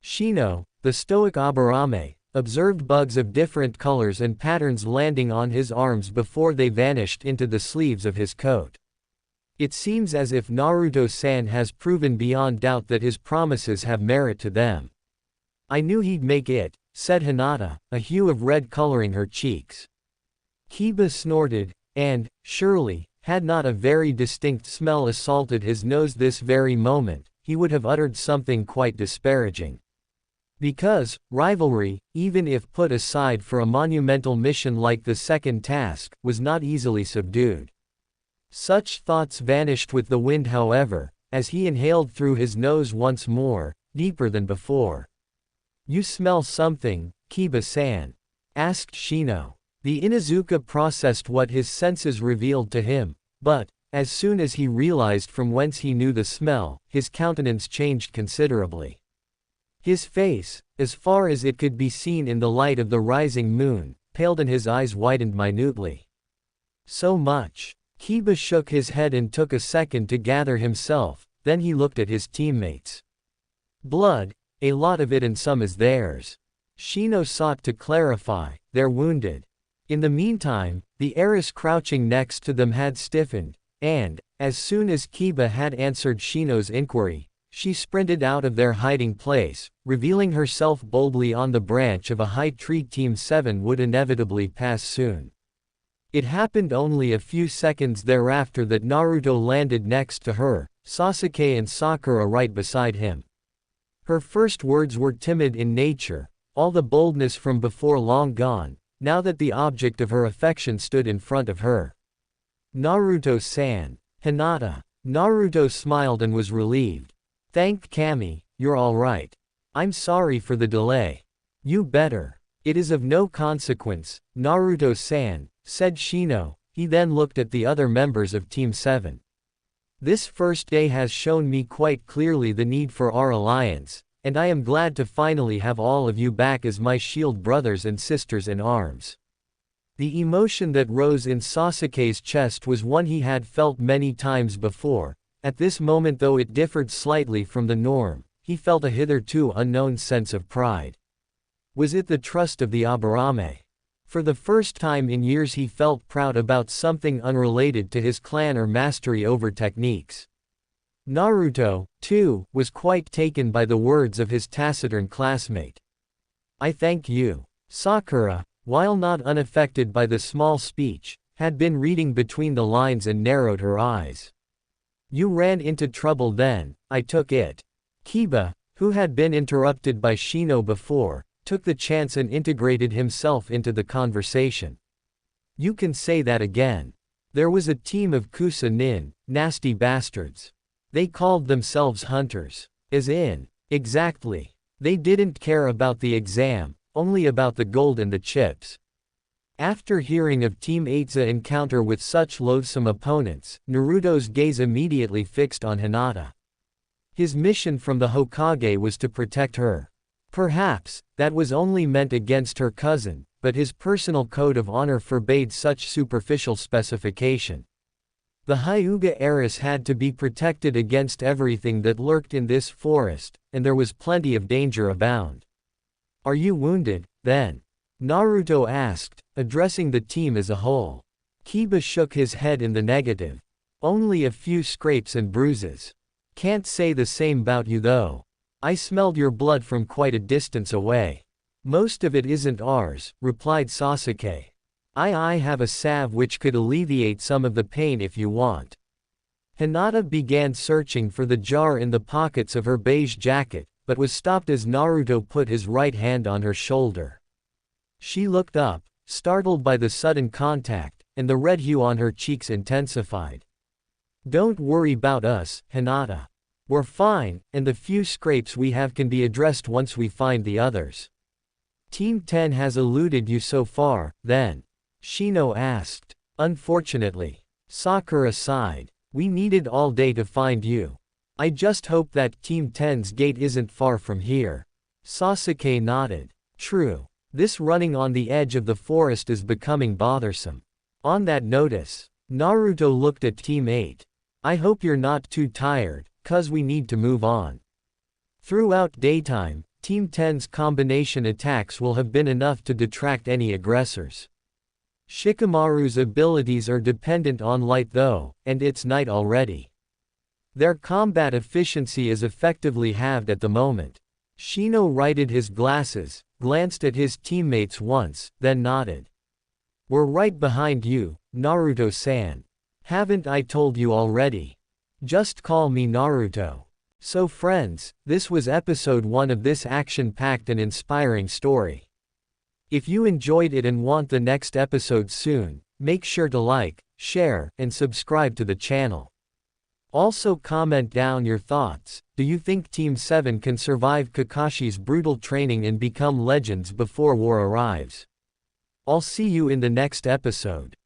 Shino, the stoic Aburame, observed bugs of different colors and patterns landing on his arms before they vanished into the sleeves of his coat. It seems as if Naruto-san has proven beyond doubt that his promises have merit to them. I knew he'd make it, said Hinata, a hue of red coloring her cheeks. Kiba snorted, and, surely, had not a very distinct smell assaulted his nose this very moment, he would have uttered something quite disparaging. Because, rivalry, even if put aside for a monumental mission like the second task, was not easily subdued. Such thoughts vanished with the wind however, as he inhaled through his nose once more, deeper than before. "You smell something, Kiba-san?" asked Shino. The Inuzuka processed what his senses revealed to him, but, as soon as he realized from whence he knew the smell, his countenance changed considerably. His face, as far as it could be seen in the light of the rising moon, paled and his eyes widened minutely. "So much." Kiba shook his head and took a second to gather himself, then he looked at his teammates. "Blood, a lot of it and some is theirs." Shino sought to clarify, "They're wounded." In the meantime, the heiress crouching next to them had stiffened, and, as soon as Kiba had answered Shino's inquiry, she sprinted out of their hiding place, revealing herself boldly on the branch of a high tree Team 7 would inevitably pass soon. It happened only a few seconds thereafter that Naruto landed next to her, Sasuke and Sakura right beside him. Her first words were timid in nature, all the boldness from before long gone, now that the object of her affection stood in front of her. "Naruto-san." "Hinata." Naruto smiled and was relieved. "Thank Kami, you're all right. I'm sorry for the delay." "You better. It is of no consequence, Naruto-san," said Shino. He then looked at the other members of Team 7. "This first day has shown me quite clearly the need for our alliance, and I am glad to finally have all of you back as my shield brothers and sisters in arms." The emotion that rose in Sasuke's chest was one he had felt many times before. At this moment, though it differed slightly from the norm, he felt a hitherto unknown sense of pride. Was it the trust of the Aburame? For the first time in years he felt proud about something unrelated to his clan or mastery over techniques. Naruto, too, was quite taken by the words of his taciturn classmate. "I thank you." Sakura, while not unaffected by the small speech, had been reading between the lines and narrowed her eyes. "You ran into trouble then, I took it." Kiba, who had been interrupted by Shino before, took the chance and integrated himself into the conversation. "You can say that again. There was a team of Kusa-nin, nasty bastards. They called themselves hunters." "As in?" "Exactly. They didn't care about the exam, only about the gold and the chips." After hearing of Team 8's encounter with such loathsome opponents, Naruto's gaze immediately fixed on Hinata. His mission from the Hokage was to protect her. Perhaps, that was only meant against her cousin, but his personal code of honor forbade such superficial specification. The Hyuga heiress had to be protected against everything that lurked in this forest, and there was plenty of danger abound. "Are you wounded, then?" Naruto asked, addressing the team as a whole. Kiba shook his head in the negative. "Only a few scrapes and bruises. Can't say the same about you though. I smelled your blood from quite a distance away." "Most of it isn't ours," replied Sasuke. I have a salve which could alleviate some of the pain if you want." Hinata began searching for the jar in the pockets of her beige jacket, but was stopped as Naruto put his right hand on her shoulder. She looked up, startled by the sudden contact, and the red hue on her cheeks intensified. "Don't worry about us, Hinata. We're fine, and the few scrapes we have can be addressed once we find the others." "Team 10 has eluded you so far, then?" Shino asked. "Unfortunately." Sakura sighed. "We needed all day to find you. I just hope that Team 10's gate isn't far from here." Sasuke nodded. "True. This running on the edge of the forest is becoming bothersome." On that notice, Naruto looked at Team 8. "I hope you're not too tired, 'cause we need to move on." Throughout daytime, Team 10's combination attacks will have been enough to detract any aggressors. Shikamaru's abilities are dependent on light though, and it's night already. Their combat efficiency is effectively halved at the moment. Shino righted his glasses, glanced at his teammates once, then nodded. We're right behind you, Naruto-san. Haven't I told you already? Just call me Naruto. So friends, this was episode 1 of this action-packed and inspiring story. If you enjoyed it and want the next episode soon, make sure to like, share, and subscribe to the channel. Also comment down your thoughts. Do you think Team 7 can survive Kakashi's brutal training and become legends before war arrives? I'll see you in the next episode.